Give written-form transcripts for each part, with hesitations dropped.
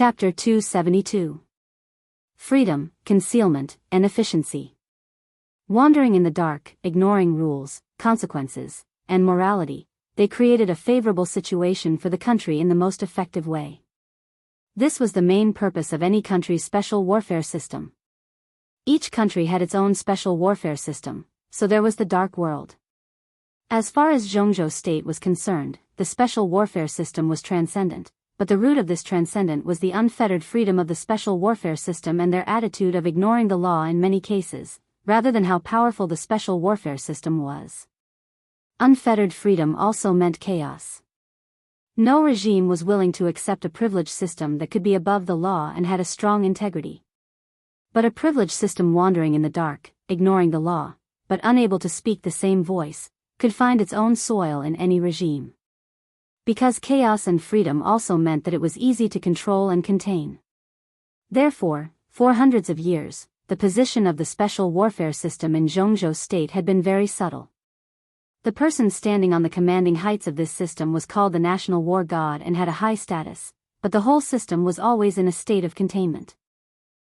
Chapter 272. Freedom, Concealment, and Efficiency. Wandering in the dark, ignoring rules, consequences, and morality, they created a favorable situation for the country in the most effective way. This was the main purpose of any country's special warfare system. Each country had its own special warfare system, so there was the dark world. As far as Zhongzhou State was concerned, the special warfare system was transcendent. But the root of this transcendent was the unfettered freedom of the special warfare system and their attitude of ignoring the law in many cases, rather than how powerful the special warfare system was. Unfettered freedom also meant chaos. No regime was willing to accept a privileged system that could be above the law and had a strong integrity. But a privileged system wandering in the dark, ignoring the law, but unable to speak the same voice, could find its own soil in any regime. Because chaos and freedom also meant that it was easy to control and contain. Therefore, for hundreds of years, the position of the special warfare system in Zhongzhou State had been very subtle. The person standing on the commanding heights of this system was called the national war god and had a high status, but the whole system was always in a state of containment.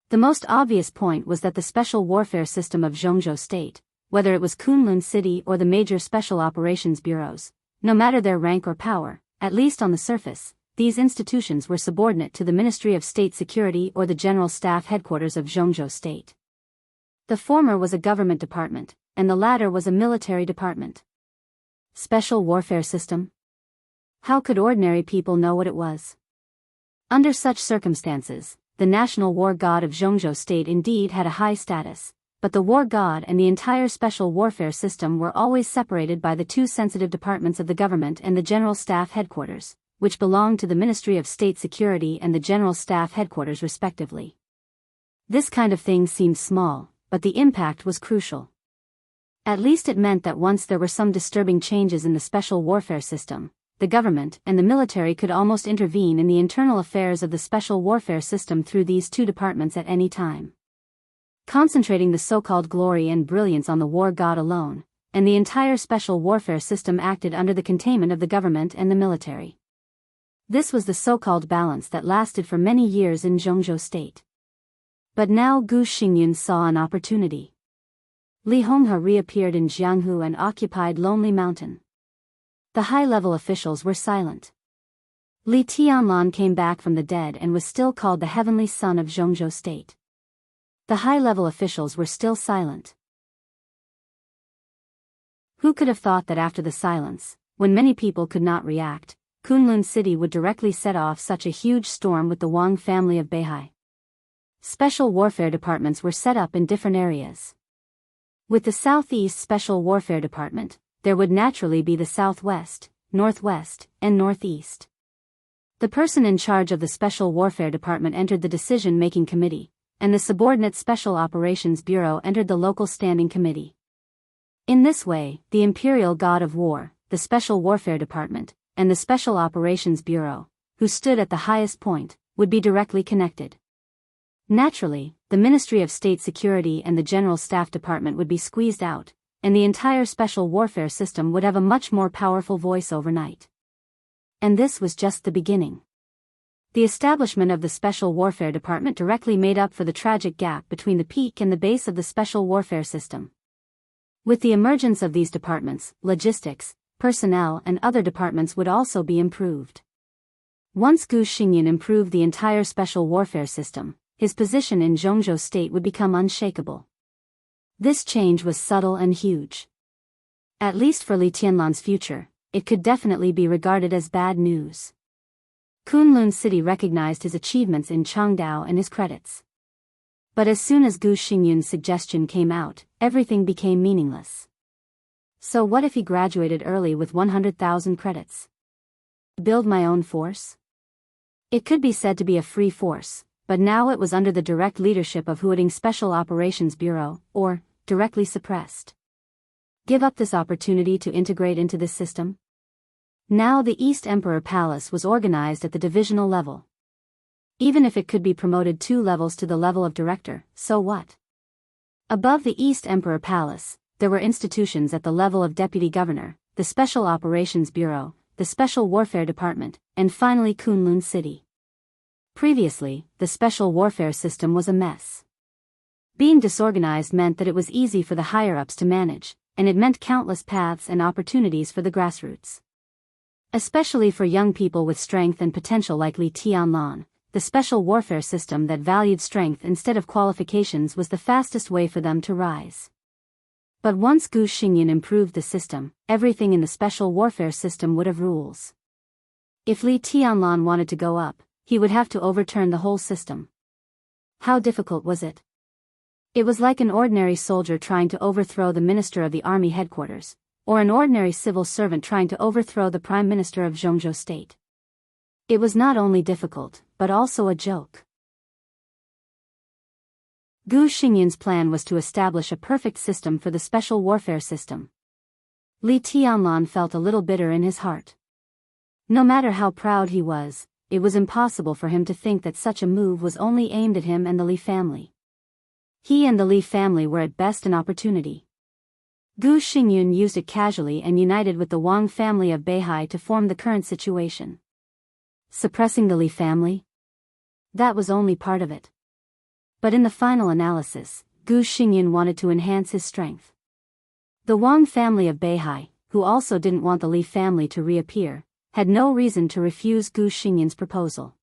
The most obvious point was that the special warfare system of Zhongzhou State, whether it was Kunlun City or the major special operations bureaus, no matter their rank or power, at least on the surface, these institutions were subordinate to the Ministry of State Security or the General Staff Headquarters of Zhongzhou State. The former was a government department, and the latter was a military department. Special warfare system? How could ordinary people know what it was? Under such circumstances, the national war god of Zhongzhou State indeed had a high status, but the war god and the entire special warfare system were always separated by the two sensitive departments of the government and the General Staff Headquarters, which belonged to the Ministry of State Security and the General Staff Headquarters respectively. This kind of thing seemed small, but the impact was crucial. At least it meant that once there were some disturbing changes in the special warfare system, the government and the military could almost intervene in the internal affairs of the special warfare system through these two departments at any time. Concentrating the so-called glory and brilliance on the war god alone, and the entire special warfare system acted under the containment of the government and the military. This was the so-called balance that lasted for many years in Zhongzhou State. But now Gu Xingyun saw an opportunity. Li Honghe reappeared in Jianghu and occupied Lonely Mountain. The high-level officials were silent. Li Tianlan came back from the dead and was still called the Heavenly Son of Zhongzhou State. The high-level officials were still silent. Who could have thought that after the silence, when many people could not react, Kunlun City would directly set off such a huge storm with the Wang family of Beihai? Special warfare departments were set up in different areas. With the Southeast Special Warfare Department, there would naturally be the Southwest, Northwest, and Northeast. The person in charge of the Special Warfare Department entered the decision-making committee, and the subordinate Special Operations Bureau entered the local standing committee. In this way, the Imperial God of War, the Special Warfare Department, and the Special Operations Bureau, who stood at the highest point, would be directly connected. Naturally, the Ministry of State Security and the General Staff Department would be squeezed out, and the entire special warfare system would have a much more powerful voice overnight. And this was just the beginning. The establishment of the Special Warfare Department directly made up for the tragic gap between the peak and the base of the special warfare system. With the emergence of these departments, logistics, personnel and other departments would also be improved. Once Gu Xingyun improved the entire special warfare system, his position in Zhongzhou State would become unshakable. This change was subtle and huge. At least for Li Tianlan's future, it could definitely be regarded as bad news. Kunlun City recognized his achievements in Changdao and his credits. But as soon as Gu Xingyun's suggestion came out, everything became meaningless. So what if he graduated early with 100,000 credits? Build my own force? It could be said to be a free force, but now it was under the direct leadership of Huading Special Operations Bureau, or, directly suppressed. Give up this opportunity to integrate into this system? Now the East Emperor Palace was organized at the divisional level. Even if it could be promoted 2 levels to the level of director, so what? Above the East Emperor Palace, there were institutions at the level of deputy governor, the Special Operations Bureau, the Special Warfare Department, and finally Kunlun City. Previously, the special warfare system was a mess. Being disorganized meant that it was easy for the higher-ups to manage, and it meant countless paths and opportunities for the grassroots. Especially for young people with strength and potential like Li Tianlan, the special warfare system that valued strength instead of qualifications was the fastest way for them to rise. But once Gu Xingyan improved the system, everything in the special warfare system would have rules. If Li Tianlan wanted to go up, he would have to overturn the whole system. How difficult was it? It was like an ordinary soldier trying to overthrow the minister of the army headquarters, or an ordinary civil servant trying to overthrow the prime minister of Zhongzhou state. It was not only difficult, but also a joke. Gu Xingyan's plan was to establish a perfect system for the special warfare system. Li Tianlan felt a little bitter in his heart. No matter how proud he was, it was impossible for him to think that such a move was only aimed at him and the Li family. He and the Li family were at best an opportunity. Gu Xingyan used it casually and united with the Wang family of Beihai to form the current situation. Suppressing the Li family? That was only part of it. But in the final analysis, Gu Xingyan wanted to enhance his strength. The Wang family of Beihai, who also didn't want the Li family to reappear, had no reason to refuse Gu Xingyan's proposal.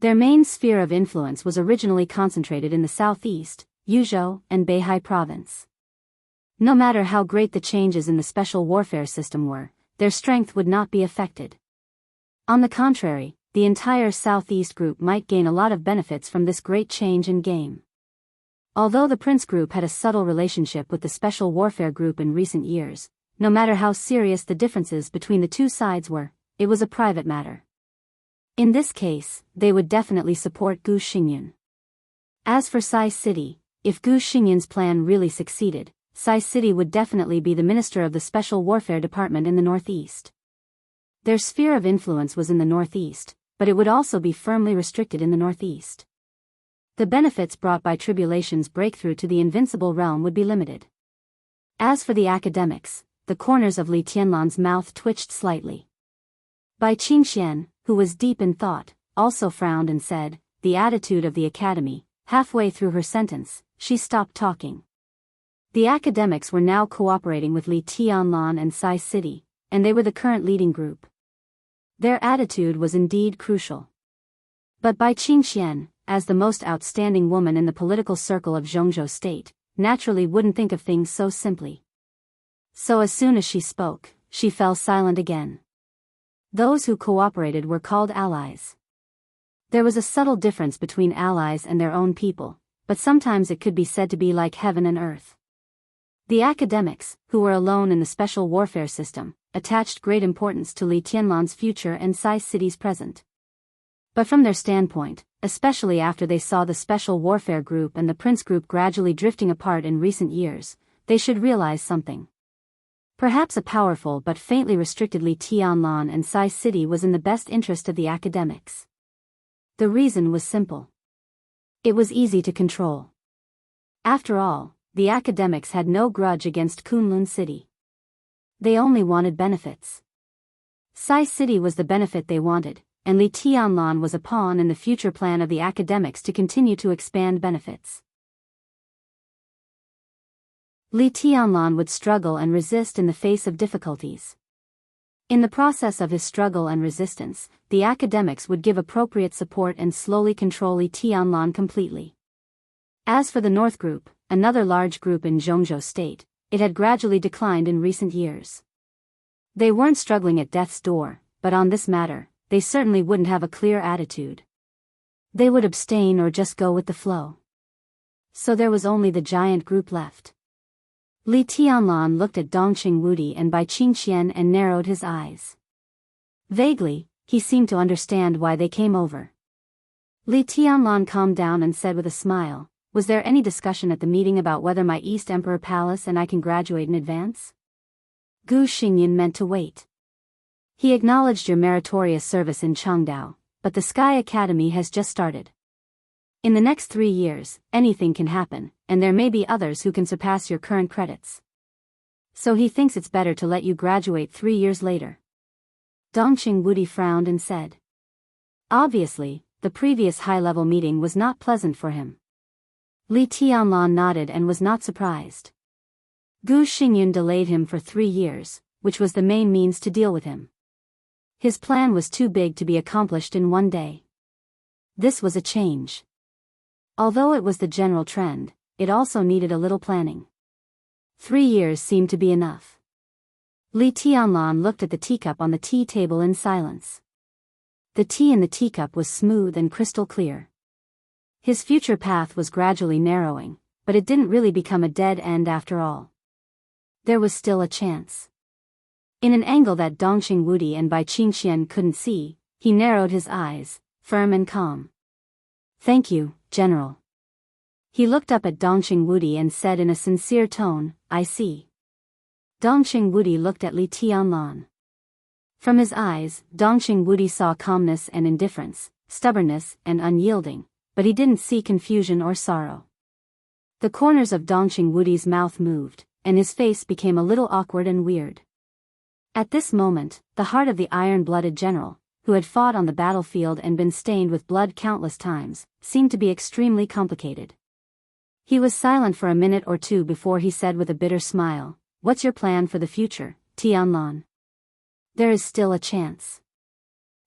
Their main sphere of influence was originally concentrated in the southeast, Yuzhou, and Beihai province. No matter how great the changes in the special warfare system were, their strength would not be affected. On the contrary, the entire southeast group might gain a lot of benefits from this great change in game. Although the Prince group had a subtle relationship with the special warfare group in recent years, no matter how serious the differences between the two sides were, it was a private matter. In this case, they would definitely support Gu Xingyan. As for Sai City, if Gu Xingyan's plan really succeeded, Sai City would definitely be the minister of the Special Warfare Department in the northeast. Their sphere of influence was in the northeast, but it would also be firmly restricted in the northeast. The benefits brought by Tribulation's breakthrough to the invincible realm would be limited. As for the academics, the corners of Li Tianlan's mouth twitched slightly. Bai Qingxian, who was deep in thought, also frowned and said, "The attitude of the academy." Halfway through her sentence, she stopped talking. The academics were now cooperating with Li Tianlan and Sai City, and they were the current leading group. Their attitude was indeed crucial. But Bai Qingxian, as the most outstanding woman in the political circle of Zhongzhou state, naturally wouldn't think of things so simply. So as soon as she spoke, she fell silent again. Those who cooperated were called allies. There was a subtle difference between allies and their own people, but sometimes it could be said to be like heaven and earth. The academics, who were alone in the special warfare system, attached great importance to Li Tianlan's future and Sai City's present. But from their standpoint, especially after they saw the special warfare group and the Prince group gradually drifting apart in recent years, they should realize something. Perhaps a powerful but faintly restricted Li Tianlan and Sai City was in the best interest of the academics. The reason was simple. It was easy to control. After all, the academics had no grudge against Kunlun City. They only wanted benefits. Sai City was the benefit they wanted, and Li Tianlan was a pawn in the future plan of the academics to continue to expand benefits. Li Tianlan would struggle and resist in the face of difficulties. In the process of his struggle and resistance, the academics would give appropriate support and slowly control Li Tianlan completely. As for the North Group, another large group in Zhongzhou state, it had gradually declined in recent years. They weren't struggling at death's door, but on this matter, they certainly wouldn't have a clear attitude. They would abstain or just go with the flow. So there was only the giant group left. Li Tianlan looked at Dongqing Wudi and Bai Qingxian and narrowed his eyes. Vaguely, he seemed to understand why they came over. Li Tianlan calmed down and said with a smile, "Was there any discussion at the meeting about whether my East Emperor Palace and I can graduate in advance?" Gu Xingyan meant to wait. He acknowledged your meritorious service in Chengdao, but the Sky Academy has just started. In the next 3 years, anything can happen, and there may be others who can surpass your current credits. So he thinks it's better to let you graduate 3 years later. Dongqing Wudi frowned and said. Obviously, the previous high-level meeting was not pleasant for him. Li Tianlan nodded and was not surprised. Gu Xingyun delayed him for 3 years, which was the main means to deal with him. His plan was too big to be accomplished in one day. This was a change. Although it was the general trend, it also needed a little planning. 3 years seemed to be enough. Li Tianlan looked at the teacup on the tea table in silence. The tea in the teacup was smooth and crystal clear. His future path was gradually narrowing, but it didn't really become a dead end after all. There was still a chance. In an angle that Dongqing Wudi and Bai Qingxian couldn't see, he narrowed his eyes, firm and calm. "Thank you, General." He looked up at Dongqing Wudi and said in a sincere tone, "I see." Dongqing Wudi looked at Li Tianlan. From his eyes, Dongqing Wudi saw calmness and indifference, stubbornness and unyielding, but he didn't see confusion or sorrow. The corners of Dongqing Wudi's mouth moved, and his face became a little awkward and weird. At this moment, the heart of the iron-blooded general, who had fought on the battlefield and been stained with blood countless times, seemed to be extremely complicated. He was silent for a minute or two before he said with a bitter smile, "What's your plan for the future, Tianlan?" "There is still a chance."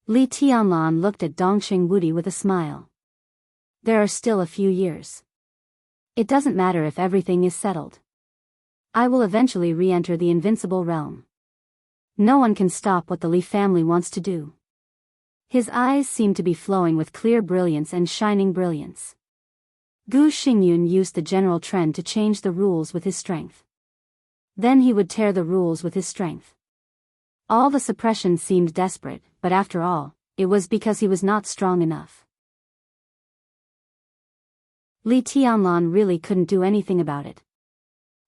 Li Tianlan looked at Dongqing Wudi with a smile. "There are still a few years. It doesn't matter if everything is settled. I will eventually re-enter the invincible realm. No one can stop what the Li family wants to do." His eyes seemed to be flowing with clear brilliance and shining brilliance. Gu Xingyun used the general trend to change the rules with his strength. Then he would tear the rules with his strength. All the suppression seemed desperate, but after all, it was because he was not strong enough. Li Tianlan really couldn't do anything about it.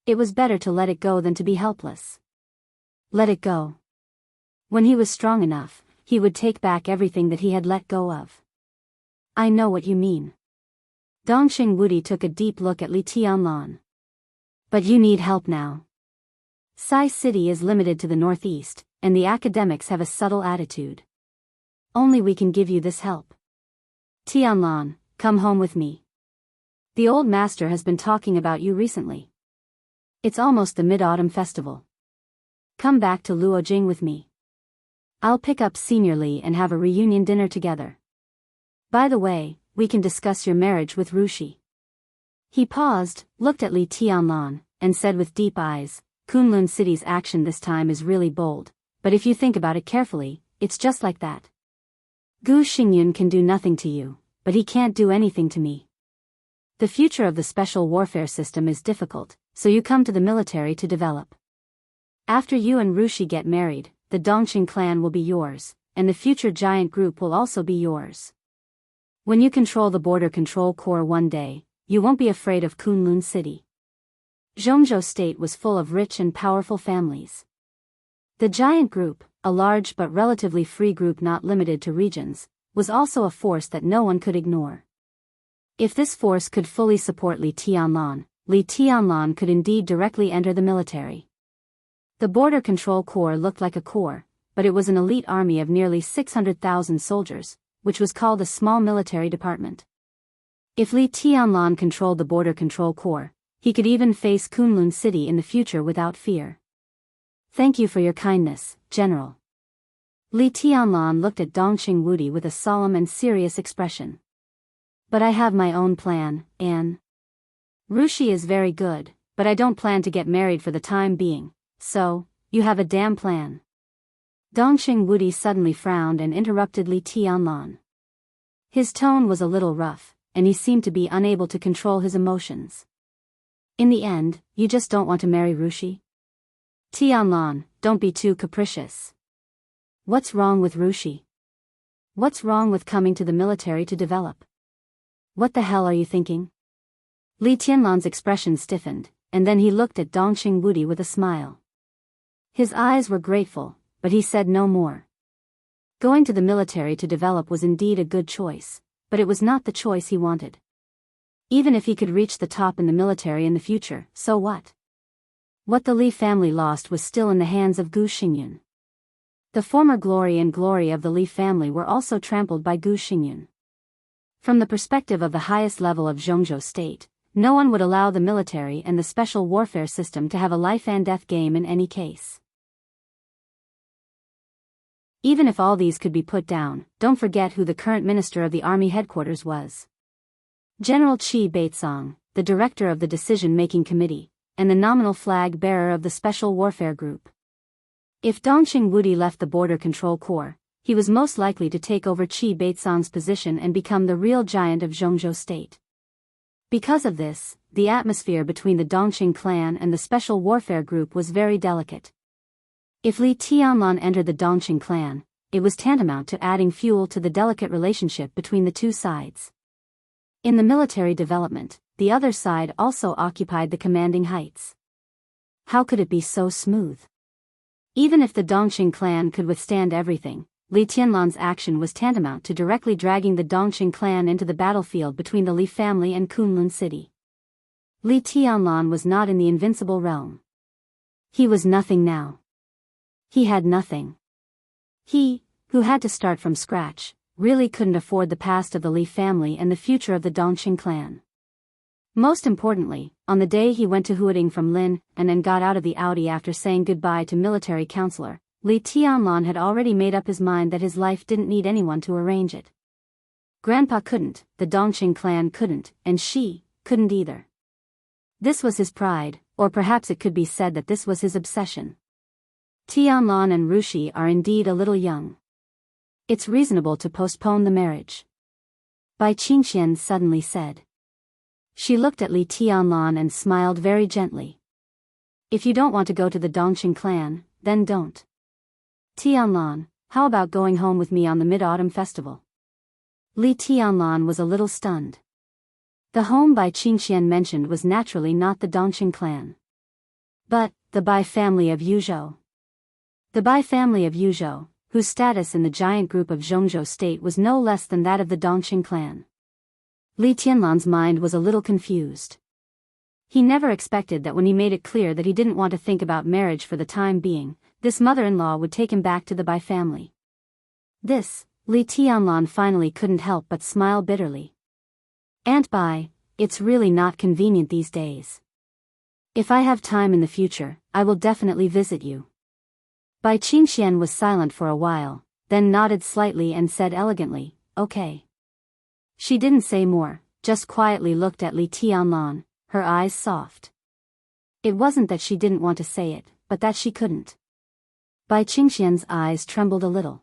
It was better to let it go than to be helpless. Let it go. When he was strong enough, he would take back everything that he had let go of. "I know what you mean." Dongqing Wudi took a deep look at Li Tianlan. "But you need help now. Sai City is limited to the northeast, and the academics have a subtle attitude. Only we can give you this help. Tianlan, come home with me. The old master has been talking about you recently. It's almost the Mid-Autumn Festival. Come back to Luojing with me. I'll pick up Senior Li and have a reunion dinner together. By the way, we can discuss your marriage with Rushi." He paused, looked at Li Tianlan, and said with deep eyes, "Kunlun City's action this time is really bold, but if you think about it carefully, it's just like that. Gu Xingyun can do nothing to you, but he can't do anything to me. The future of the special warfare system is difficult, so you come to the military to develop. After you and Rushi get married, the Dongqing clan will be yours, and the future giant group will also be yours. When you control the border control corps one day, you won't be afraid of Kunlun City." Zhongzhou State was full of rich and powerful families. The giant group, a large but relatively free group not limited to regions, was also a force that no one could ignore. If this force could fully support Li Tianlan could indeed directly enter the military. The Border Control Corps looked like a corps, but it was an elite army of nearly 600,000 soldiers, which was called a small military department. If Li Tianlan controlled the Border Control Corps, he could even face Kunlun City in the future without fear. "Thank you for your kindness, General." Li Tianlan looked at Dongqing Wudi with a solemn and serious expression. "But I have my own plan, Anne. Rushi is very good, but I don't plan to get married for the time being, so, you have a damn plan." Dongqing Wudi suddenly frowned and interrupted Li Tianlan. His tone was a little rough, and he seemed to be unable to control his emotions. "In the end, you just don't want to marry Rushi? Tianlan, don't be too capricious. What's wrong with Rushi? What's wrong with coming to the military to develop? What the hell are you thinking?" Li Tianlan's expression stiffened, and then he looked at Dongqing Wudi with a smile. His eyes were grateful, but he said no more. Going to the military to develop was indeed a good choice, but it was not the choice he wanted. Even if he could reach the top in the military in the future, so what? What the Li family lost was still in the hands of Gu Xingyun. The former glory and glory of the Li family were also trampled by Gu Xingyun. From the perspective of the highest level of Zhongzhou state, no one would allow the military and the special warfare system to have a life-and-death game in any case. Even if all these could be put down, don't forget who the current minister of the army headquarters was. General Qi Baitsong, the director of the decision-making committee, and the nominal flag-bearer of the Special Warfare Group. If Dongqing Wudi left the Border Control Corps, he was most likely to take over Qi Baitsong's position and become the real giant of Zhongzhou state. Because of this, the atmosphere between the Dongqing clan and the Special Warfare Group was very delicate. If Li Tianlan entered the Dongqing clan, it was tantamount to adding fuel to the delicate relationship between the two sides. In the military development, the other side also occupied the commanding heights. How could it be so smooth? Even if the Dongqing clan could withstand everything, Li Tianlan's action was tantamount to directly dragging the Dongqing clan into the battlefield between the Li family and Kunlun city. Li Tianlan was not in the invincible realm. He was nothing now. He had nothing. He, who had to start from scratch, really couldn't afford the past of the Li family and the future of the Dongqing clan. Most importantly, on the day he went to Huading from Lin and then got out of the Audi after saying goodbye to military counselor, Li Tianlan had already made up his mind that his life didn't need anyone to arrange it. Grandpa couldn't, the Dongqing clan couldn't, and she couldn't either. This was his pride, or perhaps it could be said that this was his obsession. Tianlan and Rushi are indeed a little young. It's reasonable to postpone the marriage. Bai Qingxian suddenly said. She looked at Li Tianlan and smiled very gently. If you don't want to go to the Dongqing clan, then don't. Tianlan, how about going home with me on the Mid-Autumn Festival? Li Tianlan was a little stunned. The home Bai Qingxian mentioned was naturally not the Dongqing clan, but the Bai family of Yuzhou. The Bai family of Yuzhou, whose status in the giant group of Zhongzhou state was no less than that of the Dongqing clan. Li Tianlan's mind was a little confused. He never expected that when he made it clear that he didn't want to think about marriage for the time being, this mother-in-law would take him back to the Bai family. This, Li Tianlan finally couldn't help but smile bitterly. Aunt Bai, it's really not convenient these days. If I have time in the future, I will definitely visit you. Bai Qingxian was silent for a while, then nodded slightly and said elegantly, okay. She didn't say more, just quietly looked at Li Tianlan, her eyes soft. It wasn't that she didn't want to say it, but that she couldn't. Bai Qingxian's eyes trembled a little.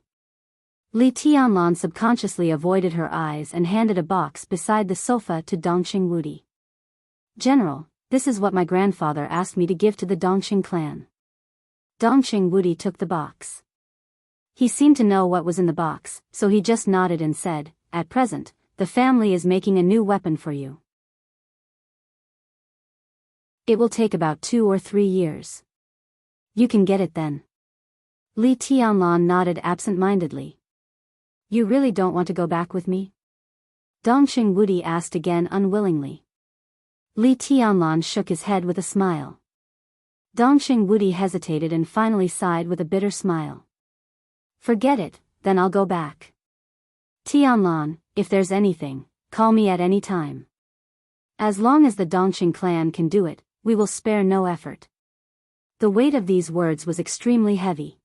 Li Tianlan subconsciously avoided her eyes and handed a box beside the sofa to Dongqing Wudi. General, this is what my grandfather asked me to give to the Dongqing clan. Dongqing Wudi took the box. He seemed to know what was in the box, so he just nodded and said, at present, the family is making a new weapon for you. It will take about 2 or 3 years. You can get it then. Li Tianlan nodded absent-mindedly. You really don't want to go back with me? Dongqing Wudi asked again unwillingly. Li Tianlan shook his head with a smile. Dongqing Wudi hesitated and finally sighed with a bitter smile. Forget it, then I'll go back. Tianlan, if there's anything, call me at any time. As long as the Dongqing clan can do it, we will spare no effort. The weight of these words was extremely heavy.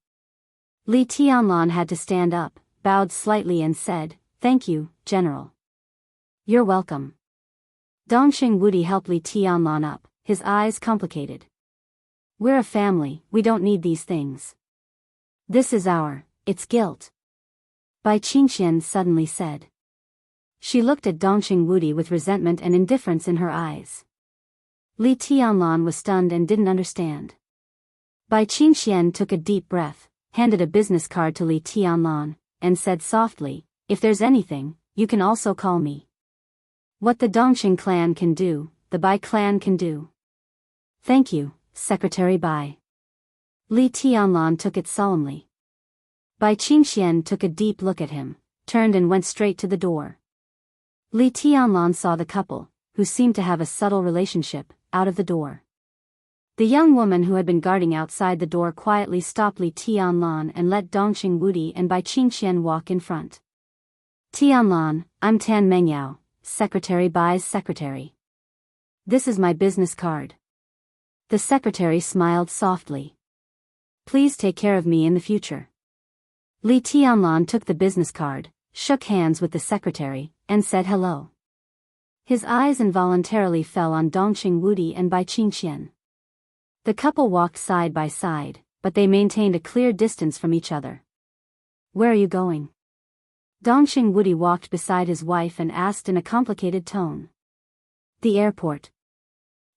Li Tianlan had to stand up, bowed slightly and said, thank you, General. You're welcome. Dongqing Wudi helped Li Tianlan up, his eyes complicated. We're a family, we don't need these things. This is it's guilt. Bai Qingxian suddenly said. She looked at Dongqing Wudi with resentment and indifference in her eyes. Li Tianlan was stunned and didn't understand. Bai Qingxian took a deep breath, handed a business card to Li Tianlan, and said softly, if there's anything, you can also call me. What the Dongqing clan can do, the Bai clan can do. Thank you, Secretary Bai. Li Tianlan took it solemnly. Bai Qingxian took a deep look at him, turned and went straight to the door. Li Tianlan saw the couple, who seemed to have a subtle relationship, out of the door. The young woman who had been guarding outside the door quietly stopped Li Tianlan and let Dongqing Wudi and Bai Qingxian walk in front. Tianlan, I'm Tan Mengyao, secretary Bai's secretary. This is my business card. The secretary smiled softly. Please take care of me in the future. Li Tianlan took the business card, shook hands with the secretary, and said hello. His eyes involuntarily fell on Dongqing Wudi and Bai Qingqian. The couple walked side by side, but they maintained a clear distance from each other. Where are you going? Dongqing Wudi walked beside his wife and asked in a complicated tone. The airport.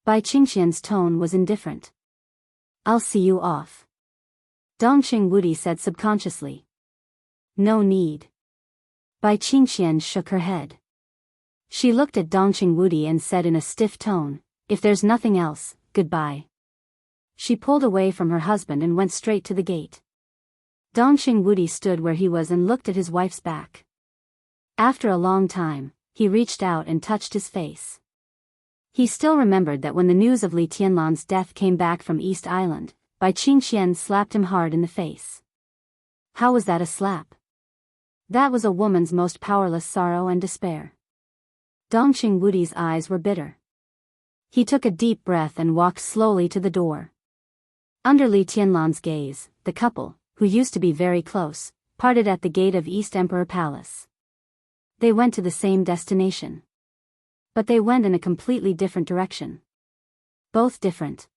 Bai Qingqian's tone was indifferent. I'll see you off. Dongqing Wudi said subconsciously. No need. Bai Qingqian shook her head. She looked at Dongqing Wudi and said in a stiff tone, if there's nothing else, goodbye. She pulled away from her husband and went straight to the gate. Dongqing Wudi stood where he was and looked at his wife's back. After a long time, he reached out and touched his face. He still remembered that when the news of Li Tianlan's death came back from East Island, Bai Qingqian slapped him hard in the face. How was that a slap? That was a woman's most powerless sorrow and despair. Dongqing Wudi's eyes were bitter. He took a deep breath and walked slowly to the door. Under Li Tianlan's gaze, the couple, who used to be very close, parted at the gate of East Emperor Palace. They went to the same destination. But they went in a completely different direction. Both different.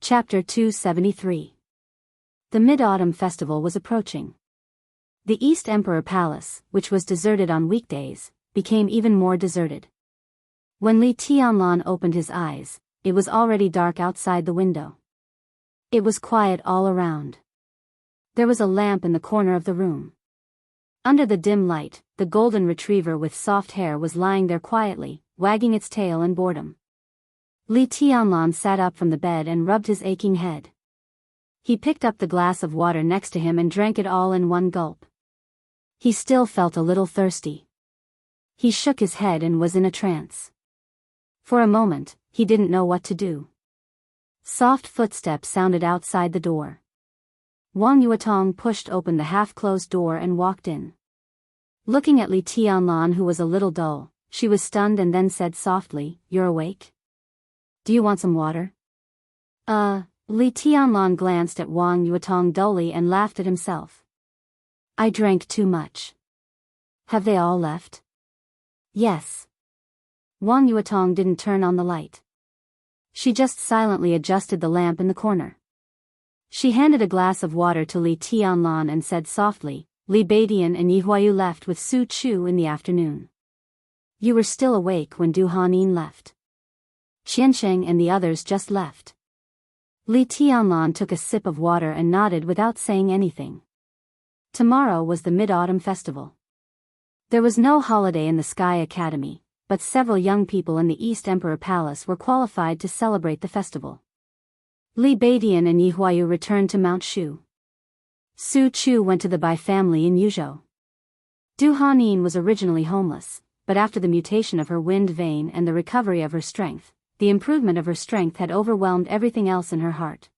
Chapter 273. The Mid-Autumn Festival was approaching. The East Emperor Palace, which was deserted on weekdays, became even more deserted. When Li Tianlan opened his eyes, it was already dark outside the window. It was quiet all around. There was a lamp in the corner of the room. Under the dim light, the golden retriever with soft hair was lying there quietly, wagging its tail in boredom. Li Tianlan sat up from the bed and rubbed his aching head. He picked up the glass of water next to him and drank it all in one gulp. He still felt a little thirsty. He shook his head and was in a trance. For a moment, he didn't know what to do. Soft footsteps sounded outside the door. Wang Yuetong pushed open the half-closed door and walked in. Looking at Li Tianlan, who was a little dull, she was stunned and then said softly, "You're awake? Do you want some water?" Li Tianlan glanced at Wang Yuetong dully and laughed at himself. "I drank too much." "Have they all left?" "Yes." Wang Yuetong didn't turn on the light. She just silently adjusted the lamp in the corner. She handed a glass of water to Li Tianlan and said softly, "Li Baidian and Yi Huayu left with Su Chu in the afternoon. You were still awake when Du Hanin left. Qiansheng and the others just left." Li Tianlan took a sip of water and nodded without saying anything. Tomorrow was the Mid-Autumn Festival. There was no holiday in the Sky Academy, but several young people in the East Emperor Palace were qualified to celebrate the festival. Li Baidian and Yi Huayu returned to Mount Shu. Su Chu went to the Bai family in Yuzhou. Du Hanin was originally homeless, but after the mutation of her wind vein and the recovery of her strength, the improvement of her strength had overwhelmed everything else in her heart.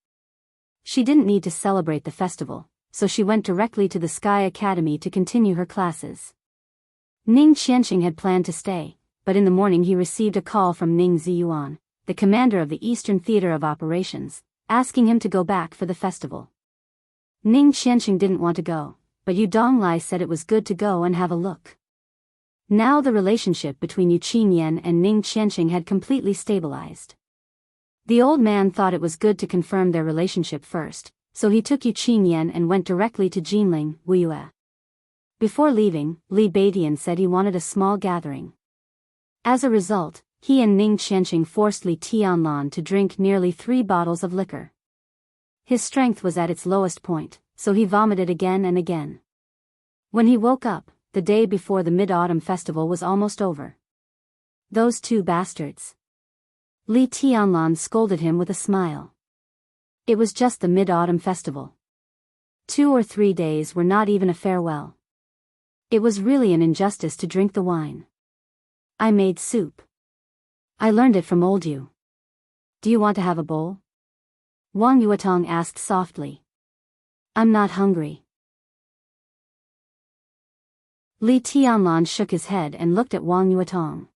She didn't need to celebrate the festival, so she went directly to the Sky Academy to continue her classes. Ning Qianqing had planned to stay, but in the morning he received a call from Ning Ziyuan, the commander of the Eastern Theater of Operations, asking him to go back for the festival. Ning Qianqing didn't want to go, but Yu Donglai said it was good to go and have a look. Now the relationship between Yu Qinyan and Ning Qianqing had completely stabilized. The old man thought it was good to confirm their relationship first, so he took Yu Qinyan and went directly to Jinling, Wuyue. Before leaving, Li Baidian said he wanted a small gathering. As a result, he and Ning Qianqing forced Li Tianlan to drink nearly 3 bottles of liquor. His strength was at its lowest point, so he vomited again and again. When he woke up, the day before the Mid-Autumn Festival was almost over. "Those 2 bastards." Li Tianlan scolded him with a smile. It was just the Mid-Autumn Festival. 2 or 3 days were not even a farewell. It was really an injustice to drink the wine. "I made soup. I learned it from old you. Do you want to have a bowl?" Wang Yuetong asked softly. I'm not hungry. Li Tianlan shook his head and looked at Wang Yuetong.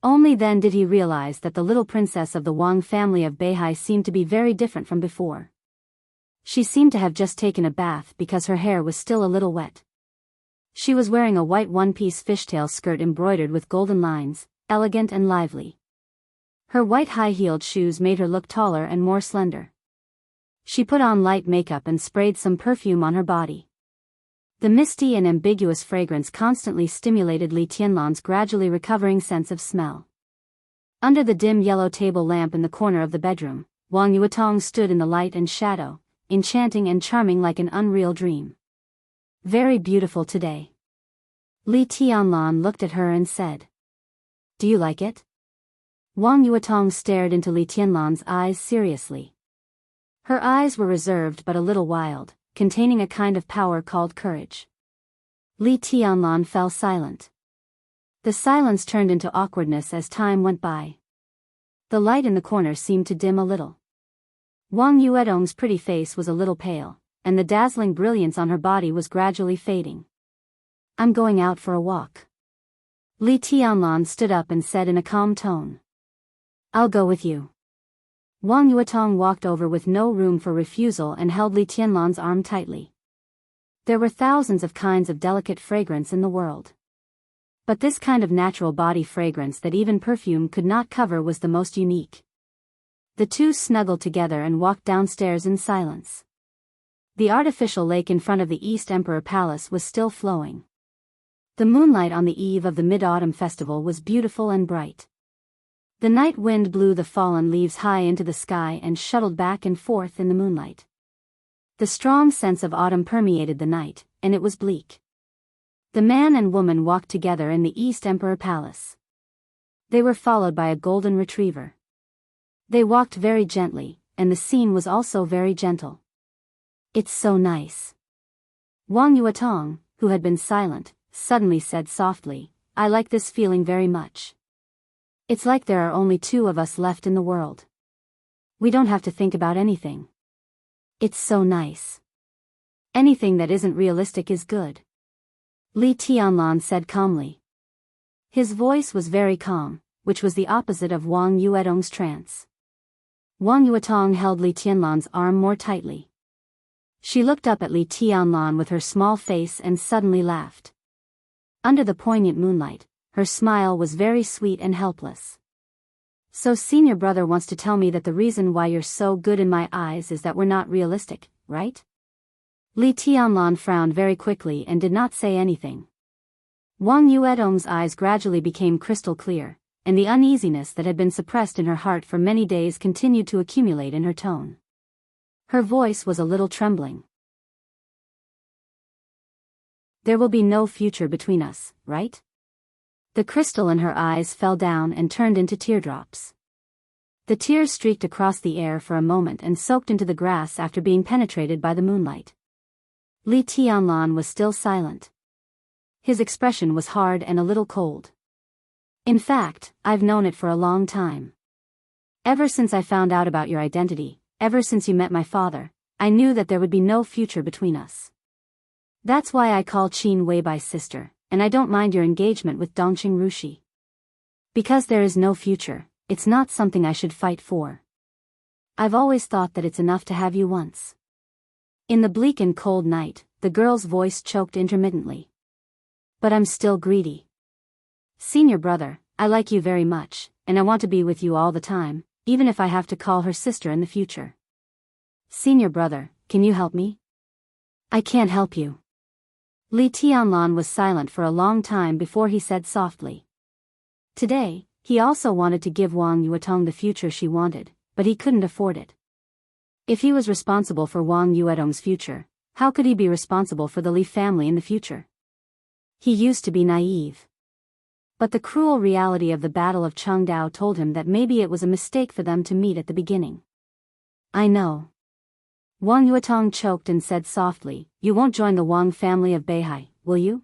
Only then did he realize that the little princess of the Wang family of Beihai seemed to be very different from before. She seemed to have just taken a bath because her hair was still a little wet. She was wearing a white one-piece fishtail skirt embroidered with golden lines, elegant and lively. Her white high-heeled shoes made her look taller and more slender. She put on light makeup and sprayed some perfume on her body. The misty and ambiguous fragrance constantly stimulated Li Tianlan's gradually recovering sense of smell. Under the dim yellow table lamp in the corner of the bedroom, Wang Yuetong stood in the light and shadow, enchanting and charming like an unreal dream. Very beautiful today. Li Tianlan looked at her and said, "Do you like it?" Wang Yuetong stared into Li Tianlan's eyes seriously. Her eyes were reserved but a little wild, containing a kind of power called courage. Li Tianlan fell silent. The silence turned into awkwardness as time went by. The light in the corner seemed to dim a little. Wang Yuetong's pretty face was a little pale, and the dazzling brilliance on her body was gradually fading. "I'm going out for a walk." Li Tianlan stood up and said in a calm tone. "I'll go with you." Wang Yuetong walked over with no room for refusal and held Li Tianlan's arm tightly. There were thousands of kinds of delicate fragrance in the world. But this kind of natural body fragrance that even perfume could not cover was the most unique. The two snuggled together and walked downstairs in silence. The artificial lake in front of the East Emperor Palace was still flowing. The moonlight on the eve of the Mid-Autumn Festival was beautiful and bright. The night wind blew the fallen leaves high into the sky and shuttled back and forth in the moonlight. The strong sense of autumn permeated the night, and it was bleak. The man and woman walked together in the East Emperor Palace. They were followed by a golden retriever. They walked very gently, and the scene was also very gentle. "It's so nice." Wang Yuetong, who had been silent, suddenly said softly, "I like this feeling very much. It's like there are only two of us left in the world. We don't have to think about anything. It's so nice. Anything that isn't realistic is good." Li Tianlan said calmly. His voice was very calm, which was the opposite of Wang Yuetong's trance. Wang Yuetong held Li Tianlan's arm more tightly. She looked up at Li Tianlan with her small face and suddenly laughed. Under the poignant moonlight, her smile was very sweet and helpless. "So senior brother wants to tell me that the reason why you're so good in my eyes is that we're not realistic, right?" Li Tianlan frowned very quickly and did not say anything. Wang Yuetong's eyes gradually became crystal clear, and the uneasiness that had been suppressed in her heart for many days continued to accumulate in her tone. Her voice was a little trembling. "There will be no future between us, right?" The crystal in her eyes fell down and turned into teardrops. The tears streaked across the air for a moment and soaked into the grass after being penetrated by the moonlight. Li Tianlan was still silent. His expression was hard and a little cold. "In fact, I've known it for a long time. Ever since I found out about your identity, ever since you met my father, I knew that there would be no future between us. That's why I call Qin Weibai's sister, and I don't mind your engagement with Dongqing Rushi. Because there is no future, it's not something I should fight for. I've always thought that it's enough to have you once." In the bleak and cold night, the girl's voice choked intermittently. "But I'm still greedy. Senior brother, I like you very much, and I want to be with you all the time, even if I have to call her sister in the future. Senior brother, can you help me?" "I can't help you." Li Tianlan was silent for a long time before he said softly. Today, he also wanted to give Wang Yuetong the future she wanted, but he couldn't afford it. If he was responsible for Wang Yuetong's future, how could he be responsible for the Li family in the future? He used to be naive. But the cruel reality of the Battle of Chengdao told him that maybe it was a mistake for them to meet at the beginning. "I know." Wang Yuetong choked and said softly, "You won't join the Wang family of Beihai, will you?"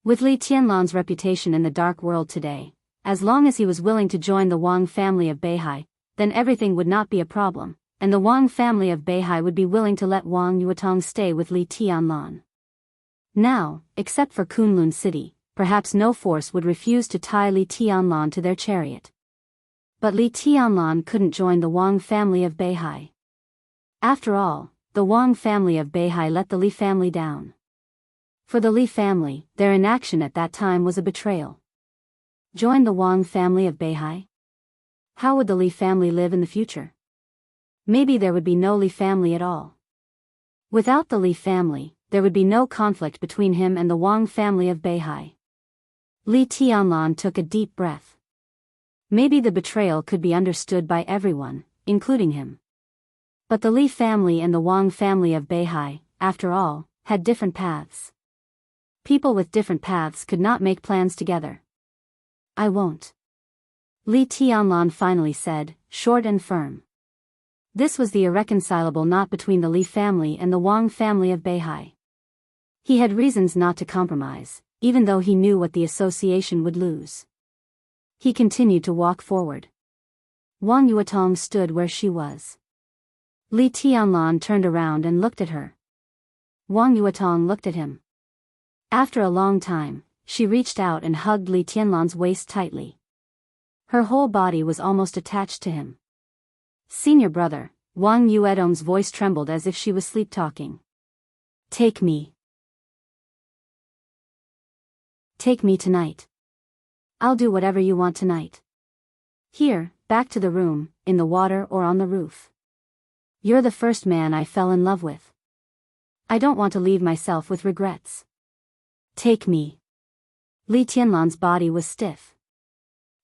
With Li Tianlan's reputation in the dark world today, as long as he was willing to join the Wang family of Beihai, then everything would not be a problem, and the Wang family of Beihai would be willing to let Wang Yuetong stay with Li Tianlan. Now, except for Kunlun City, perhaps no force would refuse to tie Li Tianlan to their chariot. But Li Tianlan couldn't join the Wang family of Beihai. After all, the Wang family of Beihai let the Li family down. For the Li family, their inaction at that time was a betrayal. Join the Wang family of Beihai? How would the Li family live in the future? Maybe there would be no Li family at all. Without the Li family, there would be no conflict between him and the Wang family of Beihai. Li Tianlan took a deep breath. Maybe the betrayal could be understood by everyone, including him. But the Li family and the Wang family of Beihai, after all, had different paths. People with different paths could not make plans together. I won't. Li Tianlan finally said, short and firm. This was the irreconcilable knot between the Li family and the Wang family of Beihai. He had reasons not to compromise, even though he knew what the association would lose. He continued to walk forward. Wang Yuetong stood where she was. Li Tianlan turned around and looked at her. Wang Yuetong looked at him. After a long time, she reached out and hugged Li Tianlan's waist tightly. Her whole body was almost attached to him. Senior brother, Wang Yuetong's voice trembled as if she was sleep-talking. Take me. Take me tonight. I'll do whatever you want tonight. Here, back to the room, in the water or on the roof. You're the first man I fell in love with. I don't want to leave myself with regrets. Take me. Li Tianlan's body was stiff.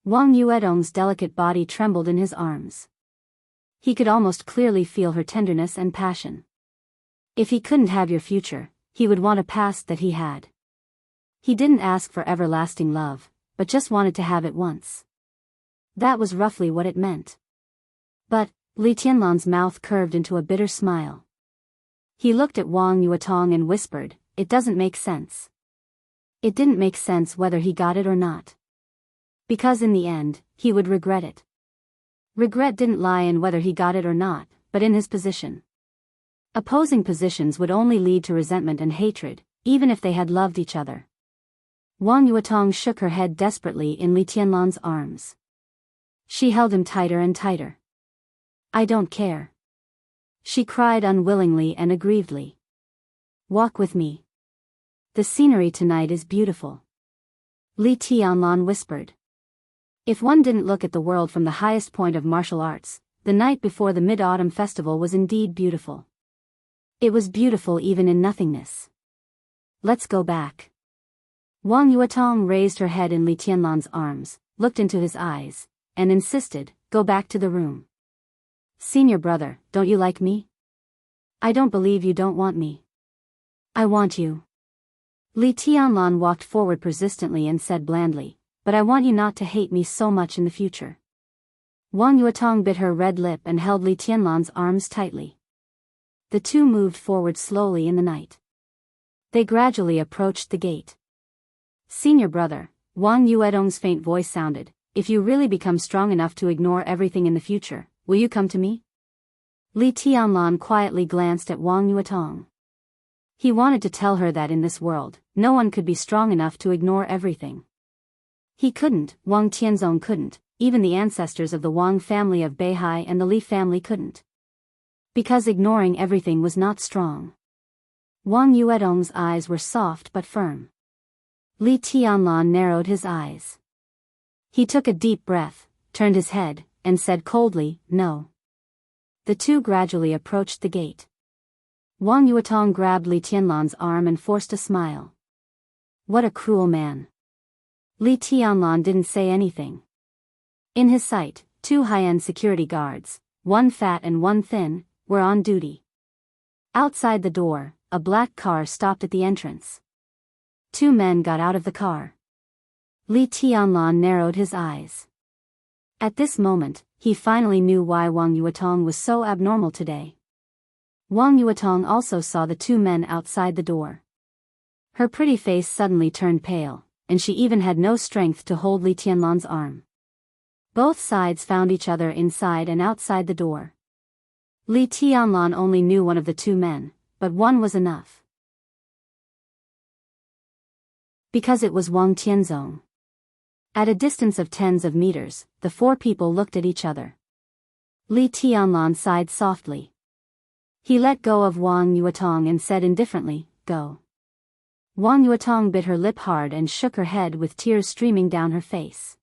Wang Yuetong's delicate body trembled in his arms. He could almost clearly feel her tenderness and passion. If he couldn't have your future, he would want a past that he had. He didn't ask for everlasting love, but just wanted to have it once. That was roughly what it meant. But, Li Tianlan's mouth curved into a bitter smile. He looked at Wang Yuetong and whispered, it doesn't make sense. It didn't make sense whether he got it or not. Because in the end, he would regret it. Regret didn't lie in whether he got it or not, but in his position. Opposing positions would only lead to resentment and hatred, even if they had loved each other. Wang Yuetong shook her head desperately in Li Tianlan's arms. She held him tighter and tighter. I don't care. She cried unwillingly and aggrievedly. Walk with me. The scenery tonight is beautiful. Li Tianlan whispered. If one didn't look at the world from the highest point of martial arts, the night before the Mid-Autumn Festival was indeed beautiful. It was beautiful even in nothingness. Let's go back. Wang Yuetong raised her head in Li Tianlan's arms, looked into his eyes, and insisted, go back to the room. Senior brother, don't you like me? I don't believe you don't want me. I want you. Li Tianlan walked forward persistently and said blandly, but I want you not to hate me so much in the future. Wang Yuetong bit her red lip and held Li Tianlan's arms tightly. The two moved forward slowly in the night. They gradually approached the gate. Senior brother, Wang Yuetong's faint voice sounded, if you really become strong enough to ignore everything in the future, will you come to me? Li Tianlan quietly glanced at Wang Yuetong. He wanted to tell her that in this world, no one could be strong enough to ignore everything. He couldn't, Wang Tianzong couldn't, even the ancestors of the Wang family of Beihai and the Li family couldn't. Because ignoring everything was not strong. Wang Yuetong's eyes were soft but firm. Li Tianlan narrowed his eyes. He took a deep breath, turned his head, and said coldly, no. The two gradually approached the gate. Wang Yuetong grabbed Li Tianlan's arm and forced a smile. What a cruel man. Li Tianlan didn't say anything. In his sight, two high-end security guards, one fat and one thin, were on duty. Outside the door, a black car stopped at the entrance. Two men got out of the car. Li Tianlan narrowed his eyes. At this moment, he finally knew why Wang Yuetong was so abnormal today. Wang Yuetong also saw the two men outside the door. Her pretty face suddenly turned pale, and she even had no strength to hold Li Tianlan's arm. Both sides found each other inside and outside the door. Li Tianlan only knew one of the two men, but one was enough. Because it was Wang Tianzong. At a distance of tens of meters, the four people looked at each other. Li Tianlan sighed softly. He let go of Wang Yuetong and said indifferently, "Go." Wang Yuetong bit her lip hard and shook her head with tears streaming down her face.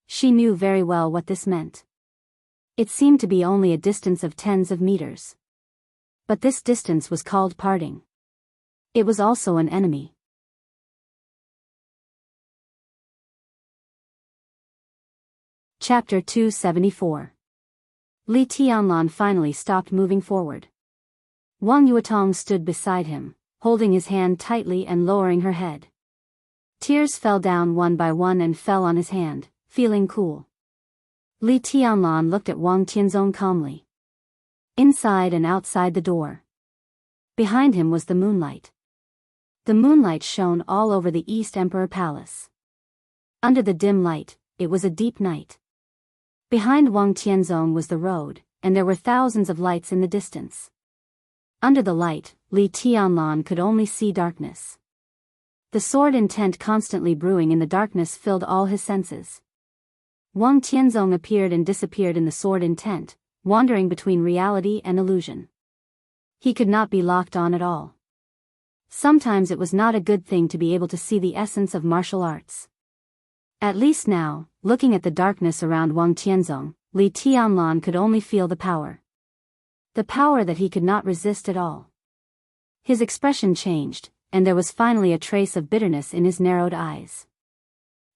She knew very well what this meant. It seemed to be only a distance of tens of meters. But this distance was called parting. It was also an enemy. Chapter 274. Li Tianlan finally stopped moving forward. Wang Yuetong stood beside him, holding his hand tightly and lowering her head. Tears fell down one by one and fell on his hand, feeling cool. Li Tianlan looked at Wang Tianzong calmly. Inside and outside the door. Behind him was the moonlight. The moonlight shone all over the East Emperor Palace. Under the dim light, it was a deep night. Behind Wang Tianzong was the road, and there were thousands of lights in the distance. Under the light, Li Tianlan could only see darkness. The sword intent constantly brewing in the darkness filled all his senses. Wang Tianzong appeared and disappeared in the sword intent, wandering between reality and illusion. He could not be locked on at all. Sometimes it was not a good thing to be able to see the essence of martial arts. At least now, looking at the darkness around Wang Tianzong, Li Tianlan could only feel the power. The power that he could not resist at all. His expression changed, and there was finally a trace of bitterness in his narrowed eyes.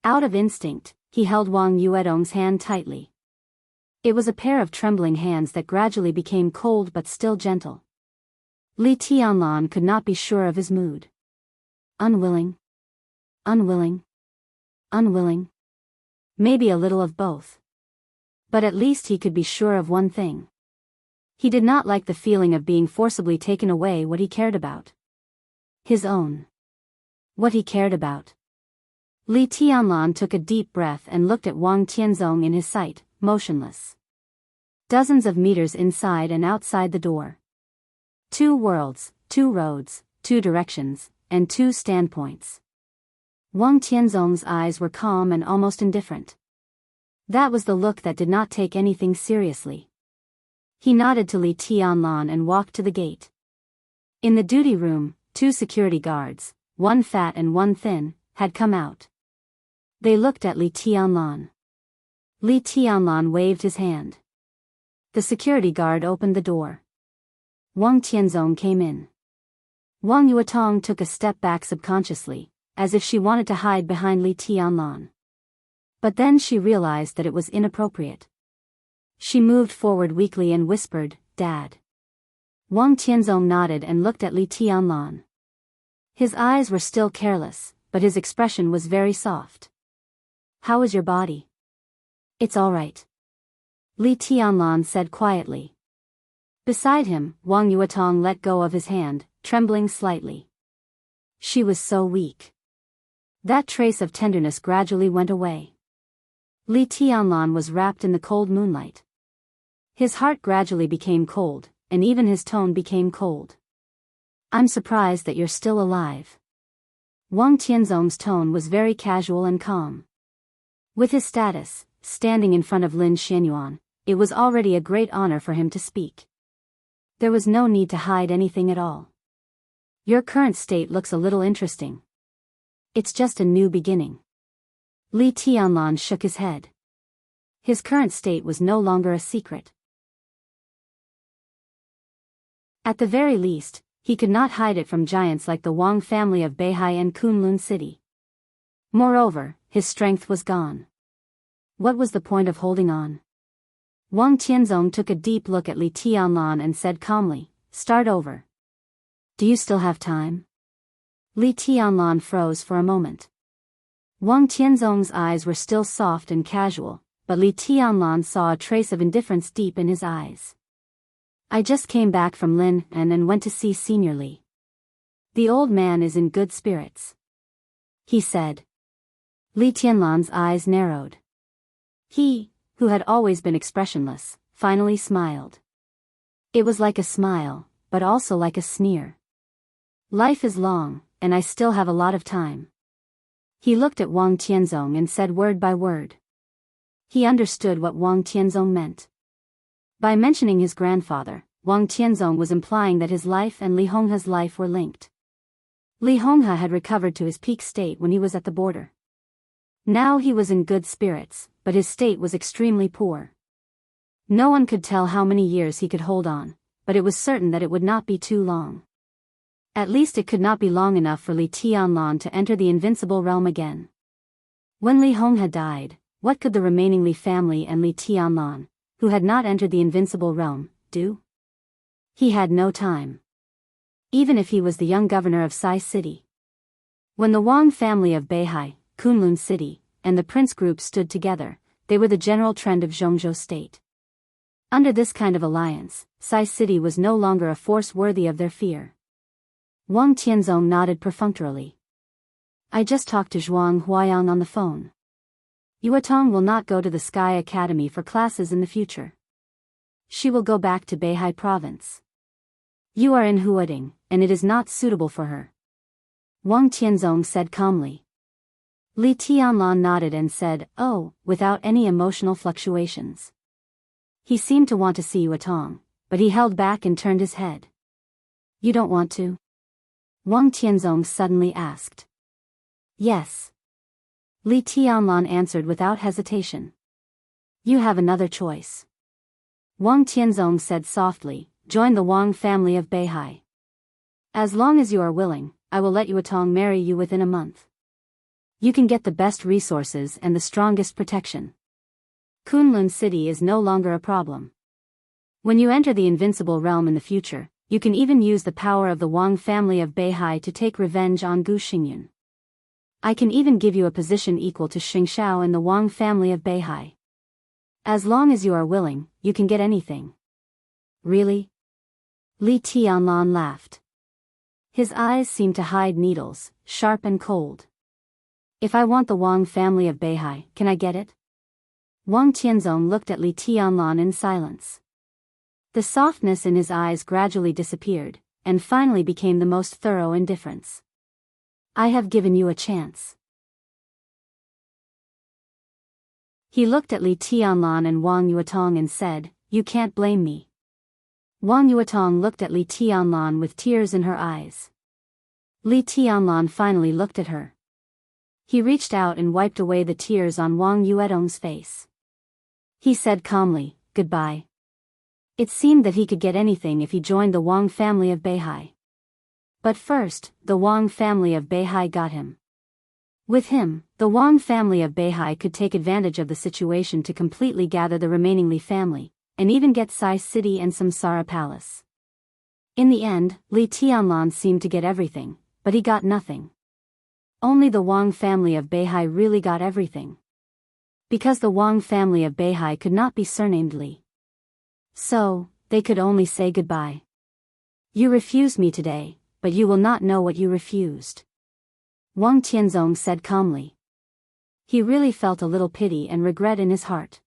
Out of instinct, he held Wang Yuetong's hand tightly. It was a pair of trembling hands that gradually became cold but still gentle. Li Tianlan could not be sure of his mood. Unwilling. Unwilling. Unwilling. Maybe a little of both. But at least he could be sure of one thing. He did not like the feeling of being forcibly taken away what he cared about. His own. What he cared about. Li Tianlan took a deep breath and looked at Wang Tianzong in his sight, motionless. Dozens of meters inside and outside the door. 2 worlds, 2 roads, 2 directions, and 2 standpoints. Wang Tianzong's eyes were calm and almost indifferent. That was the look that did not take anything seriously. He nodded to Li Tianlan and walked to the gate. In the duty room, 2 security guards, one fat and one thin, had come out. They looked at Li Tianlan. Li Tianlan waved his hand. The security guard opened the door. Wang Tianzong came in. Wang Yuetong took a step back subconsciously, as if she wanted to hide behind Li Tianlan. But then she realized that it was inappropriate. She moved forward weakly and whispered, "Dad." Wang Tianzong nodded and looked at Li Tianlan. His eyes were still careless, but his expression was very soft. "How is your body?" "It's all right," Li Tianlan said quietly. Beside him, Wang Yuetong let go of his hand, trembling slightly. She was so weak. That trace of tenderness gradually went away. Li Tianlan was wrapped in the cold moonlight. His heart gradually became cold, and even his tone became cold. "I'm surprised that you're still alive." Wang Tianzong's tone was very casual and calm. With his status, standing in front of Lin Xianyuan, it was already a great honor for him to speak. There was no need to hide anything at all. "Your current state looks a little interesting. It's just a new beginning." Li Tianlan shook his head. His current state was no longer a secret. At the very least, he could not hide it from giants like the Wang family of Beihai and Kunlun City. Moreover, his strength was gone. What was the point of holding on? Wang Tianzong took a deep look at Li Tianlan and said calmly, "Start over." "Do you still have time?" Li Tianlan froze for a moment. Wang Tianzong's eyes were still soft and casual, but Li Tianlan saw a trace of indifference deep in his eyes. "I just came back from Lin and went to see Senior Li. The old man is in good spirits," he said. Li Tianlan's eyes narrowed. He, who had always been expressionless, finally smiled. It was like a smile, but also like a sneer. Life is long, and I still have a lot of time. He looked at Wang Tianzong and said word by word. He understood what Wang Tianzong meant. By mentioning his grandfather, Wang Tianzong was implying that his life and Li Honghe's life were linked. Li Honghe had recovered to his peak state when he was at the border. Now he was in good spirits, but his state was extremely poor. No one could tell how many years he could hold on, but it was certain that it would not be too long. At least it could not be long enough for Li Tianlan to enter the invincible realm again. When Li Honghe died, what could the remaining Li family and Li Tianlan, who had not entered the invincible realm, do? He had no time. Even if he was the young governor of Sai City. When the Wang family of Beihai, Kunlun City, and the Prince Group stood together, they were the general trend of Zhongzhou State. Under this kind of alliance, Sai City was no longer a force worthy of their fear. Wang Tianzong nodded perfunctorily. I just talked to Zhuang Huayang on the phone. Yuetong will not go to the Sky Academy for classes in the future. She will go back to Beihai province. You are in Huading, and it is not suitable for her. Wang Tianzong said calmly. Li Tianlan nodded and said, oh, without any emotional fluctuations. He seemed to want to see Yuetong, but he held back and turned his head. You don't want to? Wang Tianzong suddenly asked. Yes. Li Tianlan answered without hesitation. You have another choice. Wang Tianzong said softly, join the Wang family of Beihai. As long as you are willing, I will let Yuetong marry you within a month. You can get the best resources and the strongest protection. Kunlun City is no longer a problem. When you enter the invincible realm in the future, you can even use the power of the Wang family of Beihai to take revenge on Gu Xingyun. I can even give you a position equal to Xing Shao in the Wang family of Beihai. As long as you are willing, you can get anything. Really? Li Tianlan laughed. His eyes seemed to hide needles, sharp and cold. If I want the Wang family of Beihai, can I get it? Wang Tianzong looked at Li Tianlan in silence. The softness in his eyes gradually disappeared, and finally became the most thorough indifference. I have given you a chance. He looked at Li Tianlan and Wang Yuetong and said, you can't blame me. Wang Yuetong looked at Li Tianlan with tears in her eyes. Li Tianlan finally looked at her. He reached out and wiped away the tears on Wang Yuetong's face. He said calmly, goodbye. It seemed that he could get anything if he joined the Wang family of Beihai. But first, the Wang family of Beihai got him. With him, the Wang family of Beihai could take advantage of the situation to completely gather the remaining Li family, and even get Sai City and Samsara Palace. In the end, Li Tianlan seemed to get everything, but he got nothing. Only the Wang family of Beihai really got everything. Because the Wang family of Beihai could not be surnamed Li. So, they could only say goodbye. You refused me today, but you will not know what you refused. Wang Tianzong said calmly. He really felt a little pity and regret in his heart.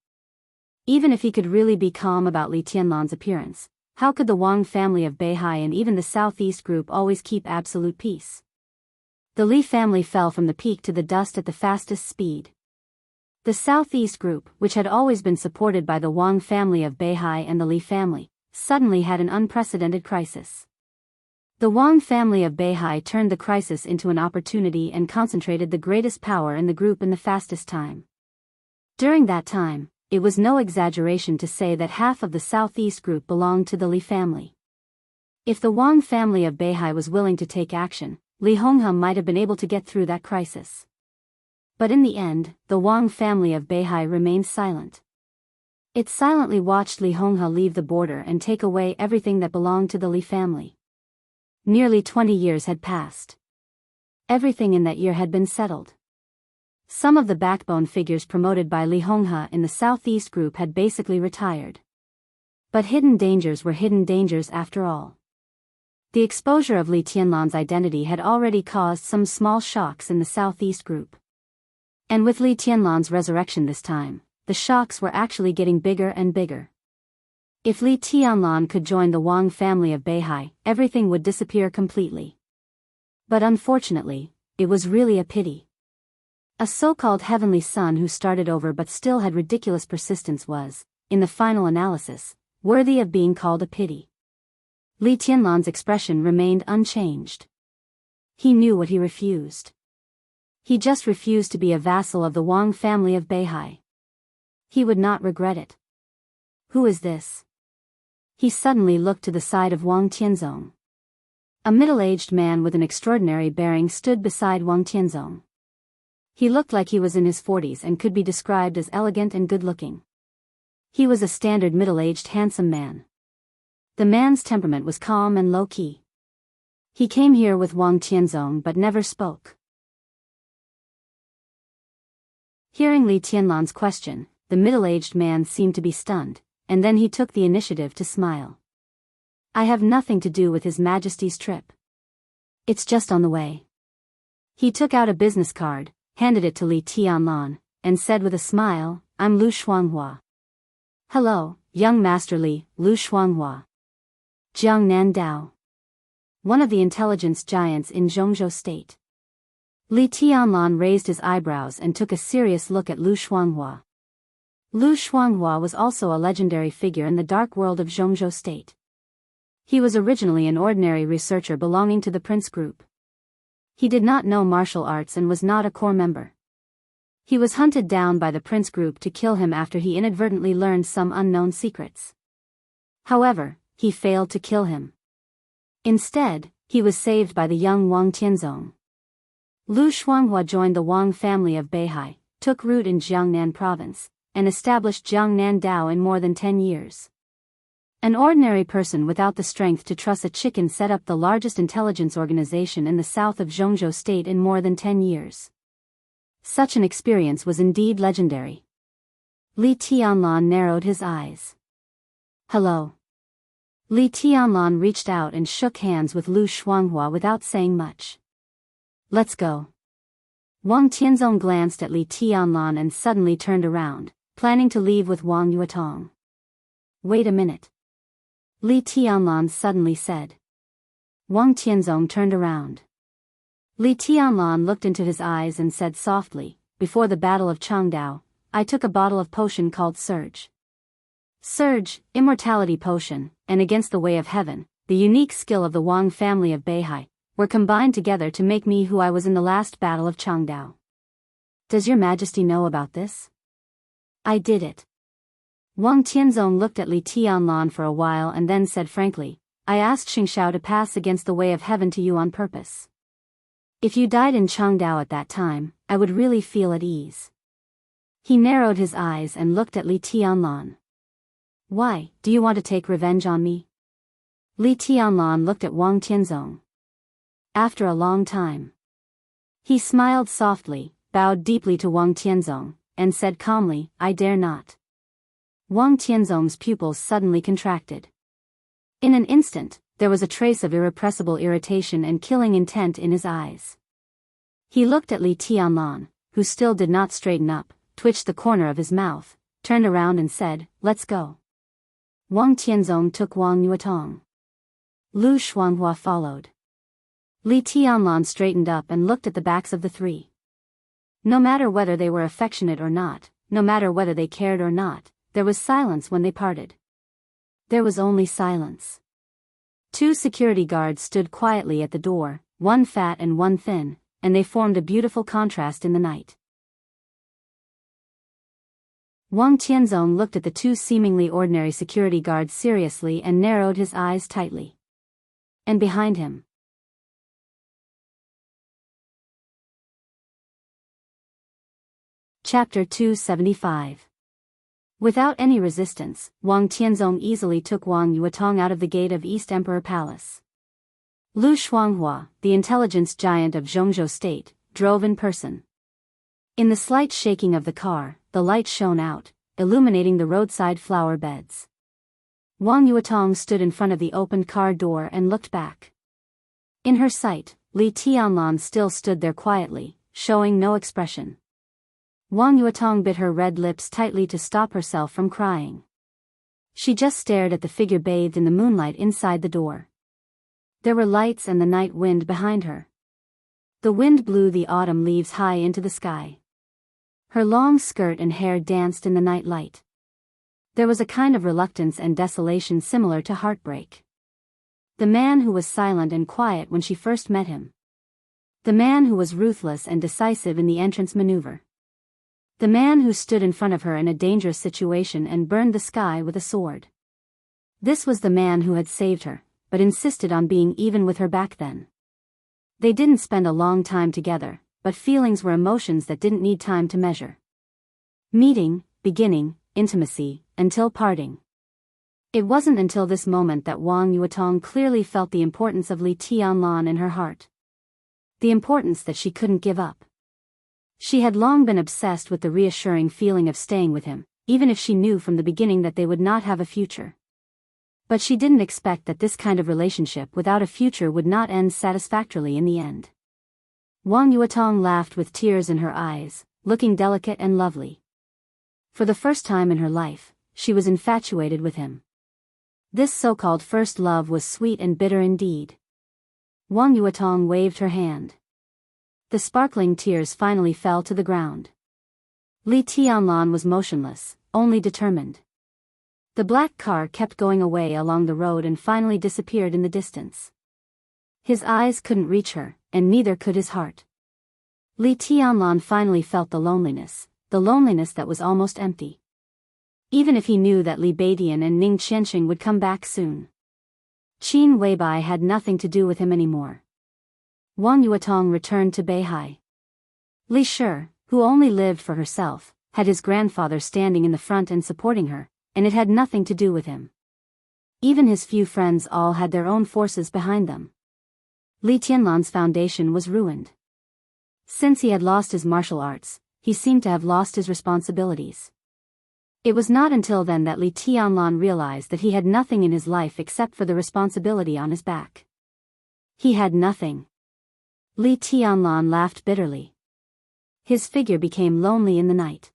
Even if he could really be calm about Li Tianlan's appearance, how could the Wang family of Beihai and even the Southeast Group always keep absolute peace? The Li family fell from the peak to the dust at the fastest speed. The Southeast Group, which had always been supported by the Wang family of Beihai and the Li family, suddenly had an unprecedented crisis. The Wang family of Beihai turned the crisis into an opportunity and concentrated the greatest power in the group in the fastest time. During that time, it was no exaggeration to say that half of the Southeast Group belonged to the Li family. If the Wang family of Beihai was willing to take action, Li Honghe might have been able to get through that crisis. But in the end, the Wang family of Beihai remained silent. It silently watched Li Honghe leave the border and take away everything that belonged to the Li family. Nearly 20 years had passed. Everything in that year had been settled. Some of the backbone figures promoted by Li Honghe in the Southeast Group had basically retired. But hidden dangers were hidden dangers after all. The exposure of Li Tianlan's identity had already caused some small shocks in the Southeast Group. And with Li Tianlan's resurrection this time, the shocks were actually getting bigger and bigger. If Li Tianlan could join the Wang family of Beihai, everything would disappear completely. But unfortunately, it was really a pity. A so-called heavenly son who started over but still had ridiculous persistence was, in the final analysis, worthy of being called a pity. Li Tianlan's expression remained unchanged. He knew what he refused. He just refused to be a vassal of the Wang family of Beihai. He would not regret it. Who is this? He suddenly looked to the side of Wang Tianzong. A middle-aged man with an extraordinary bearing stood beside Wang Tianzong. He looked like he was in his 40s and could be described as elegant and good-looking. He was a standard middle-aged handsome man. The man's temperament was calm and low-key. He came here with Wang Tianzong but never spoke. Hearing Li Tianlan's question, the middle-aged man seemed to be stunned, and then he took the initiative to smile. I have nothing to do with His Majesty's trip. It's just on the way. He took out a business card, handed it to Li Tianlan, and said with a smile, I'm Lu Shuanghua. Hello, young Master Li, Lu Shuanghua. Jiangnan Dao. One of the intelligence giants in Zhongzhou State. Li Tianlan raised his eyebrows and took a serious look at Lu Shuanghua. Lu Shuanghua was also a legendary figure in the dark world of Zhongzhou State. He was originally an ordinary researcher belonging to the Prince Group. He did not know martial arts and was not a core member. He was hunted down by the Prince Group to kill him after he inadvertently learned some unknown secrets. However, he failed to kill him. Instead, he was saved by the young Wang Tianzong. Lu Shuanghua joined the Wang family of Beihai, took root in Jiangnan province, and established Jiangnan Dao in more than 10 years. An ordinary person without the strength to truss a chicken set up the largest intelligence organization in the south of Zhongzhou State in more than 10 years. Such an experience was indeed legendary. Li Tianlan narrowed his eyes. Hello. Li Tianlan reached out and shook hands with Lu Shuanghua without saying much. Let's go. Wang Tianzong glanced at Li Tianlan and suddenly turned around, planning to leave with Wang Yuetong. Wait a minute. Li Tianlan suddenly said. Wang Tianzong turned around. Li Tianlan looked into his eyes and said softly, before the Battle of Changdao, I took a bottle of potion called Surge. Surge, immortality potion, and against the way of heaven, the unique skill of the Wang family of Beihai, were combined together to make me who I was in the last Battle of Changdao. Does your Majesty know about this? I did it. Wang Tianzong looked at Li Tianlan for a while and then said frankly, I asked Xingxiao to pass against the way of heaven to you on purpose. If you died in Changdao at that time, I would really feel at ease. He narrowed his eyes and looked at Li Tianlan. Why, do you want to take revenge on me? Li Tianlan looked at Wang Tianzong. After a long time. He smiled softly, bowed deeply to Wang Tianzong, and said calmly, I dare not. Wang Tianzong's pupils suddenly contracted. In an instant, there was a trace of irrepressible irritation and killing intent in his eyes. He looked at Li Tianlan, who still did not straighten up, twitched the corner of his mouth, turned around and said, let's go. Wang Tianzong took Wang Yuetong. Lu Shuanghua followed. Li Tianlan straightened up and looked at the backs of the three. No matter whether they were affectionate or not, no matter whether they cared or not, there was silence when they parted. There was only silence. 2 security guards stood quietly at the door, one fat and one thin, and they formed a beautiful contrast in the night. Wang Tianzong looked at the 2 seemingly ordinary security guards seriously and narrowed his eyes tightly. And behind him. Chapter 275. Without any resistance, Wang Tianzong easily took Wang Yuetong out of the gate of East Emperor Palace. Lu Shuanghua, the intelligence giant of Zhongzhou State, drove in person. In the slight shaking of the car, the light shone out, illuminating the roadside flower beds. Wang Yuetong stood in front of the opened car door and looked back. In her sight, Li Tianlan still stood there quietly, showing no expression. Wang Yuetong bit her red lips tightly to stop herself from crying. She just stared at the figure bathed in the moonlight inside the door. There were lights and the night wind behind her. The wind blew the autumn leaves high into the sky. Her long skirt and hair danced in the night light. There was a kind of reluctance and desolation similar to heartbreak. The man who was silent and quiet when she first met him. The man who was ruthless and decisive in the entrance maneuver. The man who stood in front of her in a dangerous situation and burned the sky with a sword. This was the man who had saved her, but insisted on being even with her back then. They didn't spend a long time together, but feelings were emotions that didn't need time to measure. Meeting, beginning, intimacy, until parting. It wasn't until this moment that Wang Yuetong clearly felt the importance of Li Tianlan in her heart. The importance that she couldn't give up. She had long been obsessed with the reassuring feeling of staying with him, even if she knew from the beginning that they would not have a future. But she didn't expect that this kind of relationship without a future would not end satisfactorily in the end. Wang Yuetong laughed with tears in her eyes, looking delicate and lovely. For the first time in her life, she was infatuated with him. This so-called first love was sweet and bitter indeed. Wang Yuetong waved her hand. The sparkling tears finally fell to the ground. Li Tianlan was motionless, only determined. The black car kept going away along the road and finally disappeared in the distance. His eyes couldn't reach her, and neither could his heart. Li Tianlan finally felt the loneliness that was almost empty. Even if he knew that Li Beidian and Ning Qianxing would come back soon. Qin Weibai had nothing to do with him anymore. Wang Yuetong returned to Beihai. Li Shi, who only lived for herself, had his grandfather standing in the front and supporting her, and it had nothing to do with him. Even his few friends all had their own forces behind them. Li Tianlan's foundation was ruined. Since he had lost his martial arts, he seemed to have lost his responsibilities. It was not until then that Li Tianlan realized that he had nothing in his life except for the responsibility on his back. He had nothing. Li Tianlan laughed bitterly. His figure became lonely in the night.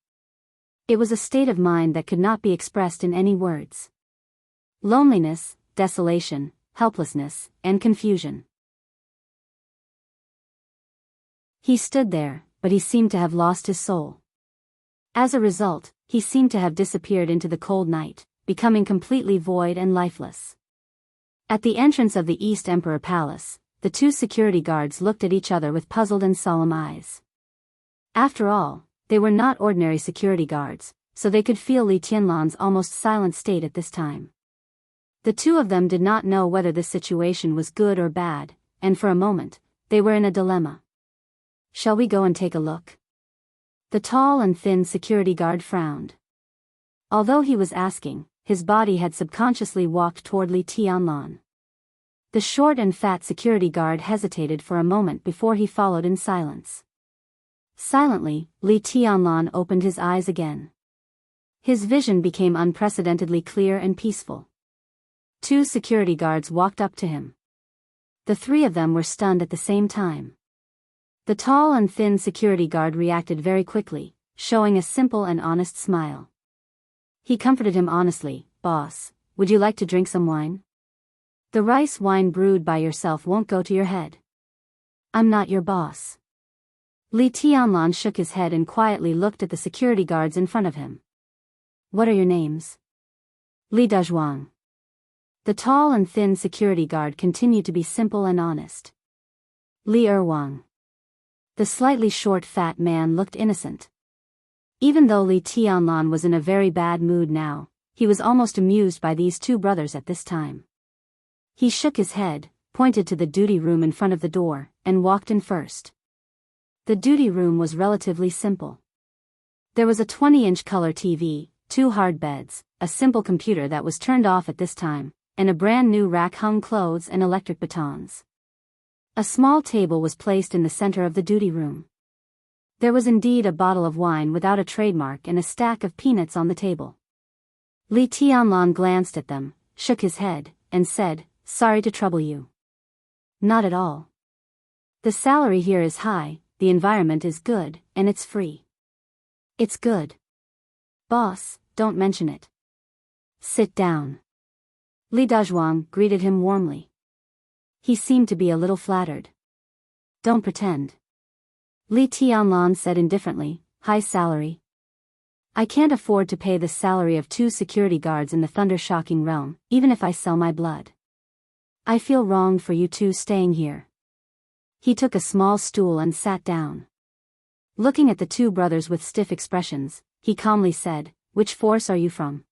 It was a state of mind that could not be expressed in any words. Loneliness, desolation, helplessness, and confusion. He stood there, but he seemed to have lost his soul. As a result, he seemed to have disappeared into the cold night, becoming completely void and lifeless. At the entrance of the East Emperor Palace, the two security guards looked at each other with puzzled and solemn eyes. After all, they were not ordinary security guards, so they could feel Li Tianlan's almost silent state at this time. The two of them did not know whether this situation was good or bad, and for a moment, they were in a dilemma. Shall we go and take a look? The tall and thin security guard frowned. Although he was asking, his body had subconsciously walked toward Li Tianlan. The short and fat security guard hesitated for a moment before he followed in silence. Silently, Li Tianlan opened his eyes again. His vision became unprecedentedly clear and peaceful. Two security guards walked up to him. The three of them were stunned at the same time. The tall and thin security guard reacted very quickly, showing a simple and honest smile. He comforted him honestly. "Boss, would you like to drink some wine? The rice wine brewed by yourself won't go to your head." "I'm not your boss." Li Tianlan shook his head and quietly looked at the security guards in front of him. "What are your names?" "Li Dazhuang." The tall and thin security guard continued to be simple and honest. "Li Erwang." The slightly short fat man looked innocent. Even though Li Tianlan was in a very bad mood now, he was almost amused by these two brothers at this time. He shook his head, pointed to the duty room in front of the door, and walked in first. The duty room was relatively simple. There was a 20-inch color TV, two hard beds, a simple computer that was turned off at this time, and a brand new rack hung clothes and electric batons. A small table was placed in the center of the duty room. There was indeed a bottle of wine without a trademark and a stack of peanuts on the table. Li Tianlan glanced at them, shook his head, and said, "Sorry to trouble you." "Not at all. The salary here is high, the environment is good, and it's free." "It's good. Boss, don't mention it." Sit down. Li Dazhuang greeted him warmly. He seemed to be a little flattered. Don't pretend. Li Tianlan said indifferently, high salary. I can't afford to pay the salary of 2 security guards in the thunder-shocking realm, even if I sell my blood. I feel wronged for you two staying here. He took a small stool and sat down. Looking at the two brothers with stiff expressions, he calmly said, which force are you from?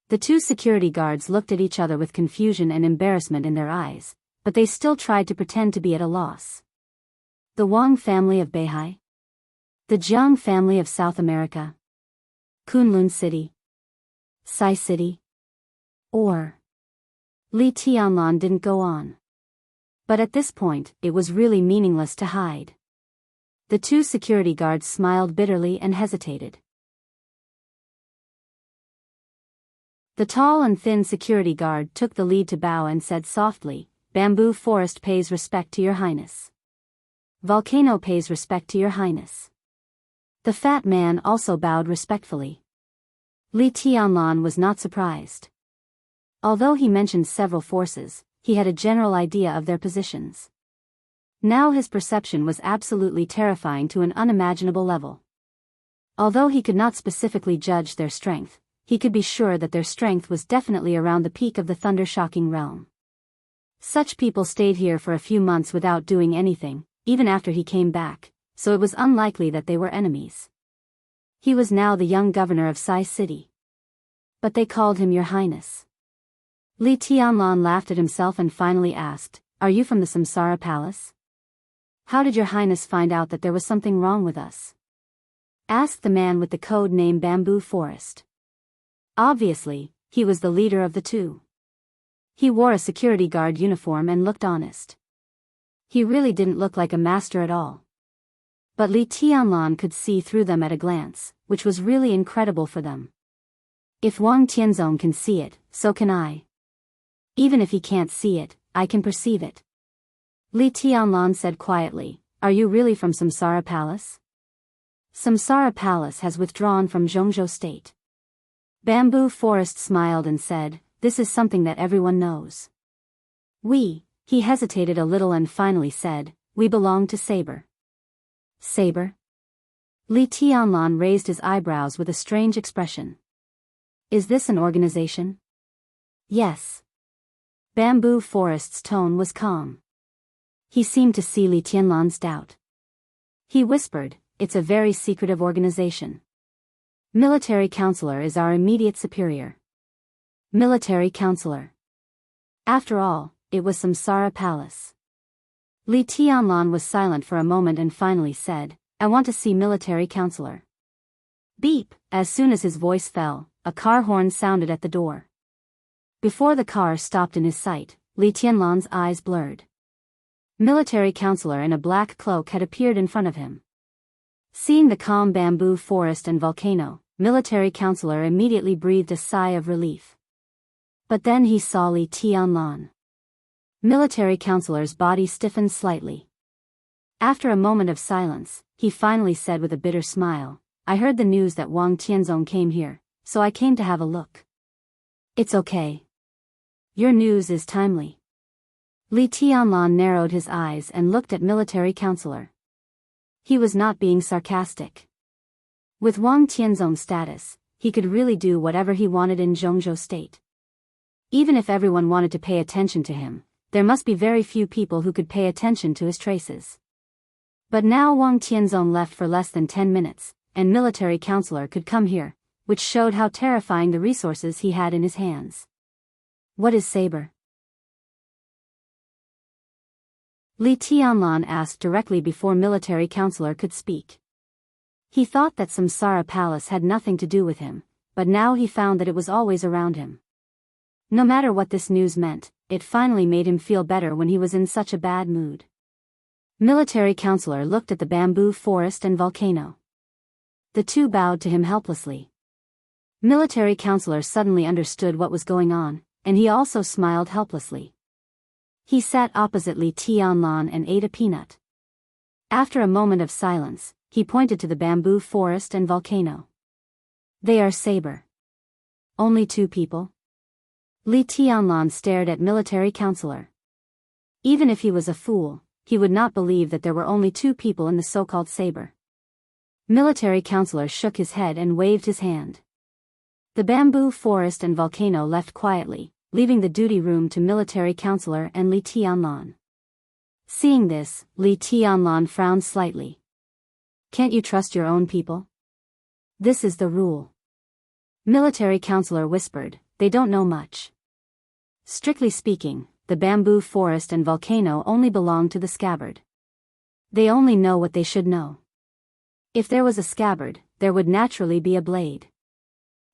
The 2 security guards looked at each other with confusion and embarrassment in their eyes, but they still tried to pretend to be at a loss. The Wang family of Beihai? The Jiang family of South America? Kunlun City? Sai City? Or? Li Tianlan didn't go on. But at this point, it was really meaningless to hide. The 2 security guards smiled bitterly and hesitated. The tall and thin security guard took the lead to bow and said softly, Bamboo Forest pays respect to your highness. Volcano pays respect to your highness. The fat man also bowed respectfully. Li Tianlan was not surprised. Although he mentioned several forces, he had a general idea of their positions. Now his perception was absolutely terrifying to an unimaginable level. Although he could not specifically judge their strength, he could be sure that their strength was definitely around the peak of the thunder-shocking realm. Such people stayed here for a few months without doing anything, even after he came back, so it was unlikely that they were enemies. He was now the young governor of Sai City. But they called him Your Highness. Li Tianlan laughed at himself and finally asked, Are you from the Samsara Palace? How did Your Highness find out that there was something wrong with us? Asked the man with the code name Bamboo Forest. Obviously, he was the leader of the 2. He wore a security guard uniform and looked honest. He really didn't look like a master at all. But Li Tianlan could see through them at a glance, which was really incredible for them. If Wang Tianzong can see it, so can I. Even if he can't see it, I can perceive it. Li Tianlan said quietly, Are you really from Samsara Palace? Samsara Palace has withdrawn from Zhongzhou State. Bamboo Forest smiled and said, This is something that everyone knows. He hesitated a little and finally said, We belong to Saber. Saber? Li Tianlan raised his eyebrows with a strange expression. Is this an organization? Yes. Bamboo Forest's tone was calm. He seemed to see Li Tianlan's doubt. He whispered, It's a very secretive organization. Military Counselor is our immediate superior. Military Counselor. After all, it was Samsara Palace. Li Tianlan was silent for a moment and finally said, I want to see Military Counselor. Beep! As soon as his voice fell, a car horn sounded at the door. Before the car stopped in his sight, Li Tianlan's eyes blurred. Military Counselor in a black cloak had appeared in front of him. Seeing the calm bamboo forest and volcano, Military Counselor immediately breathed a sigh of relief. But then he saw Li Tianlan. Military Counselor's body stiffened slightly. After a moment of silence, he finally said with a bitter smile, I heard the news that Wang Tianzong came here, so I came to have a look. It's okay. Your news is timely. Li Tianlan narrowed his eyes and looked at Military Counselor. He was not being sarcastic. With Wang Tianzong's status, he could really do whatever he wanted in Zhongzhou State. Even if everyone wanted to pay attention to him, there must be very few people who could pay attention to his traces. But now Wang Tianzong left for less than 10 minutes, and Military Counselor could come here, which showed how terrifying the resources he had in his hands. What is Saber? Li Tianlan asked directly before Military Counselor could speak. He thought that Samsara Palace had nothing to do with him, but now he found that it was always around him. No matter what this news meant, it finally made him feel better when he was in such a bad mood. Military Counselor looked at the bamboo forest and volcano. The 2 bowed to him helplessly. Military Counselor suddenly understood what was going on, and he also smiled helplessly. He sat opposite Li Tianlan and ate a peanut. After a moment of silence, he pointed to the bamboo forest and volcano. They are Saber. Only 2 people? Li Tianlan stared at military counselor. Even if he was a fool, he would not believe that there were only 2 people in the so-called saber. Military counselor shook his head and waved his hand. The bamboo forest and volcano left quietly, leaving the duty room to military counselor and Li Tianlan. Seeing this, Li Tianlan frowned slightly. Can't you trust your own people? This is the rule. Military counselor whispered, they don't know much. Strictly speaking, the bamboo forest and volcano only belong to the scabbard. They only know what they should know. If there was a scabbard, there would naturally be a blade.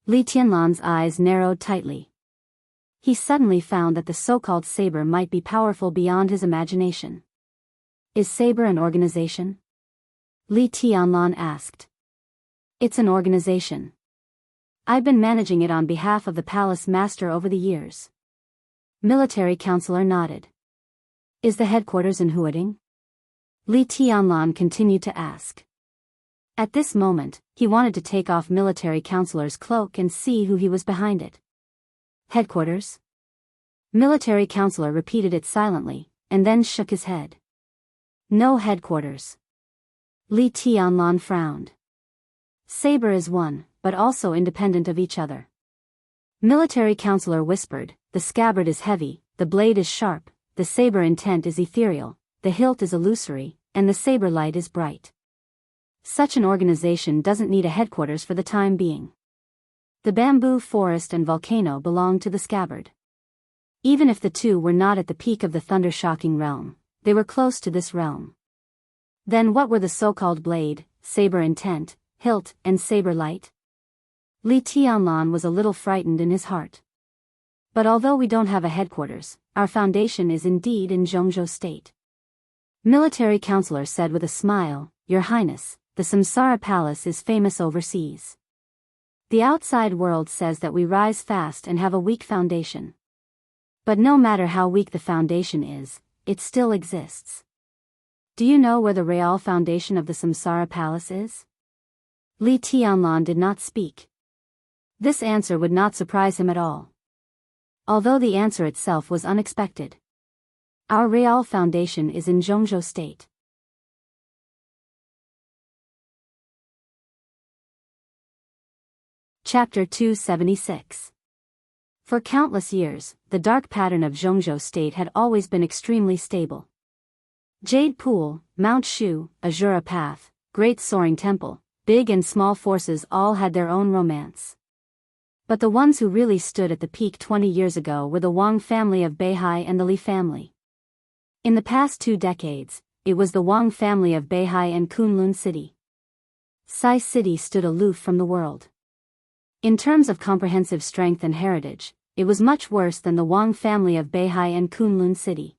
Li Tianlan's eyes narrowed tightly. He suddenly found that the so-called saber might be powerful beyond his imagination. Is saber an organization? Li Tianlan asked. It's an organization. I've been managing it on behalf of the palace master over the years. Military counselor nodded. Is the headquarters in Huading? Li Tianlan continued to ask. At this moment, he wanted to take off military counselor's cloak and see who he was behind it. Headquarters? Military counselor repeated it silently, and then shook his head. No headquarters. Li Tianlan frowned. Saber is one, but also independent of each other. Military counselor whispered, the scabbard is heavy, the blade is sharp, the saber intent is ethereal, the hilt is illusory, and the saber light is bright. Such an organization doesn't need a headquarters for the time being. The bamboo forest and volcano belong to the scabbard. Even if the 2 were not at the peak of the thunder-shocking realm, they were close to this realm. Then what were the so-called blade, saber intent, hilt, and saber light? Li Tianlan was a little frightened in his heart. But although we don't have a headquarters, our foundation is indeed in Zhongzhou State. Military counselor said with a smile, Your Highness, the Samsara Palace is famous overseas. The outside world says that we rise fast and have a weak foundation. But no matter how weak the foundation is, it still exists. Do you know where the real foundation of the Samsara Palace is? Li Tianlan did not speak. This answer would not surprise him at all. Although the answer itself was unexpected. Our real foundation is in Zhongzhou State. Chapter 276. For countless years, the dark pattern of Zhongzhou State had always been extremely stable. Jade Pool, Mount Shu, Azura Path, Great Soaring Temple, big and small forces all had their own romance. But the ones who really stood at the peak 20 years ago were the Wang family of Beihai and the Li family. In the past 2 decades, it was the Wang family of Beihai and Kunlun City. Sai City stood aloof from the world. In terms of comprehensive strength and heritage, it was much worse than the Wang family of Beihai and Kunlun City.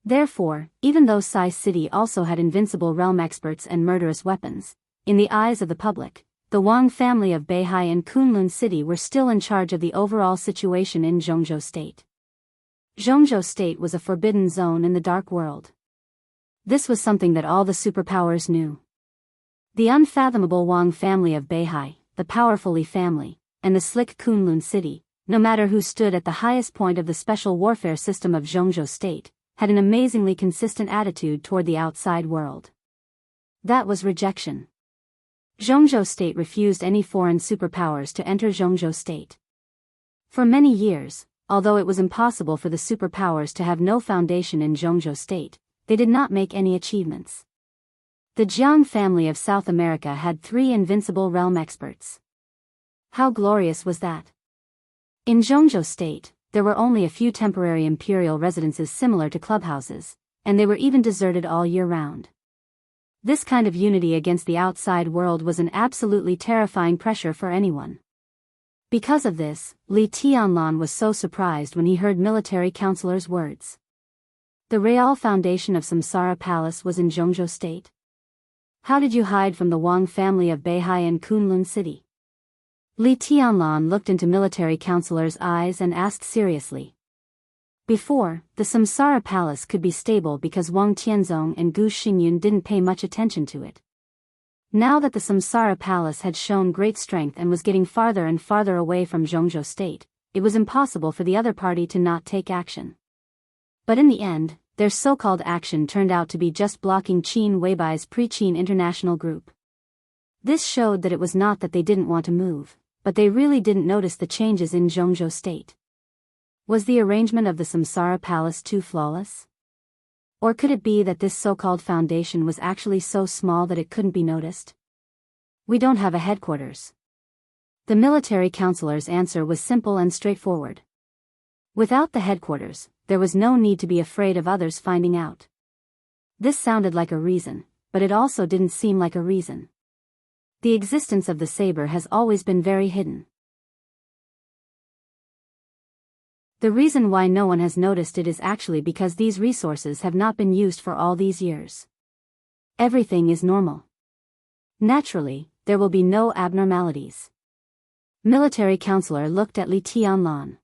Therefore, even though Sai City also had invincible realm experts and murderous weapons, in the eyes of the public, the Wang family of Beihai and Kunlun City were still in charge of the overall situation in Zhongzhou State. Zhongzhou State was a forbidden zone in the dark world. This was something that all the superpowers knew. The unfathomable Wang family of Beihai, the powerful Li family, and the slick Kunlun City, no matter who stood at the highest point of the special warfare system of Zhongzhou State, had an amazingly consistent attitude toward the outside world. That was rejection. Zhongzhou State refused any foreign superpowers to enter Zhongzhou State. For many years, although it was impossible for the superpowers to have no foundation in Zhongzhou State, they did not make any achievements. The Jiang family of South America had 3 invincible realm experts. How glorious was that? In Zhongzhou State, there were only a few temporary imperial residences similar to clubhouses, and they were even deserted all year round. This kind of unity against the outside world was an absolutely terrifying pressure for anyone. Because of this, Li Tianlan was so surprised when he heard military counselor's words. The real foundation of Samsara Palace was in Zhongzhou State. How did you hide from the Wang family of Beihai and Kunlun City? Li Tianlan looked into military counselor's eyes and asked seriously. Before, the Samsara Palace could be stable because Wang Tianzong and Gu Xingyun didn't pay much attention to it. Now that the Samsara Palace had shown great strength and was getting farther and farther away from Zhongzhou State, it was impossible for the other party to not take action. But in the end, their so-called action turned out to be just blocking Qin Weibai's pre-Qin international group. This showed that it was not that they didn't want to move, but they really didn't notice the changes in Zhongzhou State. Was the arrangement of the Samsara Palace too flawless? Or could it be that this so-called foundation was actually so small that it couldn't be noticed? We don't have a headquarters. The military counselor's answer was simple and straightforward. Without the headquarters, there was no need to be afraid of others finding out. This sounded like a reason, but it also didn't seem like a reason. The existence of the saber has always been very hidden. The reason why no one has noticed it is actually because these resources have not been used for all these years. Everything is normal. Naturally, there will be no abnormalities. Military counselor looked at Li Tianlan.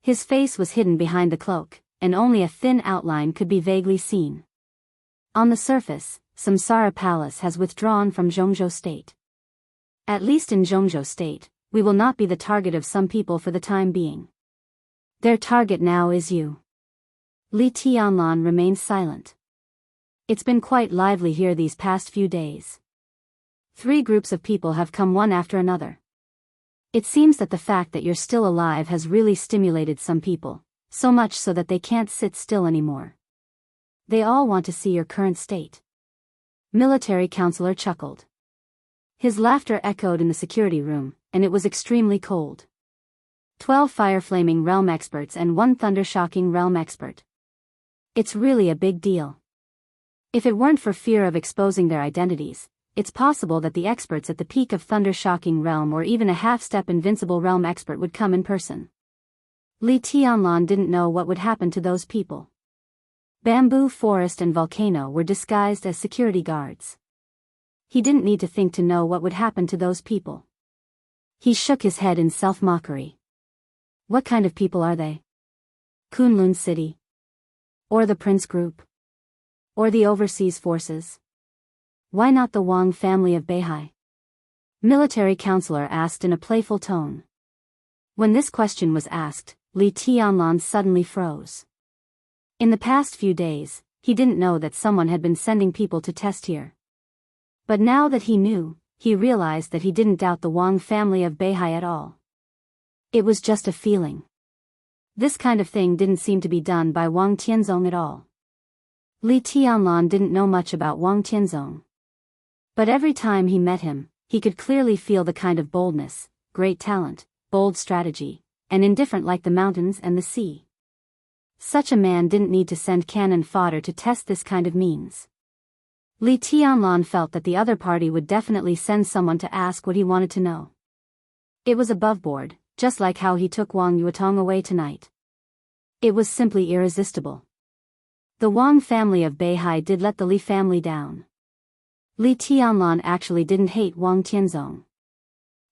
His face was hidden behind the cloak, and only a thin outline could be vaguely seen. On the surface, Samsara Palace has withdrawn from Zhongzhou State. At least in Zhongzhou State, we will not be the target of some people for the time being. Their target now is you. Li Tianlan remained silent. It's been quite lively here these past few days. 3 groups of people have come one after another. It seems that the fact that you're still alive has really stimulated some people, so much so that they can't sit still anymore. They all want to see your current state. Military counselor chuckled. His laughter echoed in the security room, and it was extremely cold. 12 fire-flaming realm experts and 1 thunder-shocking realm expert. It's really a big deal. If it weren't for fear of exposing their identities, it's possible that the experts at the peak of thunder-shocking realm or even a half-step invincible realm expert would come in person. Li Tianlan didn't know what would happen to those people. Bamboo Forest and Volcano were disguised as security guards. He didn't need to think to know what would happen to those people. He shook his head in self-mockery. What kind of people are they? Kunlun City? Or the Prince Group? Or the overseas forces? Why not the Wang family of Beihai? Military counselor asked in a playful tone. When this question was asked, Li Tianlan suddenly froze. In the past few days, he didn't know that someone had been sending people to test here. But now that he knew, he realized that he didn't doubt the Wang family of Beihai at all. It was just a feeling. This kind of thing didn't seem to be done by Wang Tianzong at all. Li Tianlan didn't know much about Wang Tianzong. But every time he met him, he could clearly feel the kind of boldness, great talent, bold strategy, and indifferent like the mountains and the sea. Such a man didn't need to send cannon fodder to test this kind of means. Li Tianlan felt that the other party would definitely send someone to ask what he wanted to know. It was above board, just like how he took Wang Yuetong away tonight. It was simply irresistible. The Wang family of Beihai did let the Li family down. Li Tianlan actually didn't hate Wang Tianzong.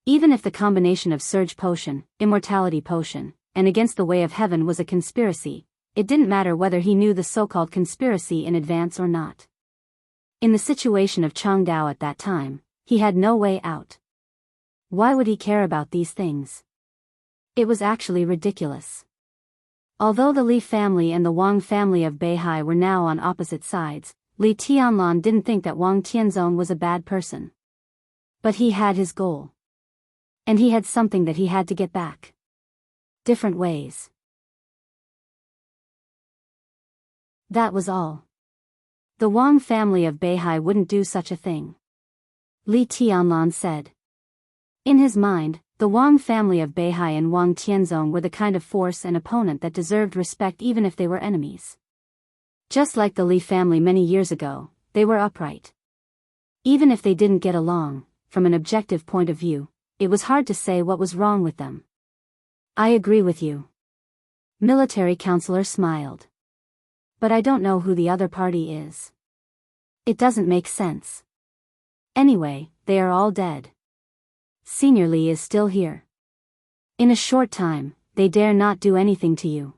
Even if the combination of Surge Potion, Immortality Potion, and Against the Way of Heaven was a conspiracy, it didn't matter whether he knew the so-called conspiracy in advance or not. In the situation of Changdao at that time, he had no way out. Why would he care about these things? It was actually ridiculous. Although the Li family and the Wang family of Beihai were now on opposite sides, Li Tianlan didn't think that Wang Tianzong was a bad person. But he had his goal. And he had something that he had to get back. Different ways. That was all. The Wang family of Beihai wouldn't do such a thing. Li Tianlan said. In his mind, the Wang family of Beihai and Wang Tianzong were the kind of force and opponent that deserved respect even if they were enemies. Just like the Li family many years ago, they were upright. Even if they didn't get along, from an objective point of view, it was hard to say what was wrong with them. I agree with you. Military counselor smiled. But I don't know who the other party is. It doesn't make sense. Anyway, they are all dead. Senior Li is still here. In a short time, they dare not do anything to you.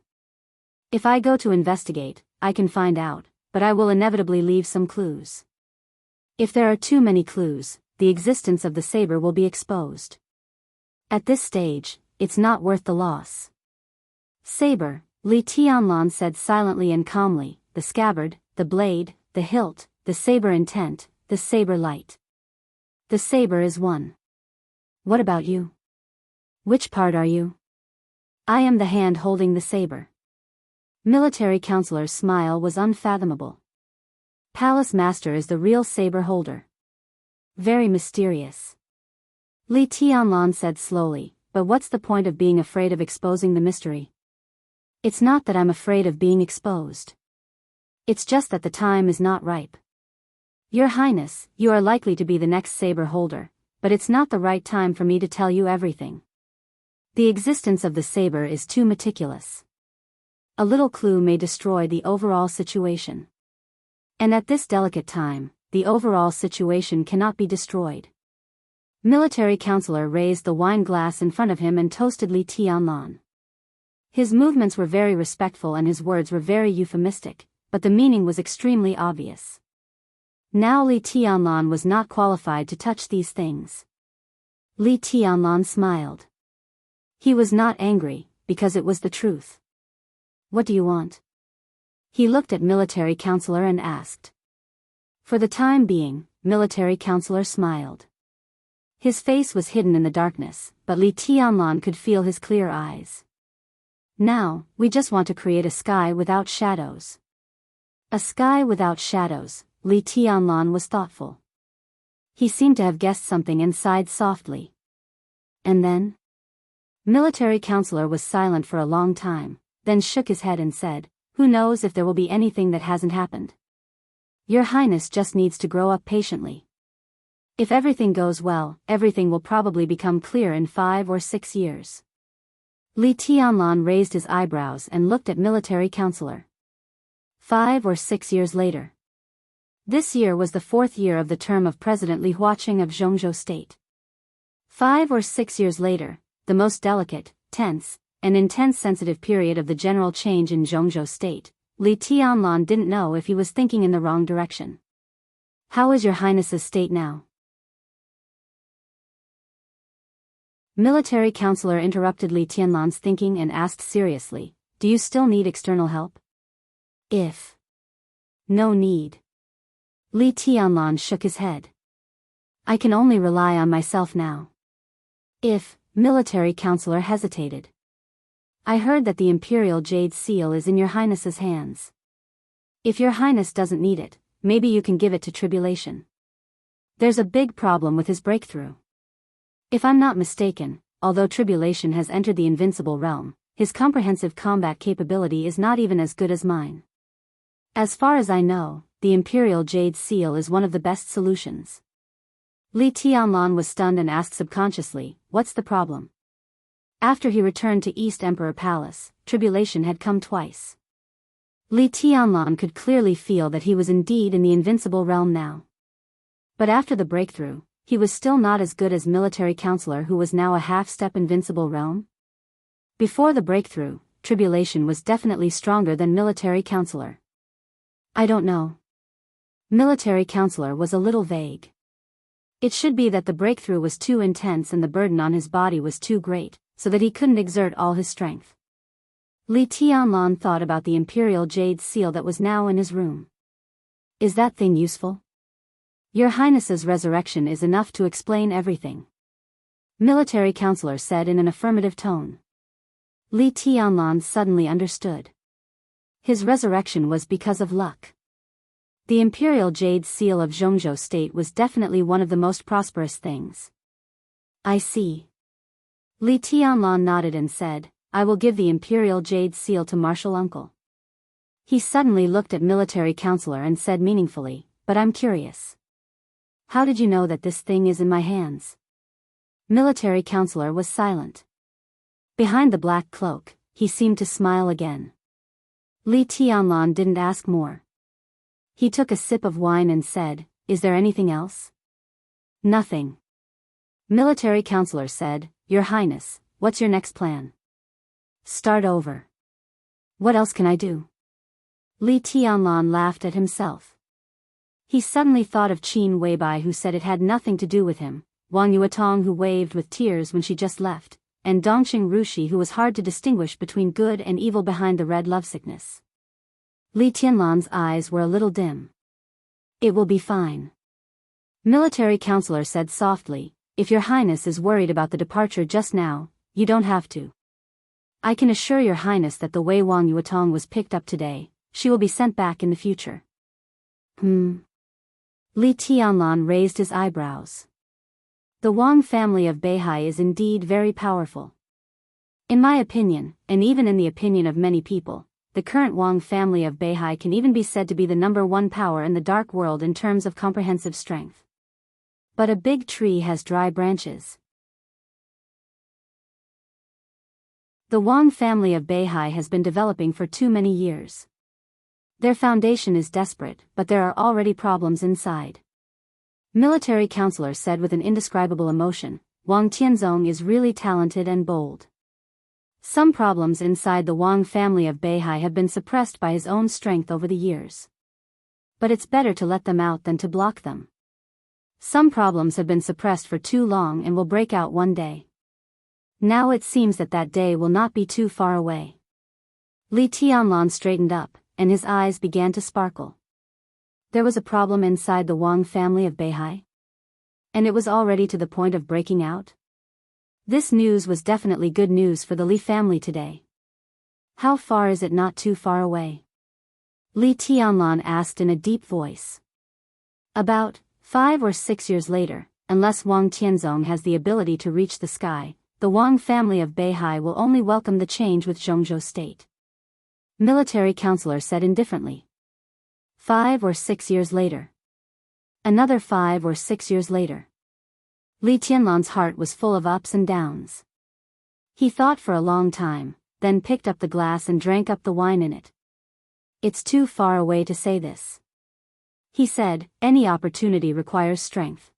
If I go to investigate, I can find out, but I will inevitably leave some clues. If there are too many clues, the existence of the saber will be exposed. At this stage, it's not worth the loss. Saber, Li Tianlan said silently and calmly, the scabbard, the blade, the hilt, the saber intent, the saber light. The saber is one. What about you? Which part are you? I am the hand holding the saber. Military counselor's smile was unfathomable. Palace master is the real saber holder. Very mysterious. Li Tianlan said slowly, but what's the point of being afraid of exposing the mystery? It's not that I'm afraid of being exposed. It's just that the time is not ripe. Your Highness, you are likely to be the next saber holder, but it's not the right time for me to tell you everything. The existence of the saber is too meticulous. A little clue may destroy the overall situation. And at this delicate time, the overall situation cannot be destroyed. Military counselor raised the wine glass in front of him and toasted Li Tianlan. His movements were very respectful and his words were very euphemistic, but the meaning was extremely obvious. Now Li Tianlan was not qualified to touch these things. Li Tianlan smiled. He was not angry, because it was the truth. What do you want? He looked at military counselor and asked. For the time being, military counselor smiled. His face was hidden in the darkness, but Li Tianlan could feel his clear eyes. Now, we just want to create a sky without shadows. A sky without shadows, Li Tianlan was thoughtful. He seemed to have guessed something and sighed softly. And then? Military counselor was silent for a long time, then shook his head and said, who knows if there will be anything that hasn't happened? Your Highness just needs to grow up patiently. If everything goes well, everything will probably become clear in 5 or 6 years. Li Tianlan raised his eyebrows and looked at military counselor. 5 or 6 years later. This year was the 4th year of the term of President Li Huaqing of Zhongzhou State. 5 or 6 years later, the most delicate, tense, and intense sensitive period of the general change in Zhongzhou State, Li Tianlan didn't know if he was thinking in the wrong direction. How is your Highness's state now? Military counselor interrupted Li Tianlan's thinking and asked seriously, do you still need external help? If. No need. Li Tianlan shook his head. I can only rely on myself now. If, military counselor hesitated. I heard that the Imperial Jade Seal is in your Highness's hands. If your Highness doesn't need it, maybe you can give it to Tribulation. There's a big problem with his breakthrough. If I'm not mistaken, although Tribulation has entered the invincible realm, his comprehensive combat capability is not even as good as mine. As far as I know, the Imperial Jade Seal is one of the best solutions. Li Tianlan was stunned and asked subconsciously, what's the problem? After he returned to East Emperor Palace, Tribulation had come twice. Li Tianlan could clearly feel that he was indeed in the invincible realm now. But after the breakthrough, he was still not as good as military counselor who was now a half-step invincible realm. Before the breakthrough, Tribulation was definitely stronger than military counselor. I don't know. Military counselor was a little vague. It should be that the breakthrough was too intense and the burden on his body was too great, so that he couldn't exert all his strength. Li Tianlan thought about the Imperial Jade Seal that was now in his room. Is that thing useful? Your Highness's resurrection is enough to explain everything. Military counselor said in an affirmative tone. Li Tianlan suddenly understood. His resurrection was because of luck. The Imperial Jade Seal of Zhongzhou State was definitely one of the most prosperous things. I see. Li Tianlan nodded and said, I will give the Imperial Jade Seal to Marshal Uncle. He suddenly looked at military counselor and said meaningfully, but I'm curious. How did you know that this thing is in my hands? Military counselor was silent. Behind the black cloak, he seemed to smile again. Li Tianlan didn't ask more. He took a sip of wine and said, is there anything else? Nothing. Military counselor said, Your Highness, what's your next plan? Start over. What else can I do? Li Tianlan laughed at himself. He suddenly thought of Qin Weibai, who said it had nothing to do with him, Wang Yuetong, who waved with tears when she just left, and Dongqing Rushi, who was hard to distinguish between good and evil behind the red lovesickness. Li Tianlan's eyes were a little dim. It will be fine. Military counselor said softly, if your highness is worried about the departure just now, you don't have to. I can assure your highness that the way Wang Yuetong was picked up today, she will be sent back in the future. Li Tianlan raised his eyebrows. The Wang family of Beihai is indeed very powerful. In my opinion, and even in the opinion of many people, the current Wang family of Beihai can even be said to be the #1 power in the dark world in terms of comprehensive strength. But a big tree has dry branches. The Wang family of Beihai has been developing for too many years. Their foundation is desperate, but there are already problems inside. Military counselor said with an indescribable emotion, Wang Tianzong is really talented and bold. Some problems inside the Wang family of Beihai have been suppressed by his own strength over the years. But it's better to let them out than to block them. Some problems have been suppressed for too long and will break out one day. Now it seems that that day will not be too far away. Li Tianlan straightened up, and his eyes began to sparkle. There was a problem inside the Wang family of Beihai? And it was already to the point of breaking out? This news was definitely good news for the Li family today. How far is it not too far away? Li Tianlan asked in a deep voice. About 5 or 6 years later, unless Wang Tianzong has the ability to reach the sky, the Wang family of Beihai will only welcome the change with Zhongzhou state. Military counselor said indifferently. 5 or 6 years later. Another 5 or 6 years later. Li Tianlan's heart was full of ups and downs. He thought for a long time, then picked up the glass and drank up the wine in it. It's too far away to say this. He said, any opportunity requires strength.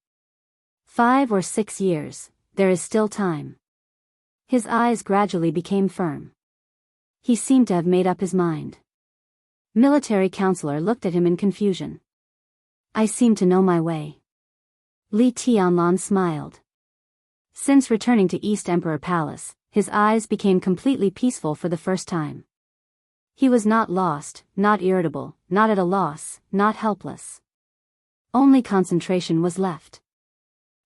5 or 6 years, there is still time. His eyes gradually became firm. He seemed to have made up his mind. Military counselor looked at him in confusion. I seem to know my way. Li Tianlan smiled. Since returning to East Emperor Palace, his eyes became completely peaceful for the first time. He was not lost, not irritable, not at a loss, not helpless. Only concentration was left.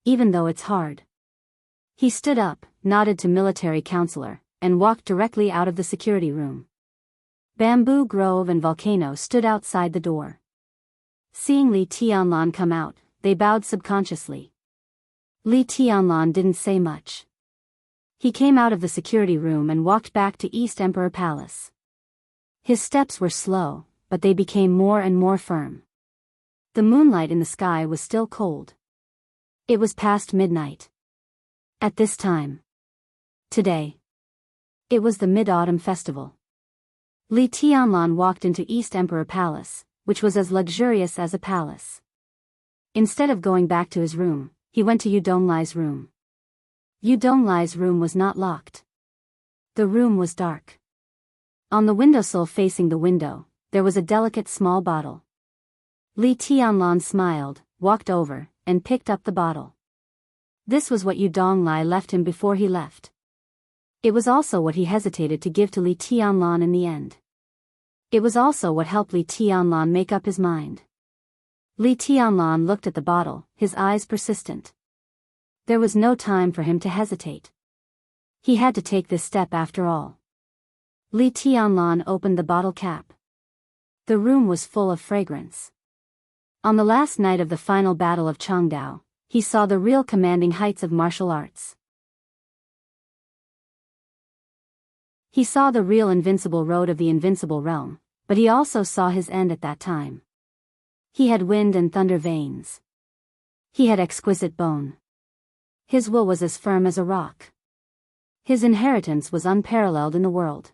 Even though it's hard. He stood up, nodded to military counselor, and walked directly out of the security room. Bamboo Grove and Volcano stood outside the door. Seeing Li Tianlan come out, they bowed subconsciously. Li Tianlan didn't say much. He came out of the security room and walked back to East Emperor Palace. His steps were slow, but they became more and more firm. The moonlight in the sky was still cold. It was past midnight. At this time. Today. It was the Mid-Autumn Festival. Li Tianlan walked into East Emperor Palace, which was as luxurious as a palace. Instead of going back to his room, he went to Yu Donglai's room. Yu Donglai's room was not locked. The room was dark. On the windowsill facing the window, there was a delicate small bottle. Li Tianlan smiled, walked over, and picked up the bottle. This was what Yu Donglai left him before he left. It was also what he hesitated to give to Li Tianlan in the end. It was also what helped Li Tianlan make up his mind. Li Tianlan looked at the bottle, his eyes persistent. There was no time for him to hesitate. He had to take this step after all. Li Tianlan opened the bottle cap. The room was full of fragrance. On the last night of the final battle of Changdao, he saw the real commanding heights of martial arts. He saw the real invincible road of the invincible realm, but he also saw his end at that time. He had wind and thunder veins. He had exquisite bone. His will was as firm as a rock. His inheritance was unparalleled in the world.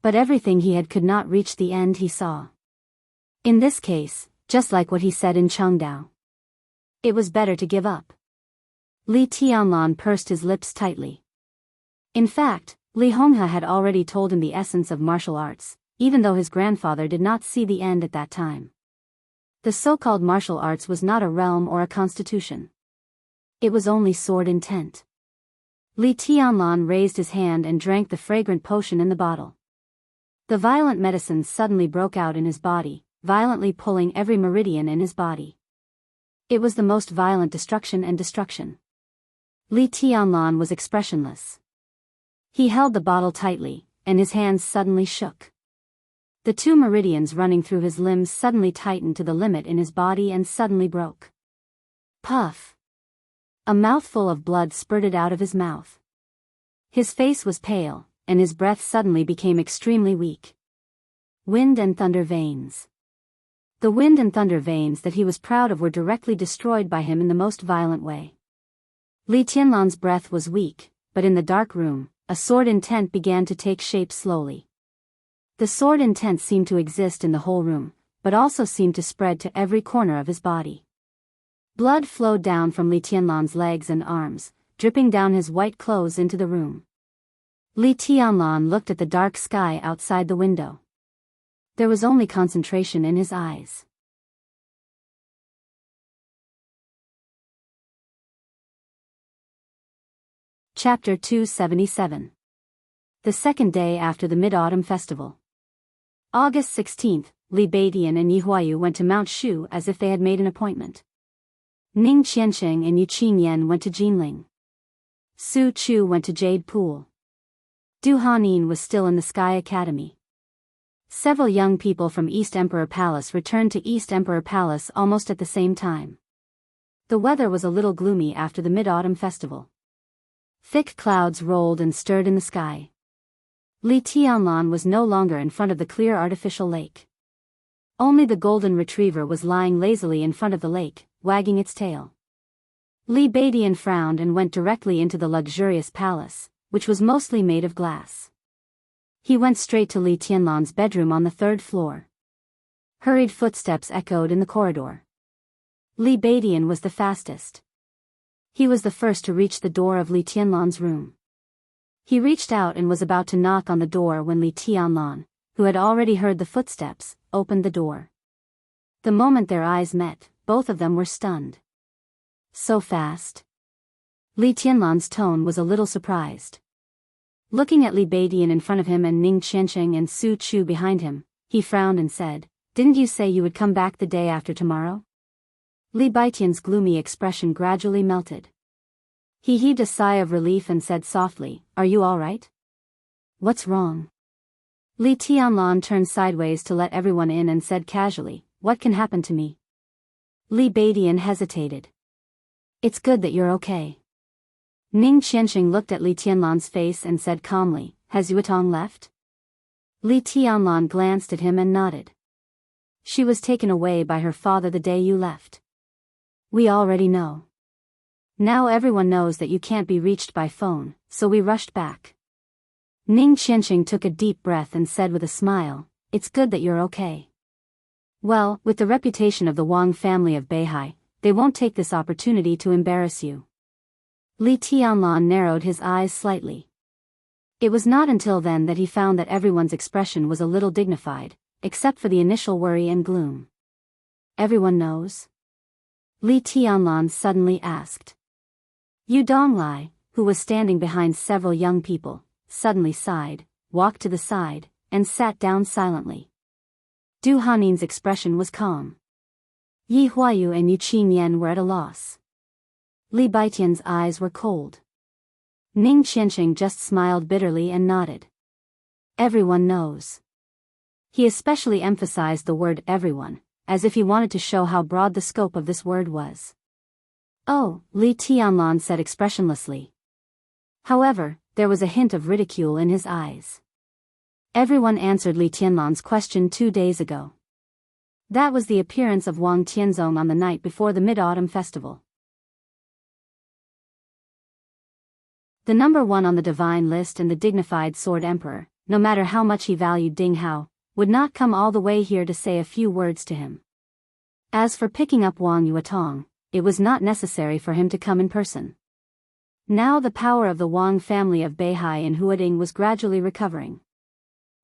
But everything he had could not reach the end he saw. In this case, just like what he said in Changdao. It was better to give up. Li Tianlan pursed his lips tightly. In fact, Li Honghe had already told him the essence of martial arts, even though his grandfather did not see the end at that time. The so-called martial arts was not a realm or a constitution. It was only sword intent. Li Tianlan raised his hand and drank the fragrant potion in the bottle. The violent medicine suddenly broke out in his body, violently pulling every meridian in his body. It was the most violent destruction and destruction. Li Tianlan was expressionless. He held the bottle tightly, and his hands suddenly shook. The 2 meridians running through his limbs suddenly tightened to the limit in his body and suddenly broke. Puff! A mouthful of blood spurted out of his mouth. His face was pale, and his breath suddenly became extremely weak. Wind and thunder veins. The wind and thunder veins that he was proud of were directly destroyed by him in the most violent way. Li Tianlan's breath was weak, but in the dark room, a sword intent began to take shape slowly. The sword intent seemed to exist in the whole room, but also seemed to spread to every corner of his body. Blood flowed down from Li Tianlan's legs and arms, dripping down his white clothes into the room. Li Tianlan looked at the dark sky outside the window. There was only concentration in his eyes. Chapter 277. The second day after the Mid-Autumn Festival. August 16th, Li Baidian and Yi Huayu went to Mount Shu as if they had made an appointment. Ning Qiansheng and Yu Qinyan went to Jinling. Su Chu went to Jade Pool. Du Hanin was still in the Sky Academy. Several young people from East Emperor Palace returned to East Emperor Palace almost at the same time. The weather was a little gloomy after the Mid-Autumn Festival. Thick clouds rolled and stirred in the sky. Li Tianlan was no longer in front of the clear artificial lake. Only the golden retriever was lying lazily in front of the lake, wagging its tail. Li Baidian frowned and went directly into the luxurious palace, which was mostly made of glass. He went straight to Li Tianlan's bedroom on the 3rd floor. Hurried footsteps echoed in the corridor. Li Baidian was the fastest. He was the first to reach the door of Li Tianlan's room. He reached out and was about to knock on the door when Li Tianlan, who had already heard the footsteps, opened the door. The moment their eyes met, both of them were stunned. So fast? Li Tianlan's tone was a little surprised. Looking at Li Baidian in front of him and Ning Qiansheng and Su Chu behind him, he frowned and said, "Didn't you say you would come back the day after tomorrow?" Li Baidian's gloomy expression gradually melted. He heaved a sigh of relief and said softly, "Are you all right? What's wrong?" Li Tianlan turned sideways to let everyone in and said casually, "What can happen to me?" Li Baidian hesitated. "It's good that you're okay." Ning Qiansheng looked at Li Tianlan's face and said calmly, "Has Yuetong left?" Li Tianlan glanced at him and nodded. "She was taken away by her father the day you left. We already know. Now everyone knows that you can't be reached by phone, so we rushed back." Ning Qiansheng took a deep breath and said with a smile, "It's good that you're okay. Well, with the reputation of the Wang family of Beihai, they won't take this opportunity to embarrass you." Li Tianlan narrowed his eyes slightly. It was not until then that he found that everyone's expression was a little dignified, except for the initial worry and gloom. "Everyone knows?" Li Tianlan suddenly asked. Yu Donglai, who was standing behind several young people, suddenly sighed, walked to the side, and sat down silently. Du Hanin's expression was calm. Yi Huayu and Yu Qinyan were at a loss. Li Baidian's eyes were cold. Ning Qiansheng just smiled bitterly and nodded. "Everyone knows." He especially emphasized the word everyone, as if he wanted to show how broad the scope of this word was. "Oh," Li Tianlan said expressionlessly. However, there was a hint of ridicule in his eyes. Everyone answered Li Tianlan's question 2 days ago. That was the appearance of Wang Tianzong on the night before the Mid-Autumn Festival. The number 1 on the divine list and the dignified sword emperor, no matter how much he valued Ding Hao, would not come all the way here to say a few words to him. As for picking up Wang Yuetong, it was not necessary for him to come in person. Now the power of the Wang family of Beihai in Huading was gradually recovering.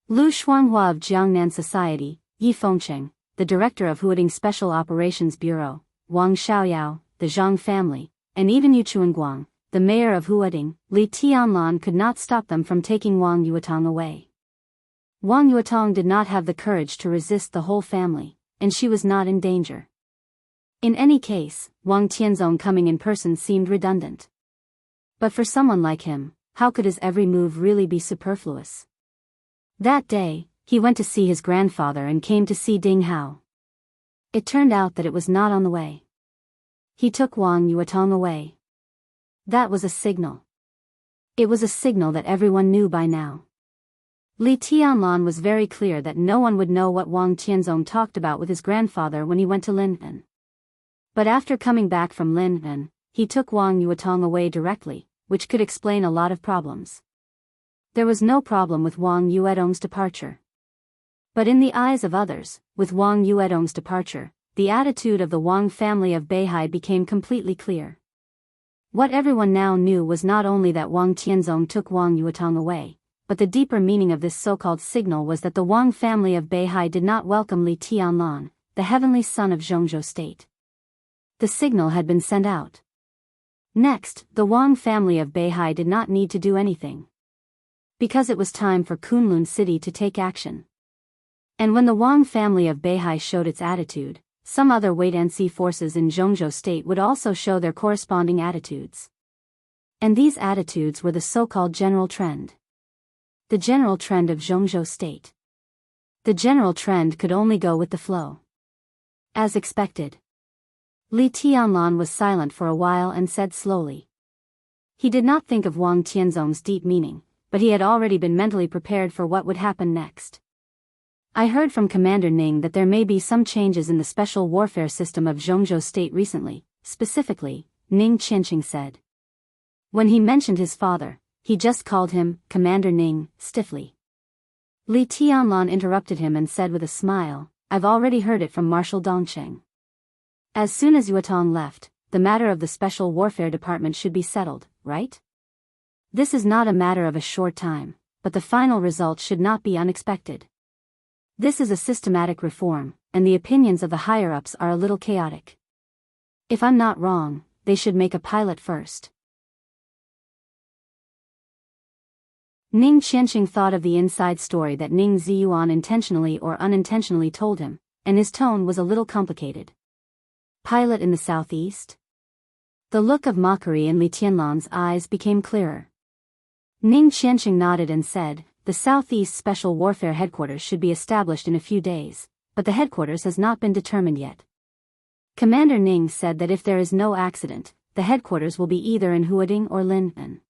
Lu Shuanghua of Jiangnan Society, Yi Fengcheng, the director of Huading Special Operations Bureau, Wang Xiaoyao, the Zhang family, and even Yu Chuanguang, the mayor of Huading, Li Tianlan could not stop them from taking Wang Yuetong away. Wang Yuetong did not have the courage to resist the whole family, and she was not in danger. In any case, Wang Tianzong coming in person seemed redundant. But for someone like him, how could his every move really be superfluous? That day, he went to see his grandfather and came to see Ding Hao. It turned out that it was not on the way. He took Wang Yuetong away. That was a signal. It was a signal that everyone knew by now. Li Tianlan was very clear that no one would know what Wang Tianzong talked about with his grandfather when he went to Lin'an. But after coming back from Lin'an, he took Wang Yuetong away directly, which could explain a lot of problems. There was no problem with Wang Yuetong's departure. But in the eyes of others, with Wang Yuetong's departure, the attitude of the Wang family of Beihai became completely clear. What everyone now knew was not only that Wang Tianzong took Wang Yuetong away, but the deeper meaning of this so-called signal was that the Wang family of Beihai did not welcome Li Tianlan, the heavenly son of Zhongzhou state. The signal had been sent out. Next, the Wang family of Beihai did not need to do anything. Because it was time for Kunlun City to take action. And when the Wang family of Beihai showed its attitude, some other wait-and-see forces in Zhongzhou state would also show their corresponding attitudes. And these attitudes were the so-called general trend. The general trend of Zhongzhou state. The general trend could only go with the flow. As expected. Li Tianlan was silent for a while and said slowly. He did not think of Wang Tianzong's deep meaning, but he had already been mentally prepared for what would happen next. I heard from Commander Ning that there may be some changes in the special warfare system of Zhongzhou state recently, specifically, Ning Qianqing said. When he mentioned his father, he just called him Commander Ning, stiffly. Li Tianlan interrupted him and said with a smile, I've already heard it from Marshal Dongcheng. As soon as Yuetong left, the matter of the Special Warfare Department should be settled, right? This is not a matter of a short time, but the final result should not be unexpected. This is a systematic reform, and the opinions of the higher-ups are a little chaotic. If I'm not wrong, they should make a pilot first. Ning Qianqing thought of the inside story that Ning Ziyuan intentionally or unintentionally told him, and his tone was a little complicated. Pilot in the southeast? The look of mockery in Li Tianlan's eyes became clearer. Ning Qianqing nodded and said, the Southeast Special Warfare Headquarters should be established in a few days, but the headquarters has not been determined yet. Commander Ning said that if there is no accident, the headquarters will be either in Huading or Lin'an.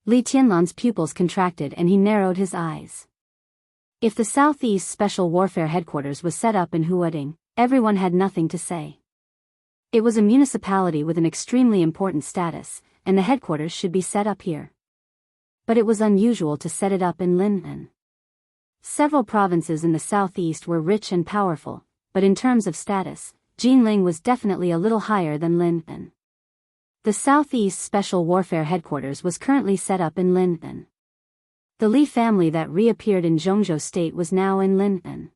Li Tianlan's pupils contracted and he narrowed his eyes. If the Southeast Special Warfare Headquarters was set up in Huading, everyone had nothing to say. It was a municipality with an extremely important status, and the headquarters should be set up here. But it was unusual to set it up in Lin'an. Several provinces in the southeast were rich and powerful, but in terms of status, Jinling was definitely a little higher than Lin'an. The Southeast Special Warfare Headquarters was currently set up in Lin'an. The Li family that reappeared in Zhongzhou state was now in Lin'an.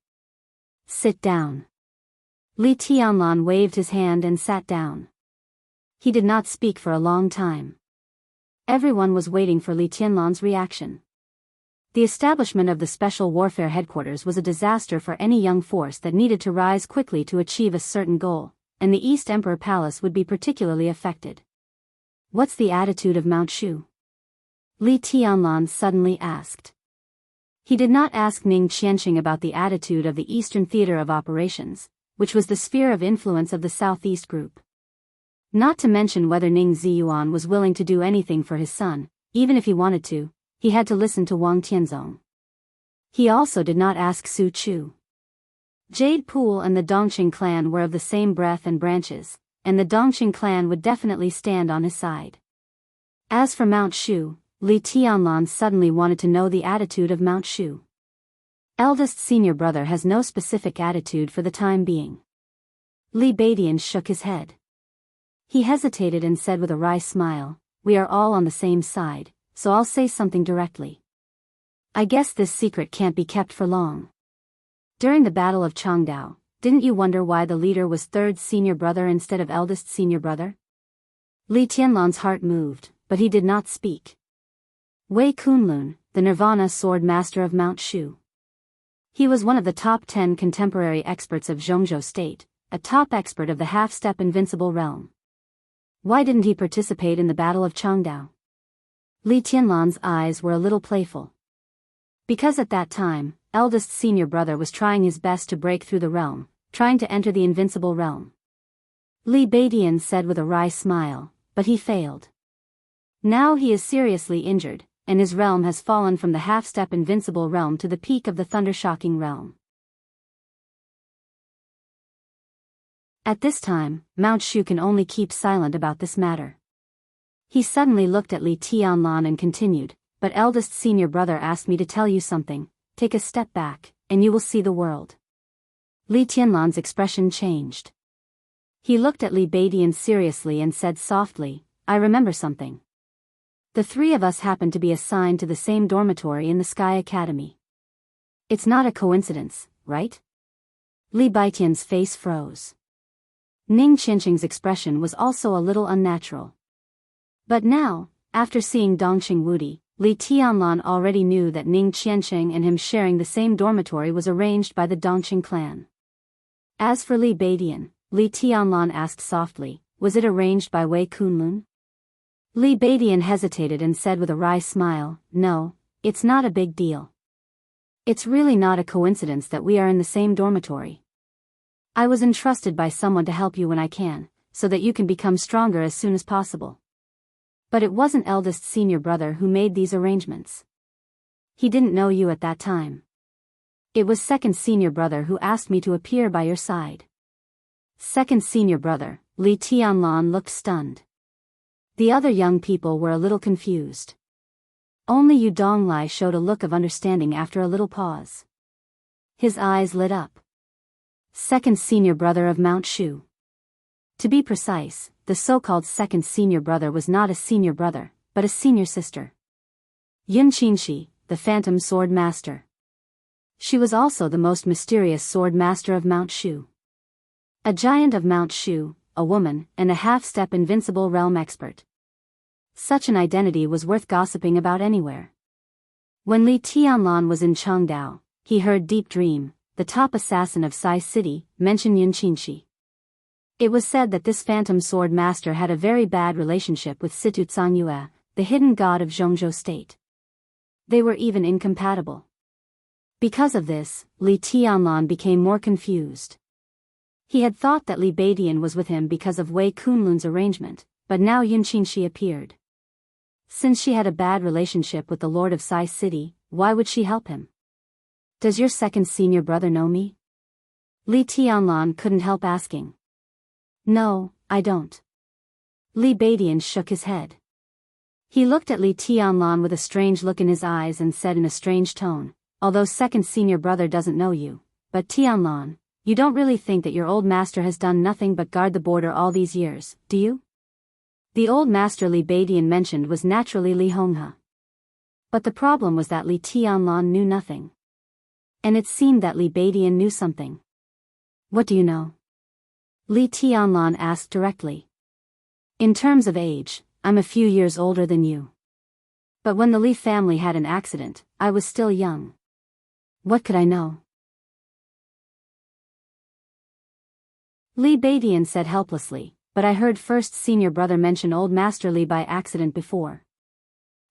Sit down. Li Tianlan waved his hand and sat down. He did not speak for a long time. Everyone was waiting for Li Tianlan's reaction. The establishment of the Special Warfare Headquarters was a disaster for any young force that needed to rise quickly to achieve a certain goal, and the East Emperor Palace would be particularly affected. What's the attitude of Mount Shu? Li Tianlan suddenly asked. He did not ask Ning Qianqing about the attitude of the Eastern Theater of Operations, which was the sphere of influence of the Southeast Group. Not to mention whether Ning Ziyuan was willing to do anything for his son, even if he wanted to, he had to listen to Wang Tianzong. He also did not ask Su Chu. Jade Pool and the Dongqing clan were of the same breadth and branches, and the Dongqing clan would definitely stand on his side. As for Mount Shu, Li Tianlan suddenly wanted to know the attitude of Mount Shu. Eldest senior brother has no specific attitude for the time being. Li Beidian shook his head. He hesitated and said with a wry smile, we are all on the same side, so I'll say something directly. I guess this secret can't be kept for long. During the Battle of Changdao, didn't you wonder why the leader was third senior brother instead of eldest senior brother? Li Tianlan's heart moved, but he did not speak. Wei Kunlun, the Nirvana sword master of Mount Shu. He was one of the top 10 contemporary experts of Zhongzhou State, a top expert of the half-step invincible realm. Why didn't he participate in the Battle of Changdao? Li Tianlan's eyes were a little playful. Because at that time, eldest senior brother was trying his best to break through the realm, trying to enter the invincible realm. Li Beidian said with a wry smile, but he failed. Now he is seriously injured, and his realm has fallen from the half-step invincible realm to the peak of the thunder-shocking realm. At this time, Mount Shu can only keep silent about this matter. He suddenly looked at Li Tianlan and continued, but eldest senior brother asked me to tell you something, take a step back, and you will see the world. Li Tianlan's expression changed. He looked at Li Beidian seriously and said softly, I remember something. The three of us happened to be assigned to the same dormitory in the Sky Academy. It's not a coincidence, right? Li Beidian's face froze. Ning Qianqing's expression was also a little unnatural. But now, after seeing Dongqing Wudi, Li Tianlan already knew that Ning Qianqing and him sharing the same dormitory was arranged by the Dongqing clan. As for Li Beidian, Li Tianlan asked softly, was it arranged by Wei Kunlun? Li Beidian hesitated and said with a wry smile, no, it's not a big deal. It's really not a coincidence that we are in the same dormitory. I was entrusted by someone to help you when I can, so that you can become stronger as soon as possible. But it wasn't eldest senior brother who made these arrangements. He didn't know you at that time. It was second senior brother who asked me to appear by your side. Second senior brother, Li Tianlan looked stunned. The other young people were a little confused. Only Yu Donglai showed a look of understanding after a little pause. His eyes lit up. Second senior brother of Mount Shu. To be precise, the so-called second senior brother was not a senior brother, but a senior sister. Yun Qinshi, the phantom sword master. She was also the most mysterious sword master of Mount Shu. A giant of Mount Shu, a woman, and a half-step invincible realm expert. Such an identity was worth gossiping about anywhere. When Li Tianlan was in Changdao, he heard Deep Dream, the top assassin of Sai City, mention Yun Qinshi. It was said that this phantom sword master had a very bad relationship with Situ Cangyue, the hidden god of Zhongzhou State. They were even incompatible. Because of this, Li Tianlan became more confused. He had thought that Li Beidian was with him because of Wei Kunlun's arrangement, but now Yun Qinshi appeared. Since she had a bad relationship with the lord of Sai City, why would she help him? Does your second senior brother know me? Li Tianlan couldn't help asking. No, I don't. Li Beidian shook his head. He looked at Li Tianlan with a strange look in his eyes and said in a strange tone, although second senior brother doesn't know you, but Tianlan, you don't really think that your old master has done nothing but guard the border all these years, do you? The old master Li Beidian mentioned was naturally Li Honghe. But the problem was that Li Tianlan knew nothing. And it seemed that Li Beidian knew something. What do you know? Li Tianlan asked directly. In terms of age, I'm a few years older than you. But when the Li family had an accident, I was still young. What could I know? Li Beidian said helplessly, but I heard first senior brother mention old master Li by accident before.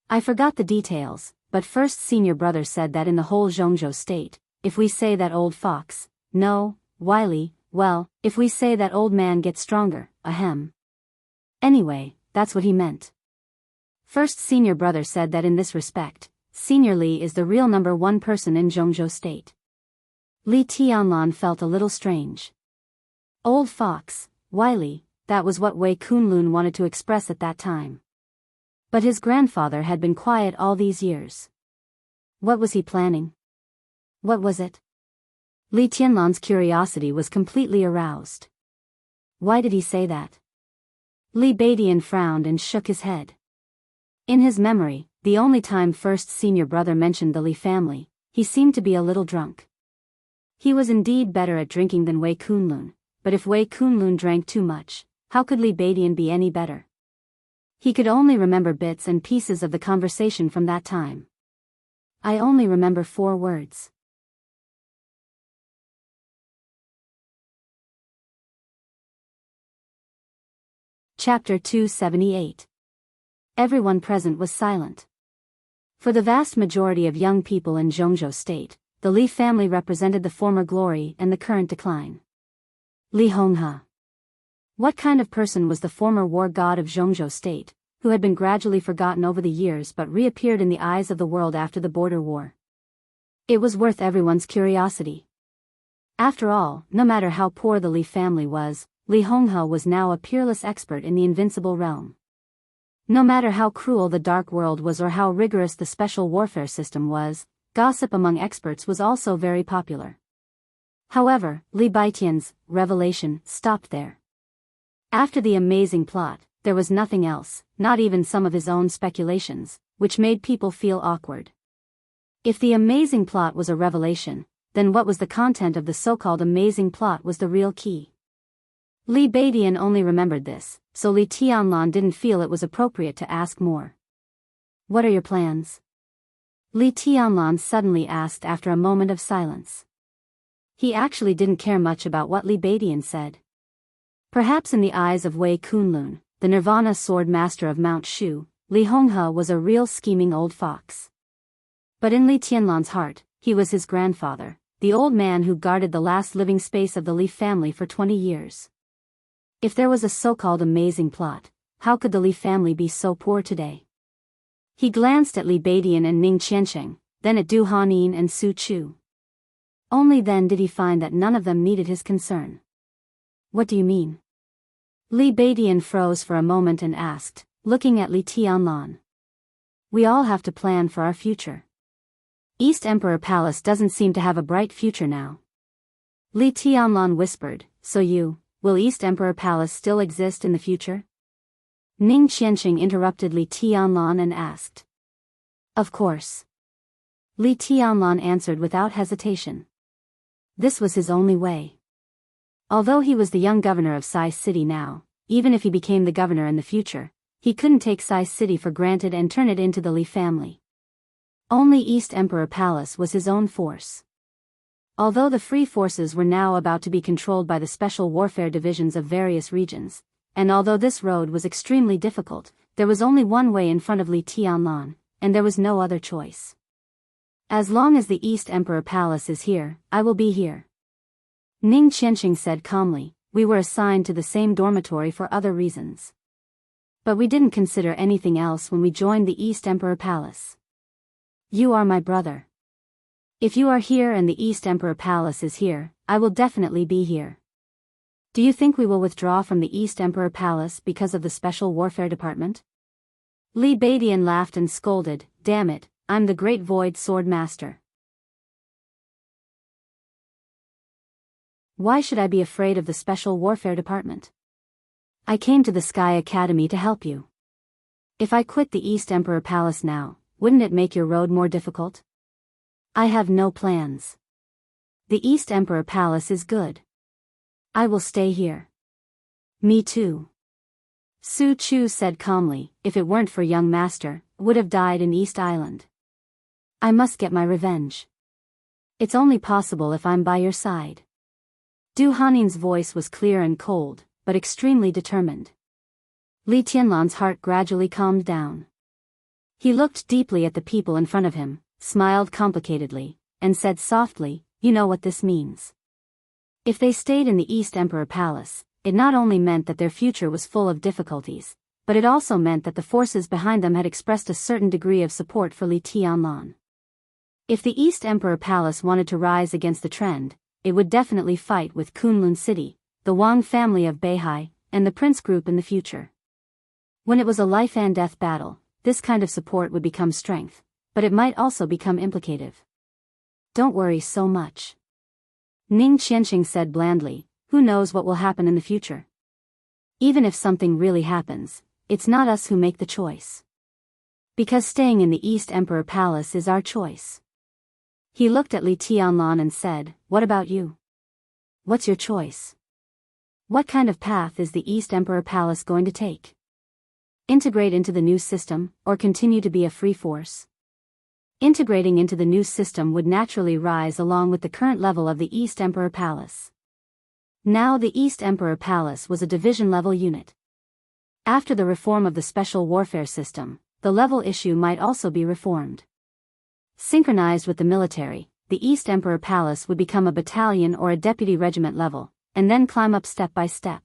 I forgot the details, but first senior brother said that in the whole Zhongzhou state, if we say that old fox, no, wily, well, if we say that old man gets stronger, ahem. Anyway, that's what he meant. First senior brother said that in this respect, Senior Li is the real number one person in Zhongzhou state. Li Tianlan felt a little strange. Old fox, wily, that was what Wei Kunlun wanted to express at that time. But his grandfather had been quiet all these years. What was he planning? What was it? Li Tianlan's curiosity was completely aroused. Why did he say that? Li Beidian frowned and shook his head. In his memory, the only time first senior brother mentioned the Li family, he seemed to be a little drunk. He was indeed better at drinking than Wei Kunlun, but if Wei Kunlun drank too much, how could Li Badian be any better? He could only remember bits and pieces of the conversation from that time. I only remember 4 words. Chapter 278. Everyone present was silent. For the vast majority of young people in Zhongzhou State, the Li family represented the former glory and the current decline. Li Honghe. What kind of person was the former war god of Zhongzhou State, who had been gradually forgotten over the years but reappeared in the eyes of the world after the border war? It was worth everyone's curiosity. After all, no matter how poor the Li family was, Li Honghe was now a peerless expert in the invincible realm. No matter how cruel the dark world was or how rigorous the special warfare system was, gossip among experts was also very popular. However, Li Baitian's revelation stopped there. After the amazing plot, there was nothing else, not even some of his own speculations, which made people feel awkward. If the amazing plot was a revelation, then what was the content of the so-called amazing plot was the real key. Li Badian only remembered this, so Li Tianlan didn't feel it was appropriate to ask more. What are your plans? Li Tianlan suddenly asked after a moment of silence. He actually didn't care much about what Li Badian said. Perhaps in the eyes of Wei Kunlun, the Nirvana sword master of Mount Shu, Li Honghe was a real scheming old fox. But in Li Tianlan's heart, he was his grandfather, the old man who guarded the last living space of the Li family for 20 years. If there was a so-called amazing plot, how could the Li family be so poor today? He glanced at Li Badian and Ning Qiansheng, then at Du Hanin and Su Chu. Only then did he find that none of them needed his concern. What do you mean? Li Badian froze for a moment and asked, looking at Li Tianlan. We all have to plan for our future. East Emperor Palace doesn't seem to have a bright future now. Li Tianlan whispered, so will East Emperor Palace still exist in the future? Ning Qiansheng interrupted Li Tianlan and asked. Of course. Li Tianlan answered without hesitation. This was his only way. Although he was the young governor of Sai City now, even if he became the governor in the future, he couldn't take Sai City for granted and turn it into the Li family. Only East Emperor Palace was his own force. Although the free forces were now about to be controlled by the special warfare divisions of various regions, and although this road was extremely difficult, there was only one way in front of Li Tianlan, and there was no other choice. As long as the East Emperor Palace is here, I will be here. Ning Qiansheng said calmly, we were assigned to the same dormitory for other reasons. But we didn't consider anything else when we joined the East Emperor Palace. You are my brother. If you are here and the East Emperor Palace is here, I will definitely be here. Do you think we will withdraw from the East Emperor Palace because of the Special Warfare Department? Li Badian laughed and scolded, damn it, I'm the Great Void Sword Master. Why should I be afraid of the Special Warfare Department? I came to the Sky Academy to help you. If I quit the East Emperor Palace now, wouldn't it make your road more difficult? I have no plans. The East Emperor Palace is good. I will stay here. Me too. Su Chu said calmly, if it weren't for young master, would have died in East Island. I must get my revenge. It's only possible if I'm by your side. Du Hanin's voice was clear and cold, but extremely determined. Li Tianlan's heart gradually calmed down. He looked deeply at the people in front of him, smiled complicatedly, and said softly, you know what this means. If they stayed in the East Emperor Palace, it not only meant that their future was full of difficulties, but it also meant that the forces behind them had expressed a certain degree of support for Li Tianlan. If the East Emperor Palace wanted to rise against the trend, it would definitely fight with Kunlun City, the Wang family of Beihai, and the Prince Group in the future. When it was a life and death battle, this kind of support would become strength, but it might also become implicative. Don't worry so much. Ning Qiansheng said blandly, who knows what will happen in the future? Even if something really happens, it's not us who make the choice. Because staying in the East Emperor Palace is our choice. He looked at Li Tianlan and said, "What about you? What's your choice? What kind of path is the East Emperor Palace going to take? Integrate into the new system, or continue to be a free force?" Integrating into the new system would naturally rise along with the current level of the East Emperor Palace. Now the East Emperor Palace was a division-level unit. After the reform of the special warfare system, the level issue might also be reformed. Synchronized with the military, the East Emperor Palace would become a battalion or a deputy regiment level, and then climb up step by step.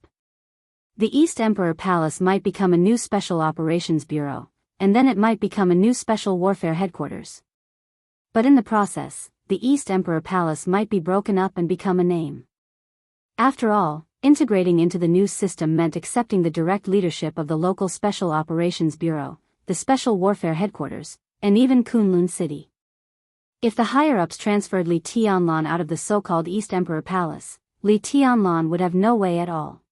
The East Emperor Palace might become a new Special Operations Bureau, and then it might become a new Special Warfare Headquarters. But in the process, the East Emperor Palace might be broken up and become a name. After all, integrating into the new system meant accepting the direct leadership of the local Special Operations Bureau, the Special Warfare Headquarters, and even Kunlun City. If the higher-ups transferred Li Tianlan out of the so-called East Emperor Palace, Li Tianlan would have no way at all.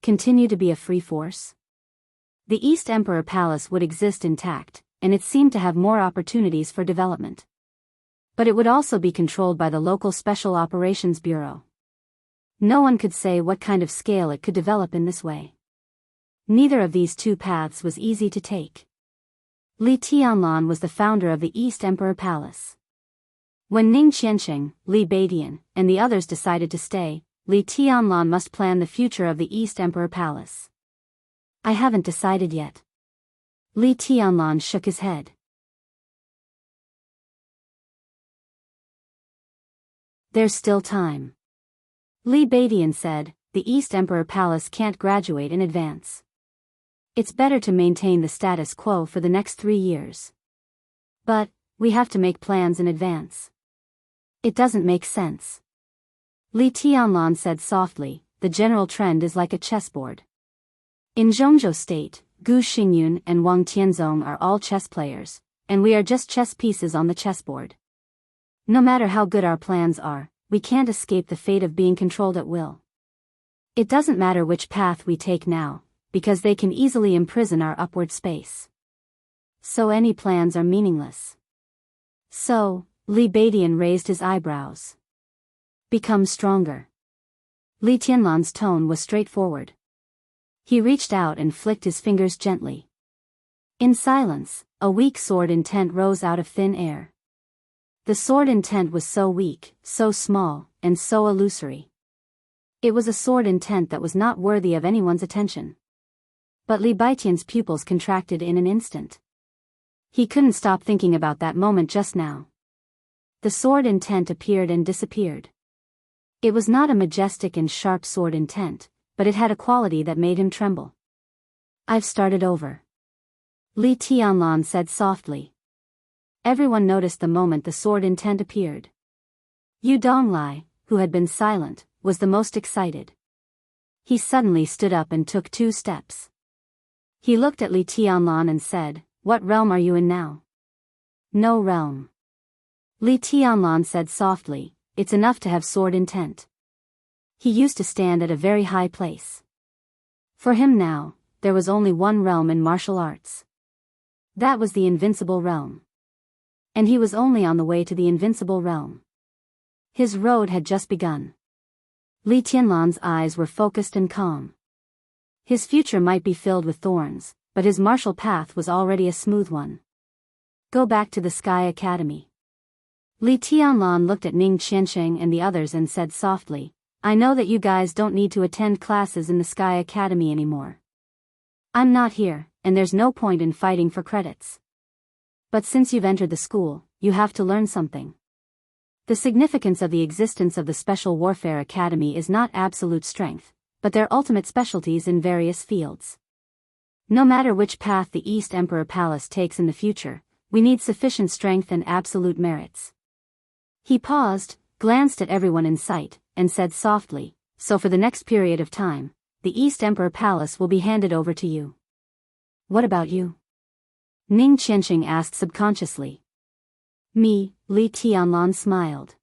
Continue to be a free force? The East Emperor Palace would exist intact, and it seemed to have more opportunities for development. But it would also be controlled by the local Special Operations Bureau. No one could say what kind of scale it could develop in this way. Neither of these two paths was easy to take. Li Tianlan was the founder of the East Emperor Palace. When Ning Qiansheng, Li Beidian, and the others decided to stay, Li Tianlan must plan the future of the East Emperor Palace. "I haven't decided yet." Li Tianlan shook his head. "There's still time." Li Beidian said, "The East Emperor Palace can't graduate in advance. It's better to maintain the status quo for the next 3 years. But, we have to make plans in advance." "It doesn't make sense." Li Tianlan said softly, "The general trend is like a chessboard. In Zhongzhou State, Gu Xingyun and Wang Tianzong are all chess players, and we are just chess pieces on the chessboard. No matter how good our plans are, we can't escape the fate of being controlled at will. It doesn't matter which path we take now, because they can easily imprison our upward space. So any plans are meaningless." "So," Li Beidian raised his eyebrows. "Become stronger." Li Tianlan's tone was straightforward. He reached out and flicked his fingers gently. In silence, a weak sword intent rose out of thin air. The sword intent was so weak, so small, and so illusory. It was a sword intent that was not worthy of anyone's attention. But Li Beidian's pupils contracted in an instant. He couldn't stop thinking about that moment just now. The sword intent appeared and disappeared. It was not a majestic and sharp sword intent, but it had a quality that made him tremble. "I've started over," Li Tianlan said softly. Everyone noticed the moment the sword intent appeared. Yu Donglai, who had been silent, was the most excited. He suddenly stood up and took 2 steps. He looked at Li Tianlan and said, "What realm are you in now?" "No realm." Li Tianlan said softly, "It's enough to have sword intent." He used to stand at a very high place. For him now, there was only one realm in martial arts. That was the invincible realm. And he was only on the way to the invincible realm. His road had just begun. Li Tianlan's eyes were focused and calm. His future might be filled with thorns, but his martial path was already a smooth one. "Go back to the Sky Academy." Li Tianlan looked at Ning Qiansheng and the others and said softly, "I know that you guys don't need to attend classes in the Sky Academy anymore. I'm not here, and there's no point in fighting for credits. But since you've entered the school, you have to learn something. The significance of the existence of the Special Warfare Academy is not absolute strength, but their ultimate specialties in various fields. No matter which path the East Emperor Palace takes in the future, we need sufficient strength and absolute merits." He paused, glanced at everyone in sight, and said softly, "So for the next period of time, the East Emperor Palace will be handed over to you. What about you?" Ning Qiansheng asked subconsciously. "Me," Li Tianlan smiled.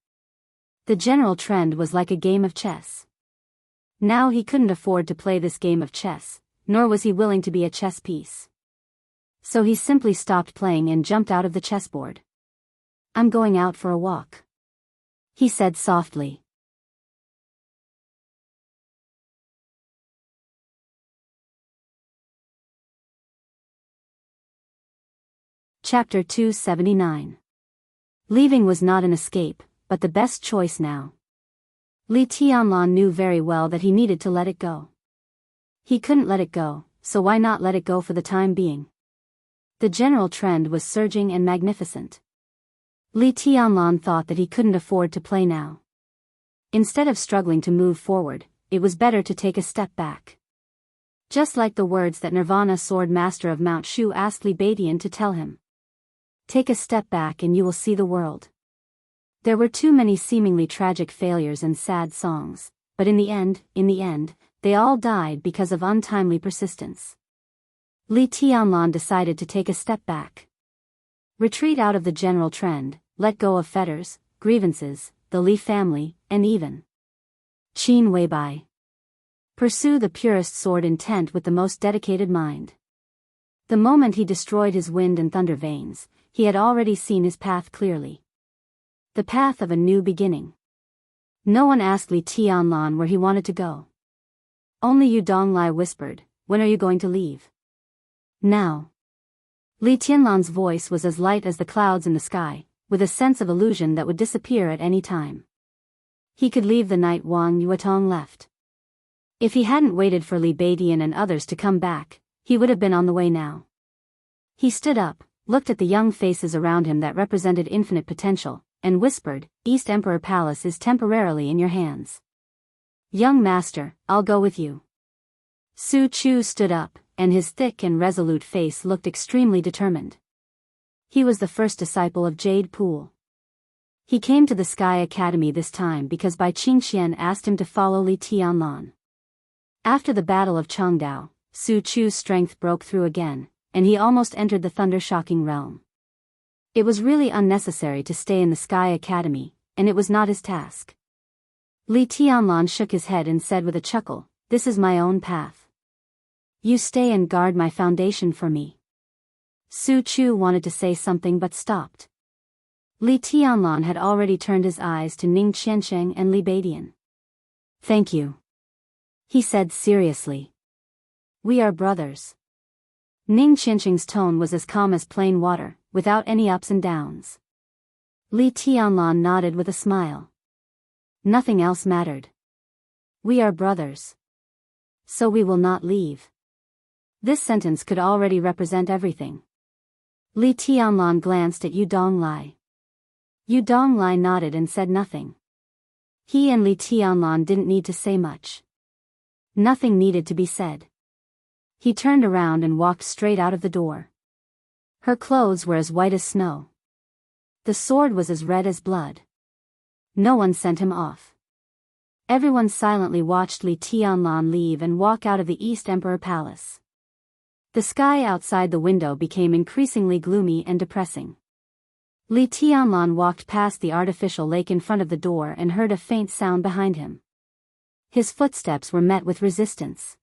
The general trend was like a game of chess. Now he couldn't afford to play this game of chess, nor was he willing to be a chess piece. So he simply stopped playing and jumped out of the chessboard. I'm going out for a walk, he said softly. Chapter 279. Leaving was not an escape, but the best choice now. Li Tianlan knew very well that he needed to let it go. He couldn't let it go, so why not let it go for the time being? The general trend was surging and magnificent. Li Tianlan thought that he couldn't afford to play now. Instead of struggling to move forward, it was better to take a step back. Just like the words that Nirvana Sword Master of Mount Shu asked Li Badian to tell him. Take a step back and you will see the world. There were too many seemingly tragic failures and sad songs, but in the end, they all died because of untimely persistence. Li Tianlan decided to take a step back. Retreat out of the general trend, let go of fetters, grievances, the Li family, and even Qin Weibai. Pursue the purest sword intent with the most dedicated mind. The moment he destroyed his wind and thunder veins, he had already seen his path clearly. The path of a new beginning. No one asked Li Tianlan where he wanted to go. Only Yu Donglai whispered, "When are you going to leave?" Now. Li Tianlan's voice was as light as the clouds in the sky, with a sense of illusion that would disappear at any time. He could leave the night Wang Yuetong left. If he hadn't waited for Li Badian and others to come back, he would have been on the way now. He stood up, looked at the young faces around him that represented infinite potential, and whispered, "East Emperor Palace is temporarily in your hands. Young master, I'll go with you." Su Chu stood up, and his thick and resolute face looked extremely determined. He was the first disciple of Jade Pool. He came to the Sky Academy this time because Bai Qingxian asked him to follow Li Tianlan. After the Battle of Chengdao, Su Chu's strength broke through again, and he almost entered the thunder-shocking realm. It was really unnecessary to stay in the Sky Academy, and it was not his task. Li Tianlan shook his head and said with a chuckle, "This is my own path. You stay and guard my foundation for me." Su Chu wanted to say something but stopped. Li Tianlan had already turned his eyes to Ning Qiansheng and Li Badian. "Thank you," he said seriously. "We are brothers." Ning Qiansheng's tone was as calm as plain water, without any ups and downs. Li Tianlan nodded with a smile. Nothing else mattered. "We are brothers. So we will not leave." This sentence could already represent everything. Li Tianlan glanced at Yu Donglai. Yu Donglai nodded and said nothing. He and Li Tianlan didn't need to say much. Nothing needed to be said. He turned around and walked straight out of the door. Her clothes were as white as snow. The sword was as red as blood. No one sent him off. Everyone silently watched Li Tianlan leave and walk out of the East Emperor Palace. The sky outside the window became increasingly gloomy and depressing. Li Tianlan walked past the artificial lake in front of the door and heard a faint sound behind him. His footsteps were met with resistance.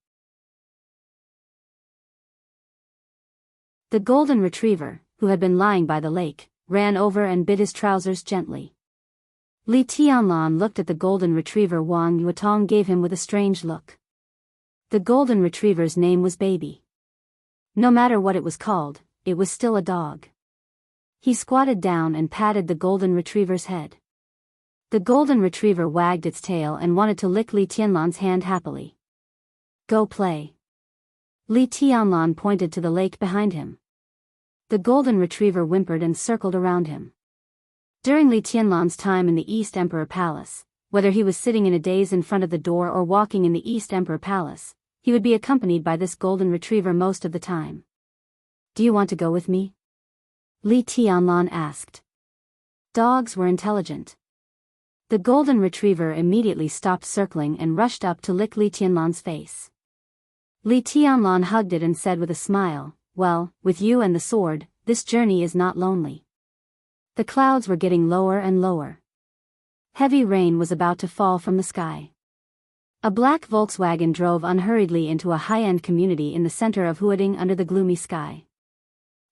The golden retriever, who had been lying by the lake, ran over and bit his trousers gently. Li Tianlan looked at the golden retriever. Wang Yuetong gave him with a strange look. The golden retriever's name was Baby. No matter what it was called, it was still a dog. He squatted down and patted the golden retriever's head. The golden retriever wagged its tail and wanted to lick Li Tianlan's hand happily. "Go play." Li Tianlan pointed to the lake behind him. The golden retriever whimpered and circled around him. During Li Tianlan's time in the East Emperor Palace, whether he was sitting in a daze in front of the door or walking in the East Emperor Palace, he would be accompanied by this golden retriever most of the time. "Do you want to go with me?" Li Tianlan asked. Dogs were intelligent. The golden retriever immediately stopped circling and rushed up to lick Li Tianlan's face. Li Tianlan hugged it and said with a smile, "Well, with you and the sword, this journey is not lonely." The clouds were getting lower and lower. Heavy rain was about to fall from the sky. A black Volkswagen drove unhurriedly into a high-end community in the center of Huading under the gloomy sky.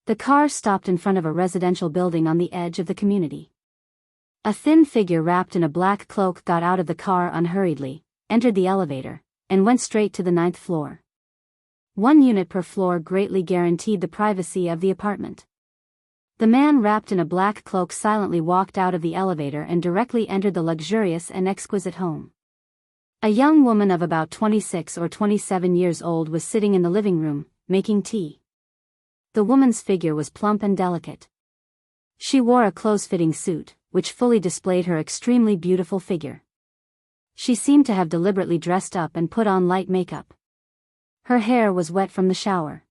The car stopped in front of a residential building on the edge of the community. A thin figure wrapped in a black cloak got out of the car unhurriedly, entered the elevator, and went straight to the 9th floor. 1 unit per floor greatly guaranteed the privacy of the apartment. The man wrapped in a black cloak silently walked out of the elevator and directly entered the luxurious and exquisite home. A young woman of about 26 or 27 years old was sitting in the living room, making tea. The woman's figure was plump and delicate. She wore a close-fitting suit, which fully displayed her extremely beautiful figure. She seemed to have deliberately dressed up and put on light makeup. Her hair was wet from the shower.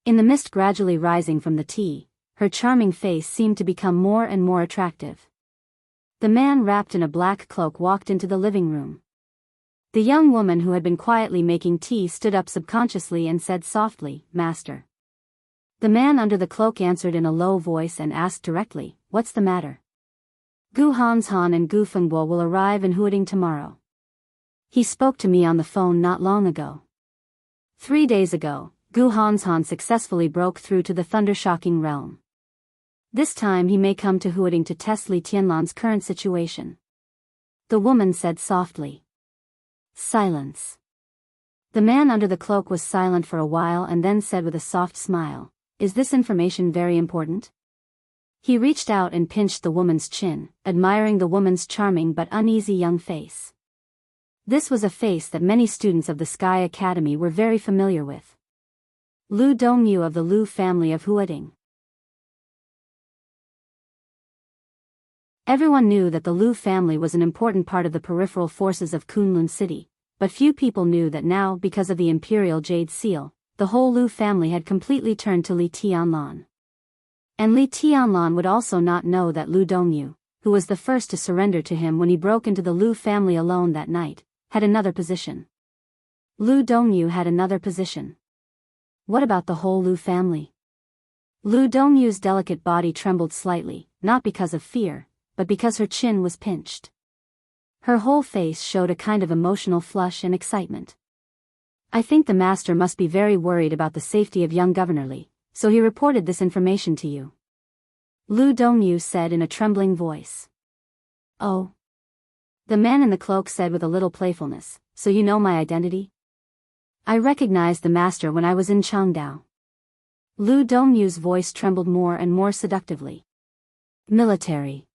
In the mist gradually rising from the tea, her charming face seemed to become more and more attractive. The man wrapped in a black cloak walked into the living room. The young woman who had been quietly making tea stood up subconsciously and said softly, "Master." The man under the cloak answered in a low voice and asked directly, "What's the matter?" "Gu Hanshan and Gu Fengbo will arrive in Huading tomorrow. He spoke to me on the phone not long ago. 3 days ago, Gu Hanshan successfully broke through to the thunder-shocking realm. This time he may come to Huading to test Li Tianlan's current situation." The woman said softly. Silence. The man under the cloak was silent for a while and then said with a soft smile, "Is this information very important?" He reached out and pinched the woman's chin, admiring the woman's charming but uneasy young face. This was a face that many students of the Sky Academy were very familiar with. Lu Dongyu of the Lu family of Huading. Everyone knew that the Lu family was an important part of the peripheral forces of Kunlun City, but few people knew that now, because of the Imperial Jade Seal, the whole Lu family had completely turned to Li Tianlan. And Li Tianlan would also not know that Lu Dongyu, who was the first to surrender to him when he broke into the Lu family alone that night, had another position. Lu Dongyu had another position. What about the whole Lu family? Lu Dongyu's delicate body trembled slightly, not because of fear, but because her chin was pinched. Her whole face showed a kind of emotional flush and excitement. "I think the master must be very worried about the safety of young Governor Li, so he reported this information to you," Lu Dongyu said in a trembling voice. "Oh," the man in the cloak said with a little playfulness, "so you know my identity?" "I recognized the master when I was in Changdao." Lu Dongyu's voice trembled more and more seductively. "Military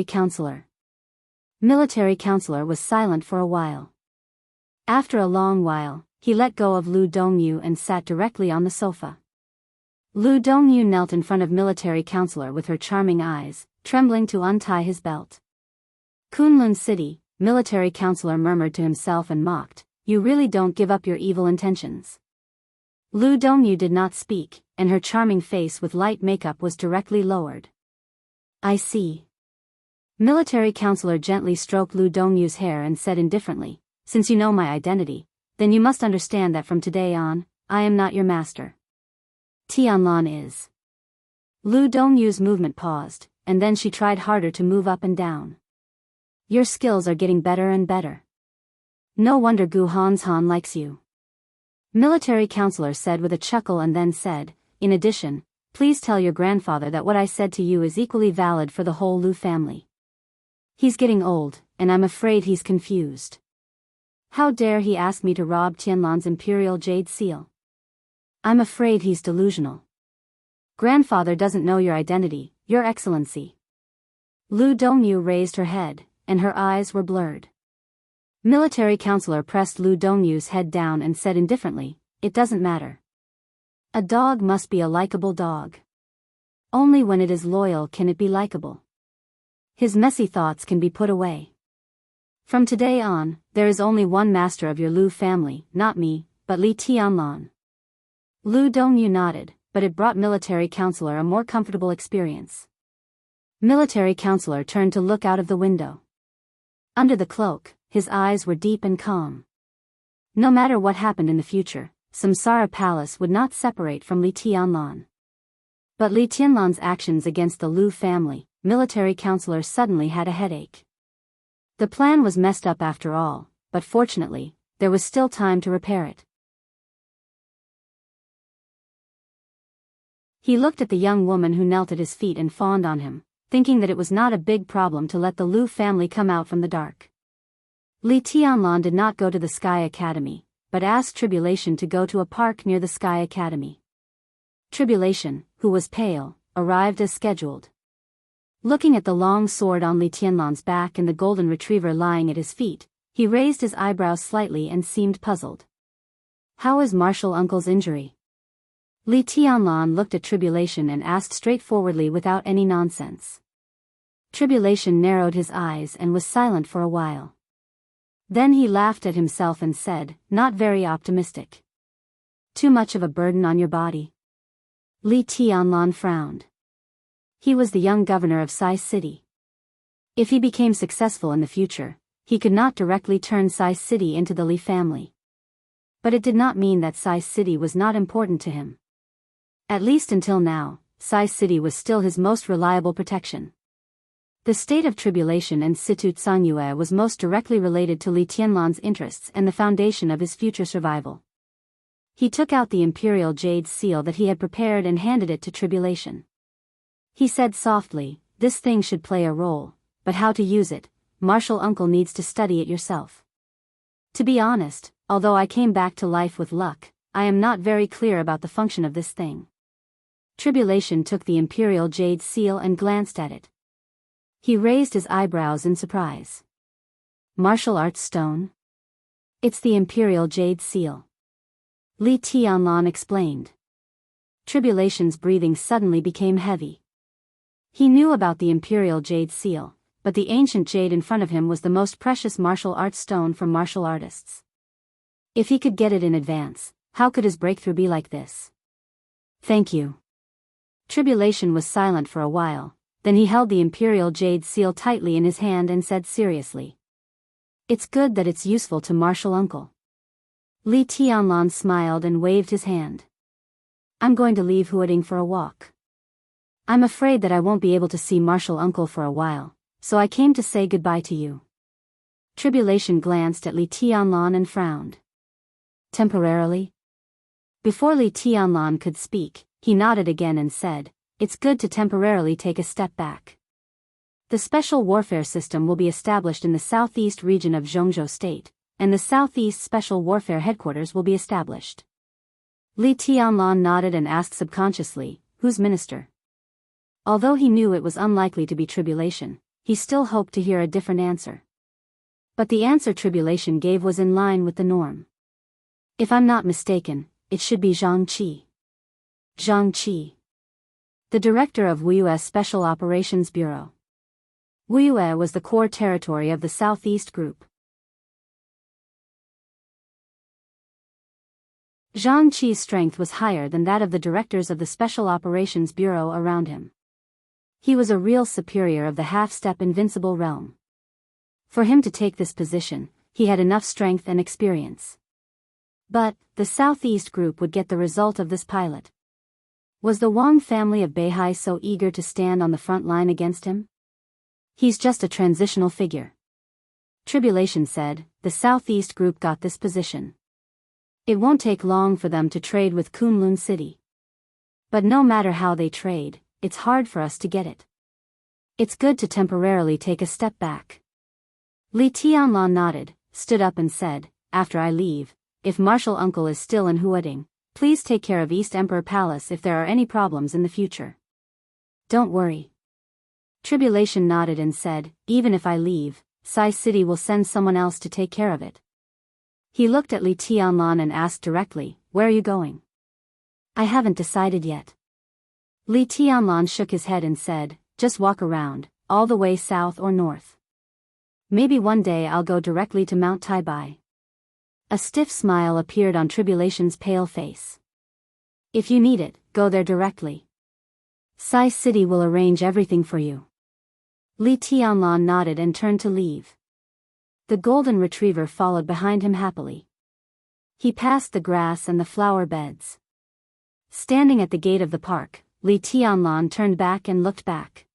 counselor." Military counselor was silent for a while. After a long while, he let go of Lu Dongyu and sat directly on the sofa. Lu Dongyu knelt in front of military counselor with her charming eyes, trembling to untie his belt. "Kunlun City," military counselor murmured to himself and mocked, "You really don't give up your evil intentions." Lu Dongyu did not speak, and her charming face with light makeup was directly lowered. "I see." Military counselor gently stroked Lu Dongyu's hair and said indifferently, "Since you know my identity, then you must understand that from today on, I am not your master. Tianlan is." Lu Dongyu's movement paused, and then she tried harder to move up and down. "Your skills are getting better and better. No wonder Gu Hanshan likes you." Military counselor said with a chuckle and then said, "In addition, please tell your grandfather that what I said to you is equally valid for the whole Lu family. He's getting old, and I'm afraid he's confused. How dare he ask me to rob Tianlan's Imperial Jade Seal? I'm afraid he's delusional. Grandfather doesn't know your identity, Your Excellency." Lu Dongyu raised her head, and her eyes were blurred. Military counselor pressed Lu Dongyu's head down and said indifferently, "It doesn't matter. A dog must be a likable dog. Only when it is loyal can it be likable. His messy thoughts can be put away. From today on, there is only one master of your Lu family, not me, but Li Tianlan." Lu Dongyu nodded, but it brought military counselor a more comfortable experience. Military counselor turned to look out of the window. Under the cloak, his eyes were deep and calm. No matter what happened in the future, Samsara Palace would not separate from Li Tianlan. But Li Tianlan's actions against the Lu family, military counselor suddenly had a headache. The plan was messed up after all, but fortunately, there was still time to repair it. He looked at the young woman who knelt at his feet and fawned on him, thinking that it was not a big problem to let the Lu family come out from the dark. Li Tianlan did not go to the Sky Academy, but asked Tribulation to go to a park near the Sky Academy. Tribulation, who was pale, arrived as scheduled. Looking at the long sword on Li Tianlan's back and the golden retriever lying at his feet, he raised his eyebrows slightly and seemed puzzled. "How is Martial Uncle's injury?" Li Tianlan looked at Tribulation and asked straightforwardly without any nonsense. Tribulation narrowed his eyes and was silent for a while. Then he laughed at himself and said, "Not very optimistic. Too much of a burden on your body." Li Tianlan frowned. He was the young governor of Sai City. If he became successful in the future, he could not directly turn Sai City into the Li family. But it did not mean that Sai City was not important to him. At least until now, Sai City was still his most reliable protection. The state of Tribulation and Situ Tsangyue was most directly related to Li Tianlan's interests and the foundation of his future survival. He took out the imperial jade seal that he had prepared and handed it to Tribulation. He said softly, "This thing should play a role, but how to use it, Martial Uncle needs to study it yourself. To be honest, although I came back to life with luck, I am not very clear about the function of this thing." Tribulation took the imperial jade seal and glanced at it. He raised his eyebrows in surprise. "Martial arts stone?" "It's the imperial jade seal," Li Tianlan explained. Tribulation's breathing suddenly became heavy. He knew about the imperial jade seal, but the ancient jade in front of him was the most precious martial arts stone for martial artists. If he could get it in advance, how could his breakthrough be like this? "Thank you." Tribulation was silent for a while. Then he held the imperial jade seal tightly in his hand and said seriously, "It's good that it's useful to Martial Uncle." Li Tianlan smiled and waved his hand. "I'm going to leave Huading for a walk. I'm afraid that I won't be able to see Martial Uncle for a while, so I came to say goodbye to you." Tribulation glanced at Li Tianlan and frowned. "Temporarily?" Before Li Tianlan could speak, he nodded again and said, "It's good to temporarily take a step back. The special warfare system will be established in the southeast region of Zhongzhou State, and the Southeast Special Warfare Headquarters will be established." Li Tianlan nodded and asked subconsciously, "Who's minister?" Although he knew it was unlikely to be Tribulation, he still hoped to hear a different answer. But the answer Tribulation gave was in line with the norm. "If I'm not mistaken, it should be Zhang Qi." Zhang Qi, the director of Wuyue Special Operations Bureau. Wuyue was the core territory of the Southeast Group. Zhang Qi's strength was higher than that of the directors of the Special Operations Bureau around him. He was a real superior of the half-step invincible realm. For him to take this position, he had enough strength and experience. But, the Southeast Group would get the result of this pilot. Was the Wang family of Beihai so eager to stand on the front line against him? "He's just a transitional figure." Tribulation said, "The Southeast Group got this position. It won't take long for them to trade with Kunlun City. But no matter how they trade, it's hard for us to get it. It's good to temporarily take a step back." Li Tianlan nodded, stood up and said, "After I leave, if Martial Uncle is still in Huading, please take care of East Emperor Palace if there are any problems in the future." "Don't worry." Tribulation nodded and said, "Even if I leave, Sai City will send someone else to take care of it." He looked at Li Tianlan and asked directly, "Where are you going?" "I haven't decided yet." Li Tianlan shook his head and said, "Just walk around, all the way south or north. Maybe one day I'll go directly to Mount Taibai." A stiff smile appeared on Tribulation's pale face. "If you need it, go there directly. Sai City will arrange everything for you." Li Tianlan nodded and turned to leave. The golden retriever followed behind him happily. He passed the grass and the flower beds. Standing at the gate of the park, Li Tianlan turned back and looked back.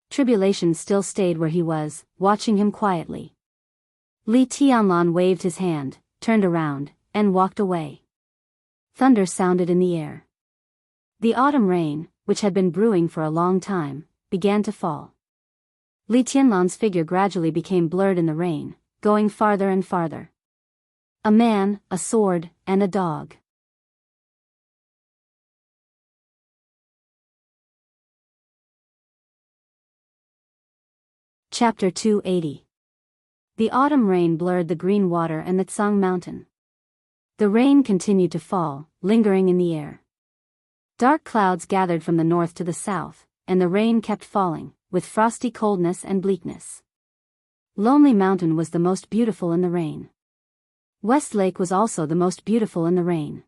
Tribulation still stayed where he was, watching him quietly. Li Tianlan waved his hand, turned around, and walked away. Thunder sounded in the air. The autumn rain, which had been brewing for a long time, began to fall. Li Tianlan's figure gradually became blurred in the rain, going farther and farther. A man, a sword, and a dog. Chapter 280. The autumn rain blurred the green water and the Tsang mountain. The rain continued to fall, lingering in the air. Dark clouds gathered from the north to the south, and the rain kept falling, with frosty coldness and bleakness. Lonely Mountain was the most beautiful in the rain. West Lake was also the most beautiful in the rain.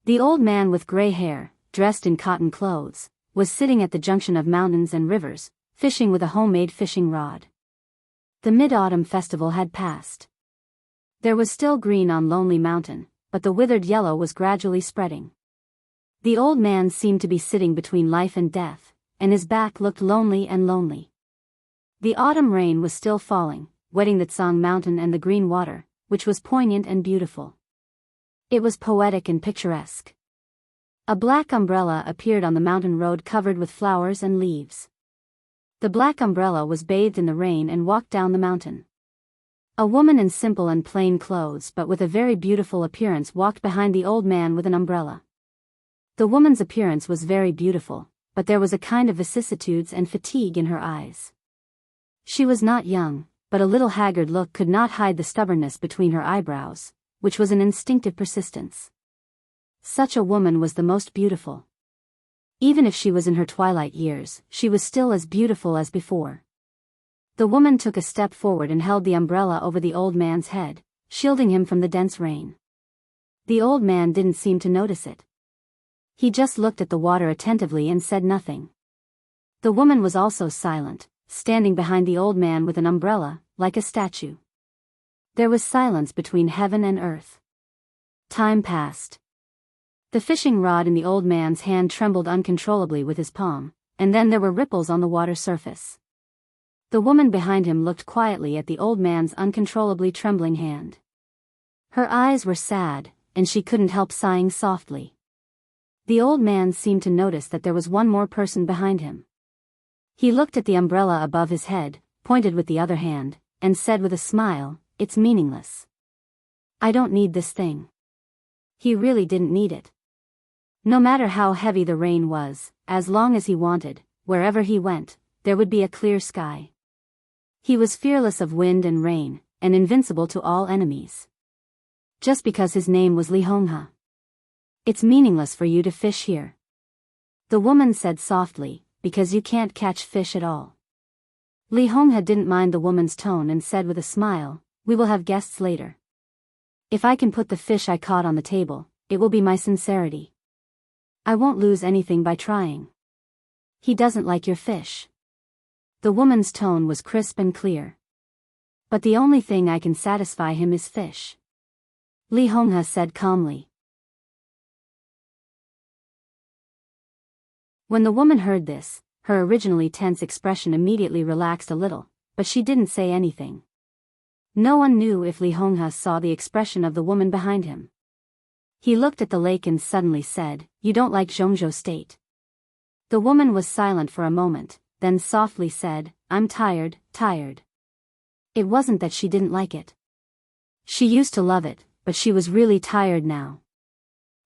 The old man with gray hair, dressed in cotton clothes, was sitting at the junction of mountains and rivers, fishing with a homemade fishing rod. The Mid-Autumn Festival had passed. There was still green on Lonely Mountain, but the withered yellow was gradually spreading. The old man seemed to be sitting between life and death, and his back looked lonely and lonely. The autumn rain was still falling, wetting the Tsang mountain and the green water, which was poignant and beautiful. It was poetic and picturesque. A black umbrella appeared on the mountain road covered with flowers and leaves. The black umbrella was bathed in the rain and walked down the mountain. A woman in simple and plain clothes but with a very beautiful appearance walked behind the old man with an umbrella. The woman's appearance was very beautiful, but there was a kind of vicissitudes and fatigue in her eyes. She was not young, but a little haggard look could not hide the stubbornness between her eyebrows, which was an instinctive persistence. Such a woman was the most beautiful. Even if she was in her twilight years, she was still as beautiful as before. The woman took a step forward and held the umbrella over the old man's head, shielding him from the dense rain. The old man didn't seem to notice it. He just looked at the water attentively and said nothing. The woman was also silent, standing behind the old man with an umbrella, like a statue. There was silence between heaven and earth. Time passed. The fishing rod in the old man's hand trembled uncontrollably with his palm, and then there were ripples on the water surface. The woman behind him looked quietly at the old man's uncontrollably trembling hand. Her eyes were sad, and she couldn't help sighing softly. The old man seemed to notice that there was one more person behind him. He looked at the umbrella above his head, pointed with the other hand, and said with a smile, "It's meaningless. I don't need this thing." He really didn't need it. No matter how heavy the rain was, as long as he wanted, wherever he went, there would be a clear sky. He was fearless of wind and rain, and invincible to all enemies. Just because his name was Li Honghe. "It's meaningless for you to fish here," the woman said softly, "because you can't catch fish at all." Li Honghe didn't mind the woman's tone and said with a smile, "We will have guests later. If I can put the fish I caught on the table, it will be my sincerity. I won't lose anything by trying." "He doesn't like your fish." The woman's tone was crisp and clear. "But the only thing I can satisfy him is fish," Li Honghe said calmly. When the woman heard this, her originally tense expression immediately relaxed a little, but she didn't say anything. No one knew if Li Honghe saw the expression of the woman behind him. He looked at the lake and suddenly said, "You don't like Zhongzhou State." The woman was silent for a moment, then softly said, "I'm tired, tired." It wasn't that she didn't like it. She used to love it, but she was really tired now.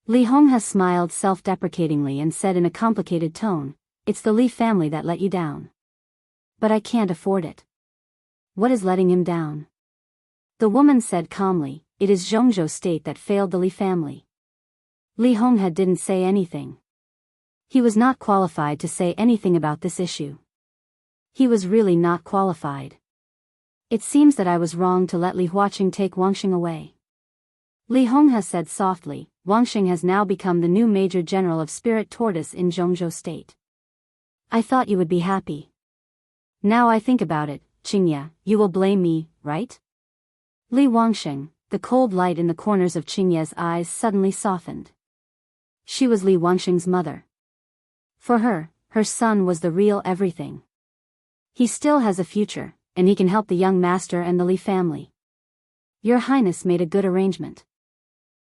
Li Honghe smiled self-deprecatingly and said in a complicated tone, "It's the Li family that let you down. But I can't afford it." "What is letting him down?" The woman said calmly, "It is Zhongzhou State that failed the Li family." Li Honghe didn't say anything. He was not qualified to say anything about this issue. He was really not qualified. "It seems that I was wrong to let Li Huaqing take Wangxing away," Li Honghe said softly. "Wangxing has now become the new Major General of Spirit Tortoise in Zhongzhou State. I thought you would be happy. Now I think about it, Qingye, you will blame me, right?" Li Wangxing, the cold light in the corners of Qingye's eyes suddenly softened. She was Li Wangxing's mother. For her, her son was the real everything. He still has a future, and he can help the young master and the Li family. Your Highness made a good arrangement.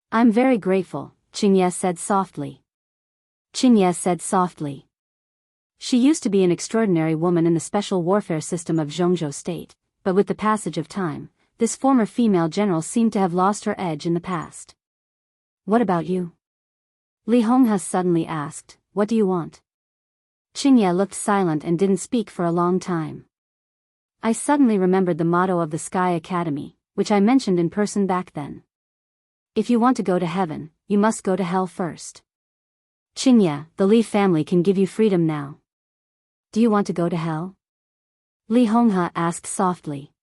I'm very grateful, Qingye said softly. Qingye said softly. She used to be an extraordinary woman in the special warfare system of Zhongzhou State, but with the passage of time, this former female general seemed to have lost her edge in the past. What about you? Li Honghe suddenly asked, what do you want? Qingye looked silent and didn't speak for a long time. I suddenly remembered the motto of the Sky Academy, which I mentioned in person back then. If you want to go to heaven, you must go to hell first. Qingye, the Li family can give you freedom now. Do you want to go to hell? Li Honghe asked softly.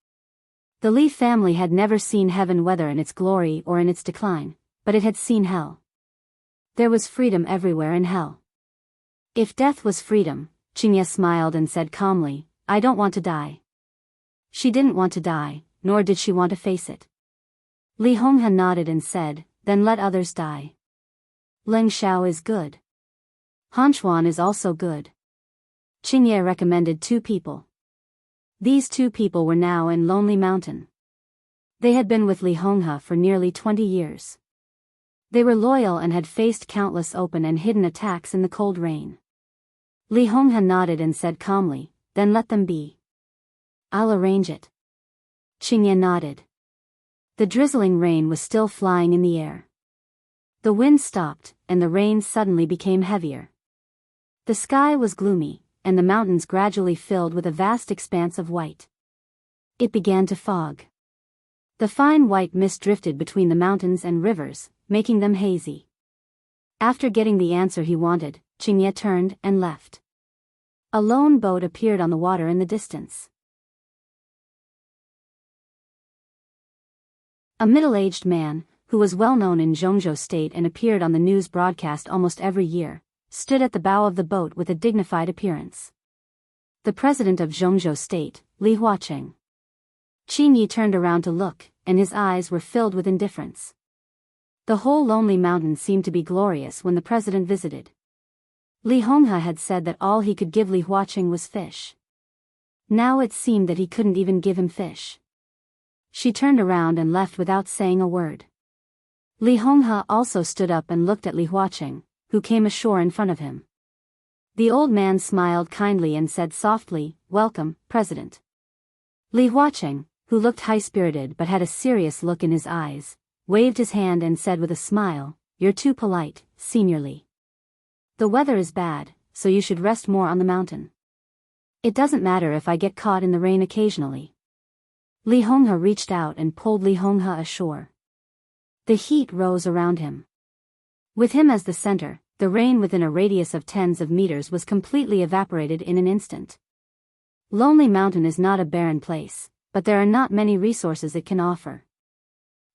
The Li family had never seen heaven whether in its glory or in its decline, but it had seen hell. There was freedom everywhere in hell. If death was freedom, Qingye smiled and said calmly, I don't want to die. She didn't want to die, nor did she want to face it. Li Honghe nodded and said, then let others die. Leng Xiao is good. Han Chuan is also good. Qingye recommended 2 people. These 2 people were now in Lonely Mountain. They had been with Li Honghe for nearly 20 years. They were loyal and had faced countless open and hidden attacks in the cold rain. Li Honghe nodded and said calmly, then let them be. I'll arrange it. Qingye nodded. The drizzling rain was still flying in the air. The wind stopped, and the rain suddenly became heavier. The sky was gloomy, and the mountains gradually filled with a vast expanse of white. It began to fog. The fine white mist drifted between the mountains and rivers, making them hazy. After getting the answer he wanted, Qingye turned and left. A lone boat appeared on the water in the distance. A middle-aged man, who was well known in Zhongzhou State and appeared on the news broadcast almost every year, stood at the bow of the boat with a dignified appearance. The president of Zhongzhou State, Li Huaqing. Qingye turned around to look, and his eyes were filled with indifference. The whole lonely mountain seemed to be glorious when the president visited. Li Honghe had said that all he could give Li Huaqing was fish. Now it seemed that he couldn't even give him fish. She turned around and left without saying a word. Li Honghe also stood up and looked at Li Huaqing, who came ashore in front of him. The old man smiled kindly and said softly, welcome, President. Li Huaqing, who looked high-spirited but had a serious look in his eyes, waved his hand and said with a smile, you're too polite, Senior Li. The weather is bad, so you should rest more on the mountain. It doesn't matter if I get caught in the rain occasionally. Li Honghe reached out and pulled Li Honghe ashore. The heat rose around him. With him as the center, the rain within a radius of tens of meters was completely evaporated in an instant. Lonely Mountain is not a barren place, but there are not many resources it can offer.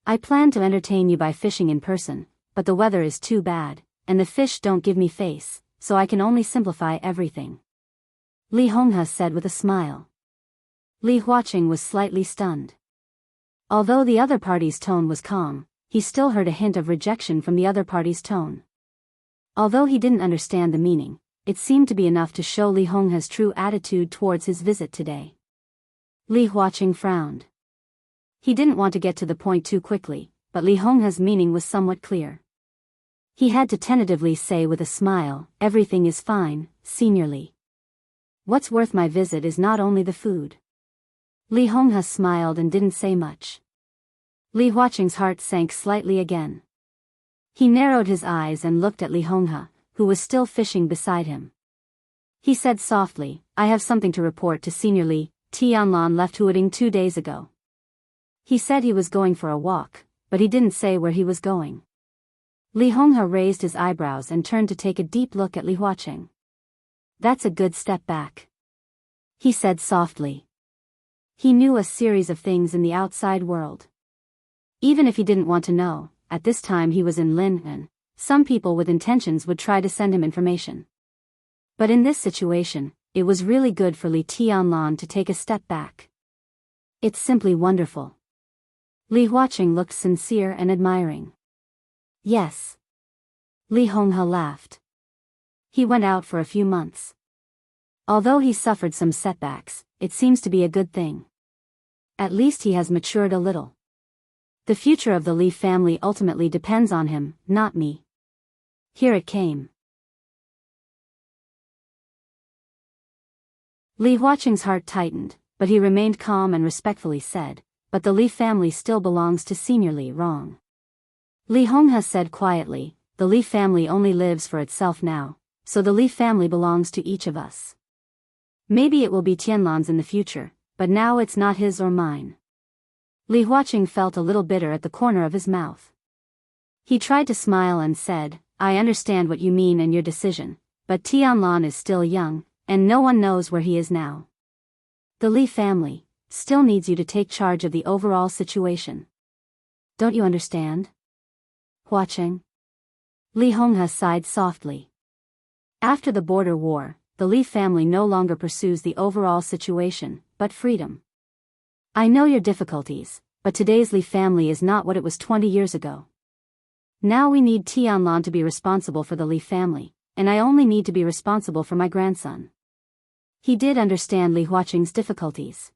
I plan to entertain you by fishing in person, but the weather is too bad, and the fish don't give me face, so I can only simplify everything. Li Honghe said with a smile. Li Huaqing was slightly stunned. Although the other party's tone was calm, he still heard a hint of rejection from the other party's tone. Although he didn't understand the meaning, it seemed to be enough to show Li Honghe's true attitude towards his visit today. Li Huaqing frowned. He didn't want to get to the point too quickly, but Li Honghe's meaning was somewhat clear. He had to tentatively say with a smile, everything is fine, Senior Li. What's worth my visit is not only the food. Li Honghe smiled and didn't say much. Li Huaqing's heart sank slightly again. He narrowed his eyes and looked at Li Honghe, who was still fishing beside him. He said softly, I have something to report to Senior Li. Tianlan left Huading 2 days ago. He said he was going for a walk, but he didn't say where he was going. Li Honghe raised his eyebrows and turned to take a deep look at Li Huaqing. That's a good step back, he said softly. He knew a series of things in the outside world. Even if he didn't want to know, at this time he was in Lin, and some people with intentions would try to send him information. But in this situation, it was really good for Li Tianlan to take a step back. It's simply wonderful. Li Huaqing looked sincere and admiring. Yes. Li Honghe laughed. He went out for a few months. Although he suffered some setbacks, it seems to be a good thing. At least he has matured a little. The future of the Li family ultimately depends on him, not me. Here it came. Li Huaqing's heart tightened, but he remained calm and respectfully said, "But the Li family still belongs to Senior Li, wrong?" Li Honghe said quietly, "The Li family only lives for itself now, so the Li family belongs to each of us. Maybe it will be Tianlan's in the future, but now it's not his or mine." Li Huaqing felt a little bitter at the corner of his mouth. He tried to smile and said, "I understand what you mean and your decision, but Tianlan is still young, and no one knows where he is now. The Li family still needs you to take charge of the overall situation. Don't you understand?" Huaqing. Li Honghe sighed softly. After the border war, the Li family no longer pursues the overall situation, but freedom. I know your difficulties, but today's Li family is not what it was 20 years ago. Now we need Tianlan to be responsible for the Li family, and I only need to be responsible for my grandson. He did understand Li Huaqing's difficulties.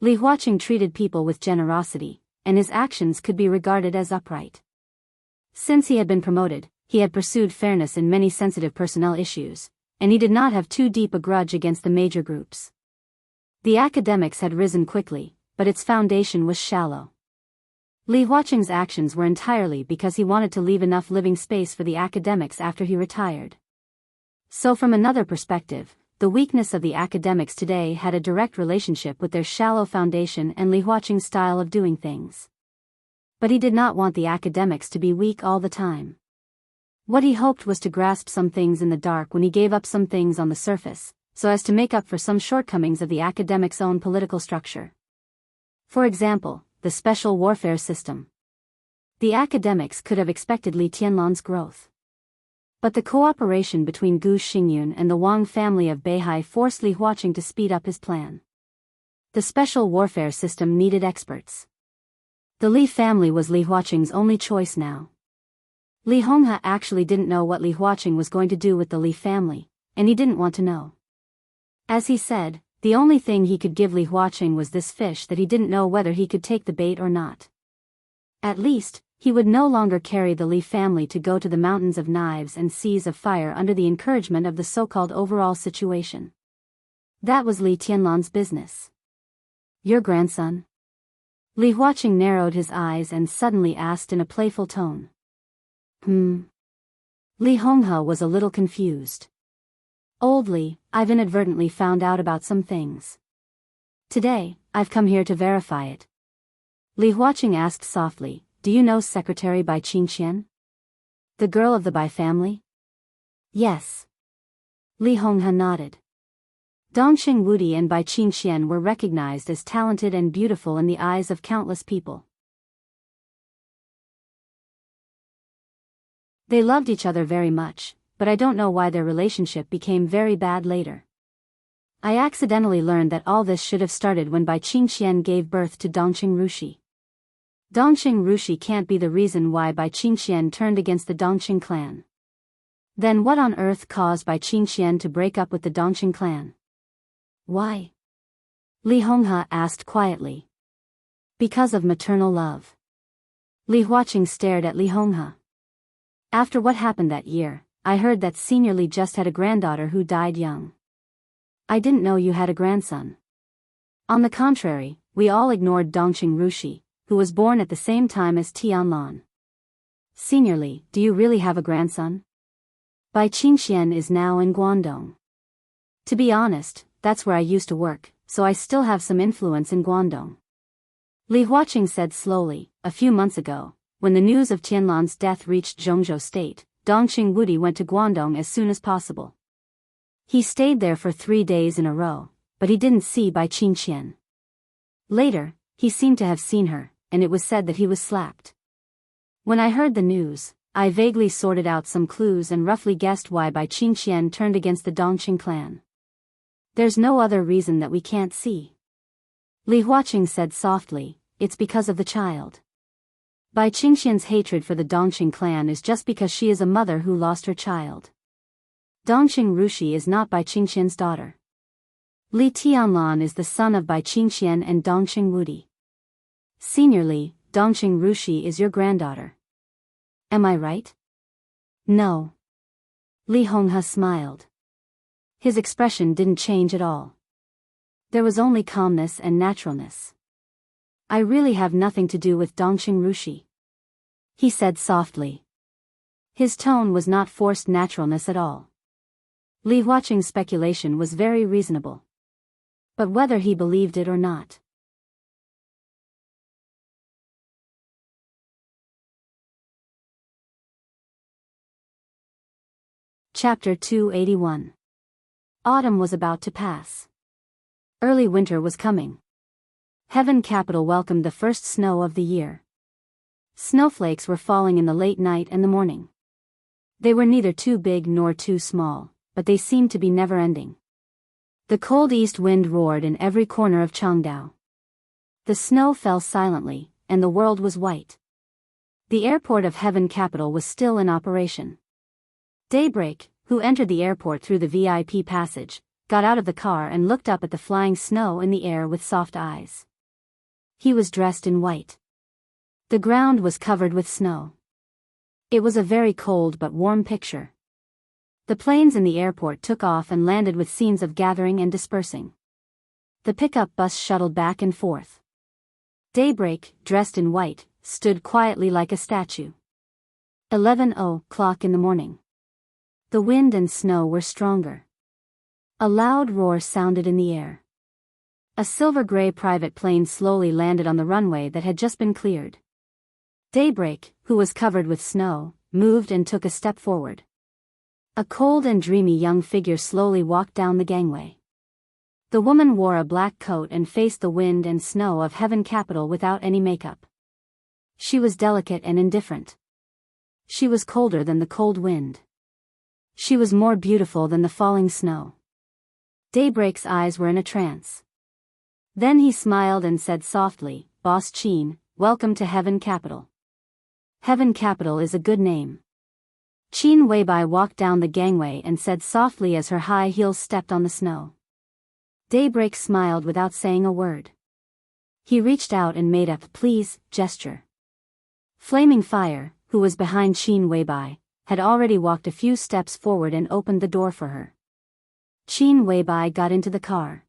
Li Huaqing treated people with generosity, and his actions could be regarded as upright. Since he had been promoted, he had pursued fairness in many sensitive personnel issues, and he did not have too deep a grudge against the major groups. The academics had risen quickly, but its foundation was shallow. Li Huaqing's actions were entirely because he wanted to leave enough living space for the academics after he retired. So from another perspective, the weakness of the academics today had a direct relationship with their shallow foundation and Li Huaqing's style of doing things. But he did not want the academics to be weak all the time. What he hoped was to grasp some things in the dark when he gave up some things on the surface, so as to make up for some shortcomings of the academics' own political structure. For example, the special warfare system. The academics could have expected Li Tianlan's growth. But the cooperation between Gu Xingyun and the Wang family of Beihai forced Li Huaqing to speed up his plan. The special warfare system needed experts. The Li family was Li Huaqing's only choice now. Li Honghe actually didn't know what Li Huaqing was going to do with the Li family, and he didn't want to know. As he said, the only thing he could give Li Huaqing was this fish that he didn't know whether he could take the bait or not. At least, he would no longer carry the Li family to go to the mountains of knives and seas of fire under the encouragement of the so-called overall situation. That was Li Tianlan's business. Your grandson? Li Huaqing narrowed his eyes and suddenly asked in a playful tone. Li Honghe was a little confused. Old Li, I've inadvertently found out about some things. Today, I've come here to verify it. Li Huaqing asked softly, "Do you know Secretary Bai Qingqian? The girl of the Bai family?" "Yes." Li Honghe nodded. Dongqing Wudi and Bai Qingqian were recognized as talented and beautiful in the eyes of countless people. They loved each other very much, but I don't know why their relationship became very bad later. I accidentally learned that all this should have started when Bai Qingqian gave birth to Dongqing Rushi. Dongqing Rushi can't be the reason why Bai Qingqian turned against the Dongqing clan. Then what on earth caused Bai Qingqian to break up with the Dongqing clan? Why? Li Honghe asked quietly. Because of maternal love. Li Huaqing stared at Li Honghe. After what happened that year, I heard that Senior Li just had a granddaughter who died young. I didn't know you had a grandson. On the contrary, we all ignored Dongqing Rushi, who was born at the same time as Tianlan. Senior Li, do you really have a grandson? Bai Qingqian is now in Guangdong. To be honest, that's where I used to work, so I still have some influence in Guangdong. Li Huaqing said slowly, a few months ago, when the news of Tianlan's death reached Zhongzhou State, Dongqing Wudi went to Guangdong as soon as possible. He stayed there for 3 days in a row, but he didn't see Bai Qingqian. Later, he seemed to have seen her, and it was said that he was slapped. When I heard the news, I vaguely sorted out some clues and roughly guessed why Bai Qingqian turned against the Dongqing clan. There's no other reason that we can't see. Li Huaqing said softly, it's because of the child. Bai Qingqian's hatred for the Dongqing clan is just because she is a mother who lost her child. Dongqing Rushi is not Bai Qingqian's daughter. Li Tianlan is the son of Bai Qingqian and Dongqing Wudi. Senior Li, Dongqing Rushi is your granddaughter. Am I right? No. Li Honghe smiled. His expression didn't change at all. There was only calmness and naturalness. I really have nothing to do with Dongqing Rushi, he said softly. His tone was not forced naturalness at all. Li Huaqing's speculation was very reasonable. But whether he believed it or not. Chapter 281. Autumn was about to pass. Early winter was coming. Heaven Capital welcomed the first snow of the year. Snowflakes were falling in the late night and the morning. They were neither too big nor too small, but they seemed to be never-ending. The cold east wind roared in every corner of Changdao. The snow fell silently, and the world was white. The airport of Heaven Capital was still in operation. Daybreak, who entered the airport through the VIP passage, got out of the car and looked up at the flying snow in the air with soft eyes. He was dressed in white. The ground was covered with snow. It was a very cold but warm picture. The planes in the airport took off and landed with scenes of gathering and dispersing. The pickup bus shuttled back and forth. Daybreak, dressed in white, stood quietly like a statue. 11:00 in the morning. The wind and snow were stronger. A loud roar sounded in the air. A silver-gray private plane slowly landed on the runway that had just been cleared. Daybreak, who was covered with snow, moved and took a step forward. A cold and dreamy young figure slowly walked down the gangway. The woman wore a black coat and faced the wind and snow of Heaven Capital without any makeup. She was delicate and indifferent. She was colder than the cold wind. She was more beautiful than the falling snow. Daybreak's eyes were in a trance. Then he smiled and said softly, "Boss Qin, welcome to Heaven Capital. Heaven Capital is a good name." Qin Weibai walked down the gangway and said softly as her high heels stepped on the snow. Daybreak smiled without saying a word. He reached out and made a "please" gesture. Flaming Fire, who was behind Qin Weibai, had already walked a few steps forward and opened the door for her. Qin Weibai got into the car.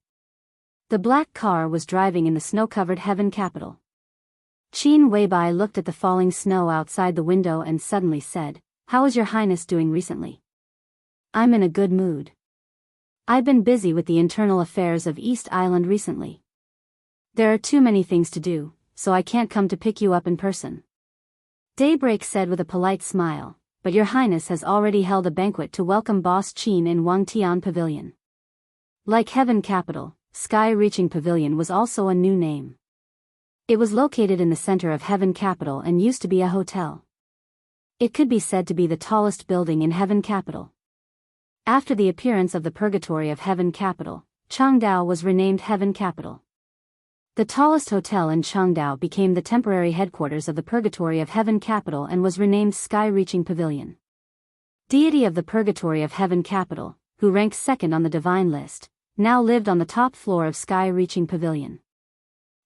The black car was driving in the snow-covered Heaven Capital. Qin Weibai looked at the falling snow outside the window and suddenly said, "How is your highness doing recently?" "I'm in a good mood. I've been busy with the internal affairs of East Island recently. There are too many things to do, so I can't come to pick you up in person." Daybreak said with a polite smile, "But your highness has already held a banquet to welcome Boss Qin in Wangtian Pavilion." Like Heaven Capital, Sky-Reaching Pavilion was also a new name. It was located in the center of Heaven Capital and used to be a hotel. It could be said to be the tallest building in Heaven Capital. After the appearance of the Purgatory of Heaven Capital, Changdao was renamed Heaven Capital. The tallest hotel in Changdao became the temporary headquarters of the Purgatory of Heaven Capital and was renamed Sky-Reaching Pavilion. Deity of the Purgatory of Heaven Capital, who ranked second on the divine list, now lived on the top floor of Sky-Reaching Pavilion.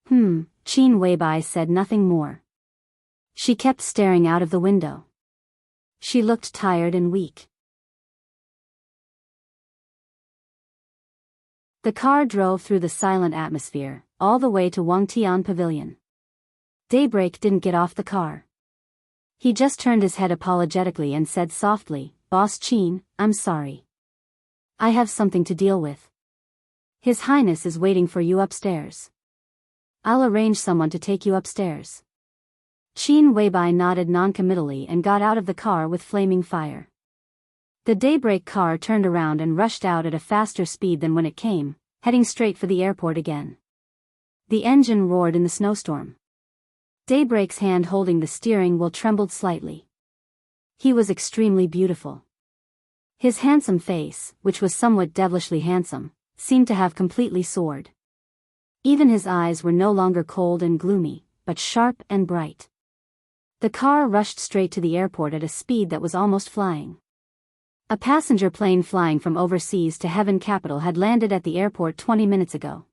Qin Weibai said nothing more. She kept staring out of the window. She looked tired and weak. The car drove through the silent atmosphere, all the way to Wangtian Pavilion. Daybreak didn't get off the car. He just turned his head apologetically and said softly, "Boss Qin, I'm sorry. I have something to deal with. His Highness is waiting for you upstairs. I'll arrange someone to take you upstairs." Qin Weibai nodded noncommittally and got out of the car with Flaming Fire. The Daybreak car turned around and rushed out at a faster speed than when it came, heading straight for the airport again. The engine roared in the snowstorm. Daybreak's hand holding the steering wheel trembled slightly. He was extremely beautiful. His handsome face, which was somewhat devilishly handsome, seemed to have completely soared. Even his eyes were no longer cold and gloomy, but sharp and bright. The car rushed straight to the airport at a speed that was almost flying. A passenger plane flying from overseas to Heaven Capital had landed at the airport 20 minutes ago.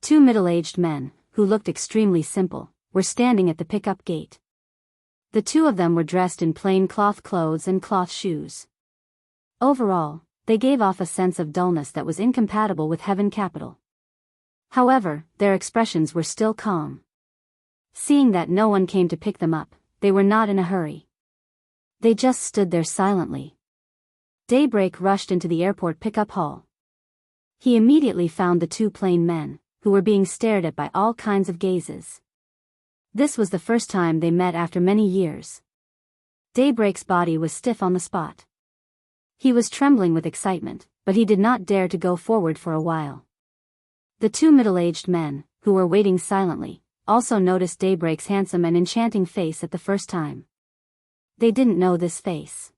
Two middle-aged men, who looked extremely simple, were standing at the pickup gate. The two of them were dressed in plain cloth clothes and cloth shoes. Overall, they gave off a sense of dullness that was incompatible with Heaven Capital. However, their expressions were still calm. Seeing that no one came to pick them up, they were not in a hurry. They just stood there silently. Daybreak rushed into the airport pickup hall. He immediately found the two plain men, who were being stared at by all kinds of gazes. This was the first time they met after many years. Daybreak's body was stiff on the spot. He was trembling with excitement, but he did not dare to go forward for a while. The two middle-aged men, who were waiting silently, also noticed Daybreak's handsome and enchanting face at the first time. They didn't know this face.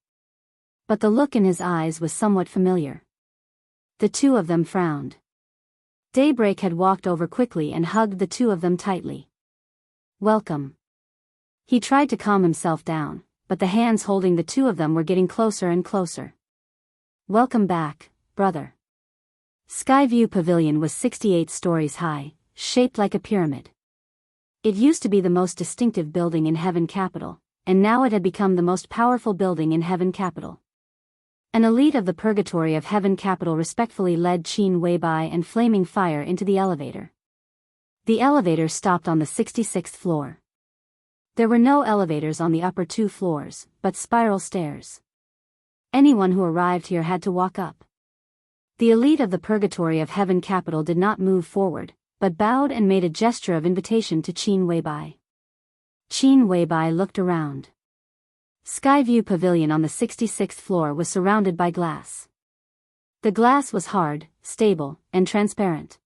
But the look in his eyes was somewhat familiar. The two of them frowned. Daybreak had walked over quickly and hugged the two of them tightly. "Welcome." He tried to calm himself down, but the hands holding the two of them were getting closer and closer. "Welcome back, brother." Skyview Pavilion was 68 stories high, shaped like a pyramid. It used to be the most distinctive building in Heaven Capital, and now it had become the most powerful building in Heaven Capital. An elite of the purgatory of Heaven Capital respectfully led Qin Weibai and Flaming Fire into the elevator. The elevator stopped on the 66th floor. There were no elevators on the upper two floors, but spiral stairs. Anyone who arrived here had to walk up. The elite of the purgatory of Heaven Capital did not move forward, but bowed and made a gesture of invitation to Qin Weibai. Qin Weibai looked around. Skyview Pavilion on the 66th floor was surrounded by glass. The glass was hard, stable, and transparent.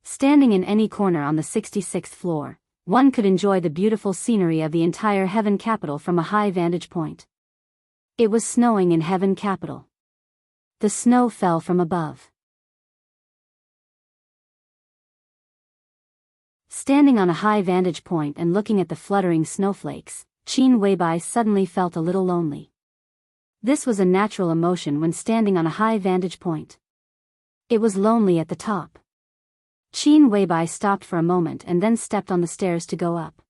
Standing in any corner on the 66th floor, one could enjoy the beautiful scenery of the entire Heaven Capital from a high vantage point. It was snowing in Heaven Capital. The snow fell from above. Standing on a high vantage point and looking at the fluttering snowflakes, Qin Weibai suddenly felt a little lonely. This was a natural emotion when standing on a high vantage point. It was lonely at the top. Qin Weibai stopped for a moment and then stepped on the stairs to go up.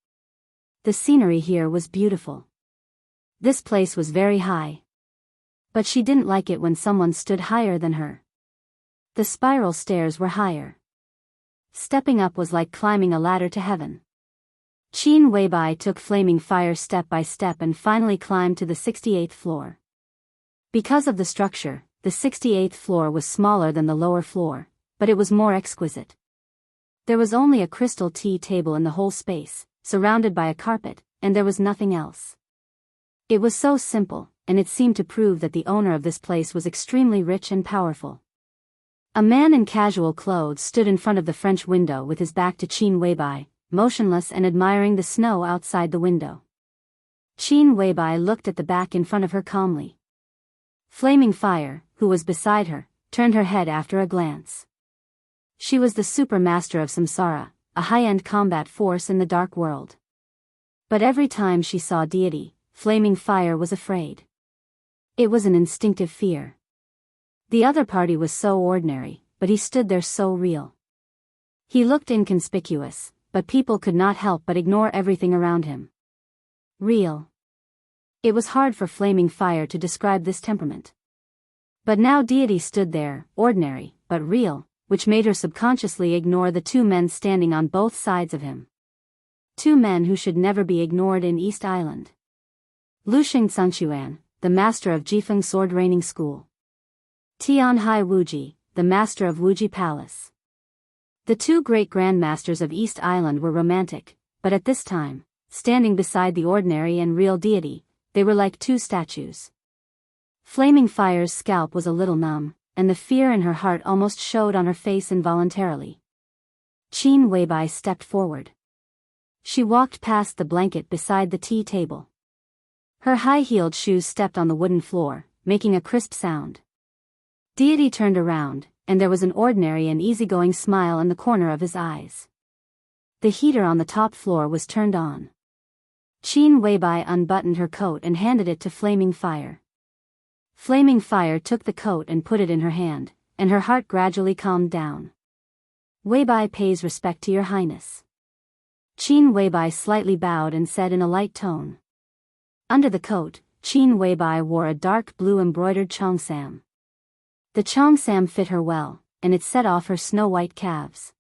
The scenery here was beautiful. This place was very high. But she didn't like it when someone stood higher than her. The spiral stairs were higher. Stepping up was like climbing a ladder to heaven. Qin Weibai took Flaming Fire step by step and finally climbed to the 68th floor. Because of the structure, the 68th floor was smaller than the lower floor, but it was more exquisite. There was only a crystal tea table in the whole space, surrounded by a carpet, and there was nothing else. It was so simple, and it seemed to prove that the owner of this place was extremely rich and powerful. A man in casual clothes stood in front of the French window with his back to Qin Weibai, motionless and admiring the snow outside the window. Qin Weibai looked at the back in front of her calmly. Flaming Fire, who was beside her, turned her head after a glance. She was the super master of Samsara, a high-end combat force in the dark world. But every time she saw deity, Flaming Fire was afraid. It was an instinctive fear. The other party was so ordinary, but he stood there so real. He looked inconspicuous, but people could not help but ignore everything around him. Real. It was hard for Flaming Fire to describe this temperament. But now deity stood there, ordinary, but real, which made her subconsciously ignore the two men standing on both sides of him. Two men who should never be ignored in East Island. Lusheng Tsangxuan, the master of Jifeng Sword Raining School. Tianhai Wuji, the master of Wuji Palace. The two great grandmasters of East Island were romantic, but at this time, standing beside the ordinary and real deity, they were like two statues. Flaming Fire's scalp was a little numb, and the fear in her heart almost showed on her face involuntarily. Qin Weibai stepped forward. She walked past the blanket beside the tea table. Her high-heeled shoes stepped on the wooden floor, making a crisp sound. Deity turned around, and there was an ordinary and easygoing smile in the corner of his eyes. The heater on the top floor was turned on. Qin Weibai unbuttoned her coat and handed it to Flaming Fire. Flaming Fire took the coat and put it in her hand, and her heart gradually calmed down. Weibai pays respect to your highness. Qin Weibai slightly bowed and said in a light tone. Under the coat, Qin Weibai wore a dark blue embroidered cheongsam. The cheongsam fit her well, and it set off her snow-white calves.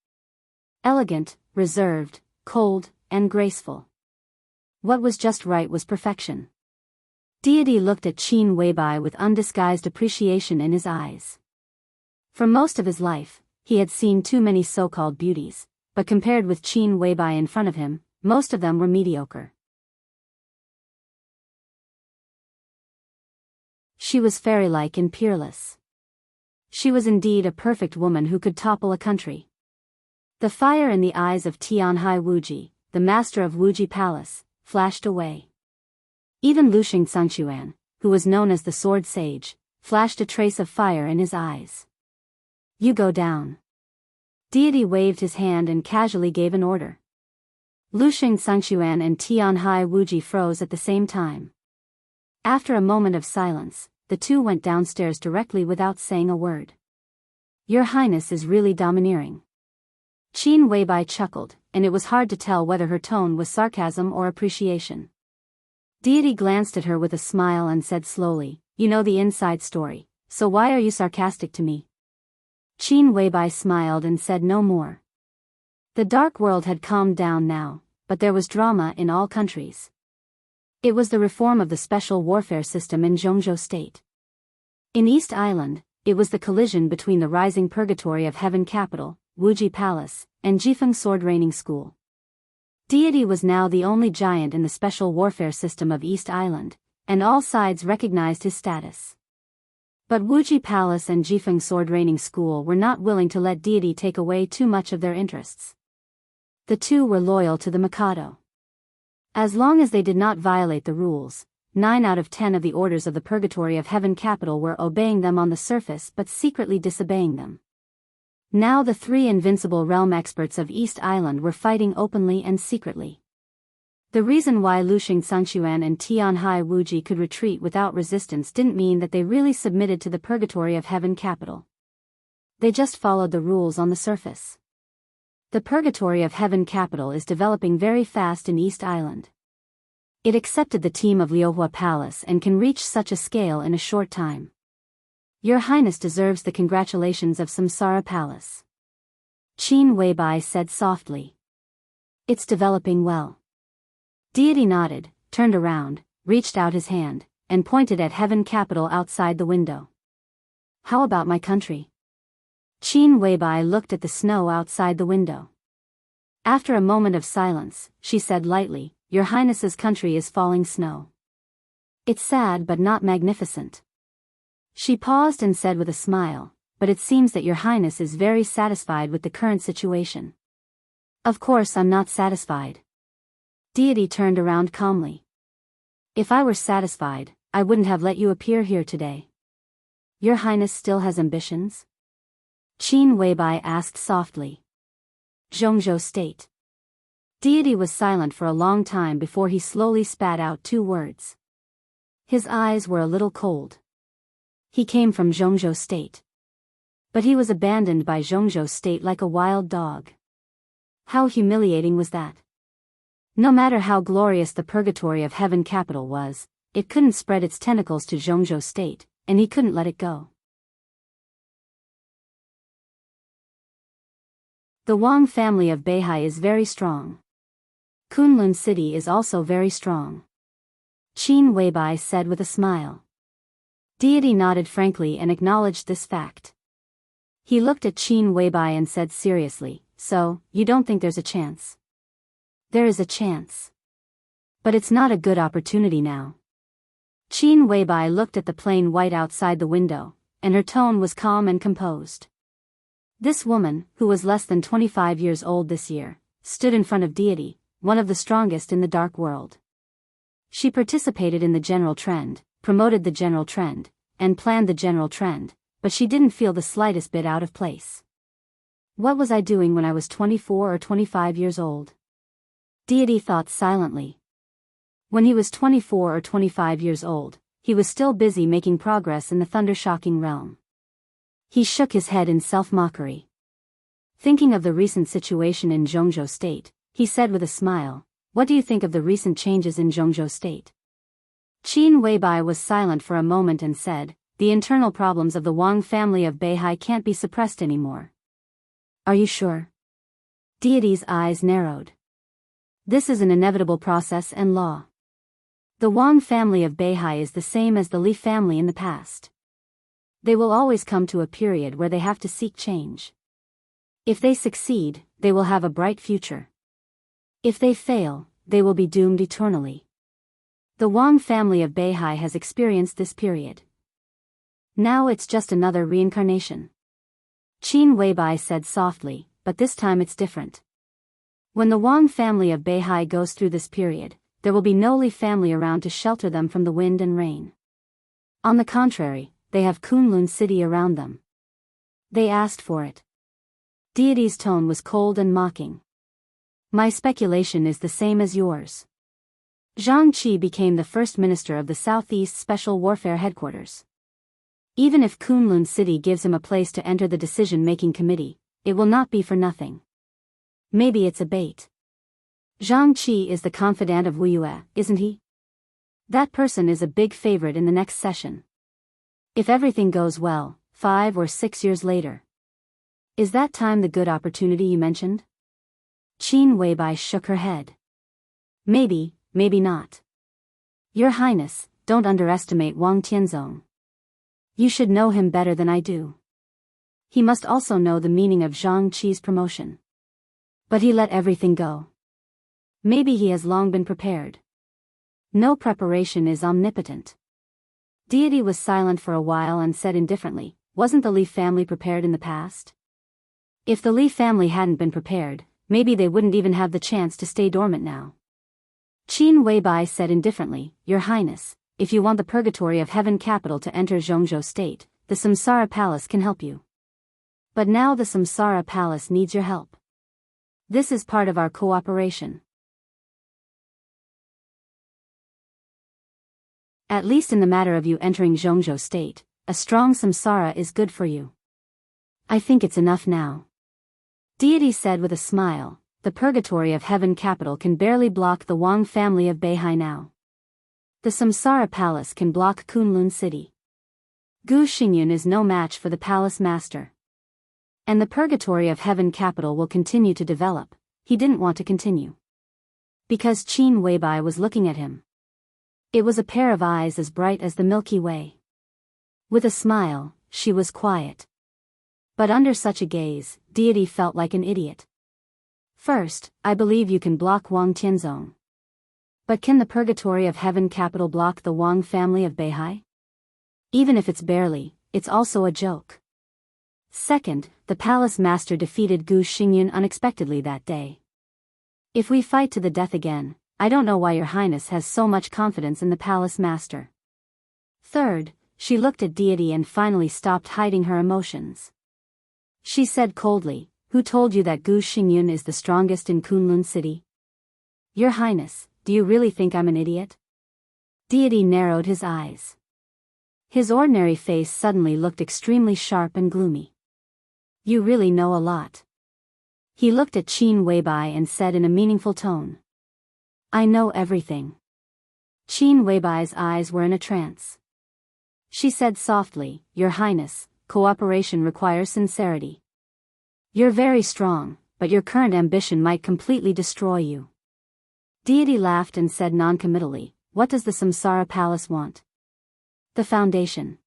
Elegant, reserved, cold, and graceful. What was just right was perfection. Deity looked at Qin Weibai with undisguised appreciation in his eyes. For most of his life, he had seen too many so-called beauties, but compared with Qin Weibai in front of him, most of them were mediocre. She was fairy-like and peerless. She was indeed a perfect woman who could topple a country. The fire in the eyes of Tianhai Wuji, the master of Wuji Palace, flashed away. Even Luxing Sangxuan, who was known as the Sword Sage, flashed a trace of fire in his eyes. You go down. Deity waved his hand and casually gave an order. Luxing Sangxuan and Tianhai Wuji froze at the same time. After a moment of silence, the two went downstairs directly without saying a word. Your Highness is really domineering. Qin Weibai chuckled, and it was hard to tell whether her tone was sarcasm or appreciation. Deity glanced at her with a smile and said slowly, You know the inside story, so why are you sarcastic to me? Qin Weibai smiled and said no more. The dark world had calmed down now, but there was drama in all countries. It was the reform of the special warfare system in Zhongzhou State. In East Island, it was the collision between the rising purgatory of Heaven Capital, Wuji Palace, and Jifeng Sword Raining School. Deity was now the only giant in the special warfare system of East Island, and all sides recognized his status. But Wuji Palace and Jifeng Sword Raining School were not willing to let Deity take away too much of their interests. The two were loyal to the Mikado. As long as they did not violate the rules, 9 out of 10 of the orders of the Purgatory of Heaven Capital were obeying them on the surface but secretly disobeying them. Now the 3 invincible realm experts of East Island were fighting openly and secretly. The reason why Luxing Sangxuan and Tianhai Wuji could retreat without resistance didn't mean that they really submitted to the Purgatory of Heaven Capital. They just followed the rules on the surface. The Purgatory of Heaven Capital is developing very fast in East Island. It accepted the team of Liuhua Palace and can reach such a scale in a short time. Your Highness deserves the congratulations of Samsara Palace. Qin Weibai said softly. It's developing well. Deity nodded, turned around, reached out his hand, and pointed at Heaven Capital outside the window. How about my country? Qin Weibai looked at the snow outside the window. After a moment of silence, she said lightly, Your Highness's country is falling snow. It's sad but not magnificent. She paused and said with a smile, But it seems that Your Highness is very satisfied with the current situation. Of course I'm not satisfied. Deity turned around calmly. If I were satisfied, I wouldn't have let you appear here today. Your Highness still has ambitions? Qin Weibai asked softly. Zhongzhou State. Deity was silent for a long time before he slowly spat out 2 words. His eyes were a little cold. He came from Zhongzhou State. But he was abandoned by Zhongzhou State like a wild dog. How humiliating was that? No matter how glorious the Purgatory of Heaven Capital was, it couldn't spread its tentacles to Zhongzhou State, and he couldn't let it go. The Wang family of Beihai is very strong. Kunlun City is also very strong. Qin Weibai said with a smile. Deity nodded frankly and acknowledged this fact. He looked at Qin Weibai and said seriously, So, you don't think there's a chance? There is a chance. But it's not a good opportunity now. Qin Weibai looked at the plain white outside the window, and her tone was calm and composed. This woman, who was less than 25 years old this year, stood in front of Deity, one of the strongest in the dark world. She participated in the general trend, promoted the general trend, and planned the general trend, but she didn't feel the slightest bit out of place. What was I doing when I was 24 or 25 years old? Deity thought silently. When he was 24 or 25 years old, he was still busy making progress in the thunder-shocking realm. He shook his head in self-mockery. Thinking of the recent situation in Zhongzhou State, he said with a smile, What do you think of the recent changes in Zhongzhou State? Qin Weibai was silent for a moment and said, The internal problems of the Wang family of Beihai can't be suppressed anymore. Are you sure? Deity's eyes narrowed. This is an inevitable process and law. The Wang family of Beihai is the same as the Li family in the past. They will always come to a period where they have to seek change. If they succeed, they will have a bright future. If they fail, they will be doomed eternally. The Wang family of Beihai has experienced this period. Now it's just another reincarnation. Qin Weibai said softly, but this time it's different. When the Wang family of Beihai goes through this period, there will be no Li family around to shelter them from the wind and rain. On the contrary, they have Kunlun City around them. They asked for it. Deity's tone was cold and mocking. My speculation is the same as yours. Zhang Qi became the first minister of the Southeast Special Warfare Headquarters. Even if Kunlun City gives him a place to enter the decision-making committee, it will not be for nothing. Maybe it's a bait. Zhang Qi is the confidant of Wu Yue, isn't he? That person is a big favorite in the next session. If everything goes well, 5 or 6 years later. Is that time the good opportunity you mentioned? Qin Weibai shook her head. Maybe, maybe not. Your Highness, don't underestimate Wang Tianzong. You should know him better than I do. He must also know the meaning of Zhang Qi's promotion. But he let everything go. Maybe he has long been prepared. No preparation is omnipotent. Deity was silent for a while and said indifferently, wasn't the Li family prepared in the past? If the Li family hadn't been prepared, maybe they wouldn't even have the chance to stay dormant now. Qin Weibai said indifferently, Your Highness, if you want the purgatory of heaven capital to enter Zhongzhou state, the Samsara Palace can help you. But now the Samsara Palace needs your help. This is part of our cooperation. At least in the matter of you entering Zhongzhou state, a strong samsara is good for you. I think it's enough now. Deity said with a smile, the purgatory of heaven capital can barely block the Wang family of Beihai now. The Samsara Palace can block Kunlun City. Gu Xingyun is no match for the palace master. And the purgatory of heaven capital will continue to develop. He didn't want to continue. Because Qin Weibai was looking at him. It was a pair of eyes as bright as the Milky Way. With a smile, she was quiet. But under such a gaze, Deity felt like an idiot. First, I believe you can block Wang Tianzong. But can the purgatory of heaven capital block the Wang family of Beihai? Even if it's barely, it's also a joke. Second, the palace master defeated Gu Xingyun unexpectedly that day. If we fight to the death again, I don't know why your highness has so much confidence in the palace master. Third, she looked at Deity and finally stopped hiding her emotions. She said coldly, who told you that Gu Xingyun is the strongest in Kunlun City? Your highness, do you really think I'm an idiot? Deity narrowed his eyes. His ordinary face suddenly looked extremely sharp and gloomy. You really know a lot. He looked at Qin Weibai and said in a meaningful tone. I know everything. Qin Weibai's eyes were in a trance. She said softly, Your Highness, cooperation requires sincerity. You're very strong, but your current ambition might completely destroy you. Deity laughed and said non-committally, What does the Samsara Palace want? The foundation.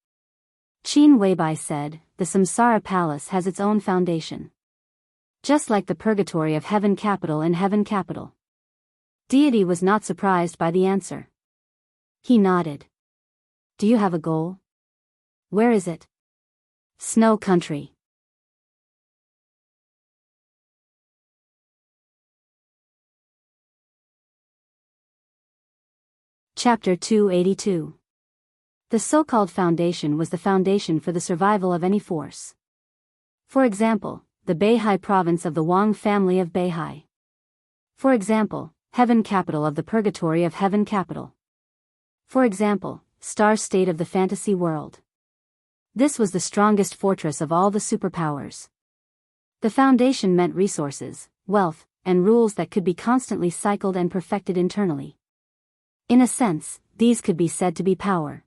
Qin Weibai said, The Samsara Palace has its own foundation. Just like the purgatory of heaven capital and heaven capital. Deity was not surprised by the answer. He nodded. Do you have a goal? Where is it? Snow Country. Chapter 282. The so-called foundation was the foundation for the survival of any force. For example, the Beihai province of the Wang family of Beihai. For example, heaven capital of the purgatory of heaven capital. For example, star state of the fantasy world. This was the strongest fortress of all the superpowers. The foundation meant resources, wealth, and rules that could be constantly cycled and perfected internally. In a sense, these could be said to be power.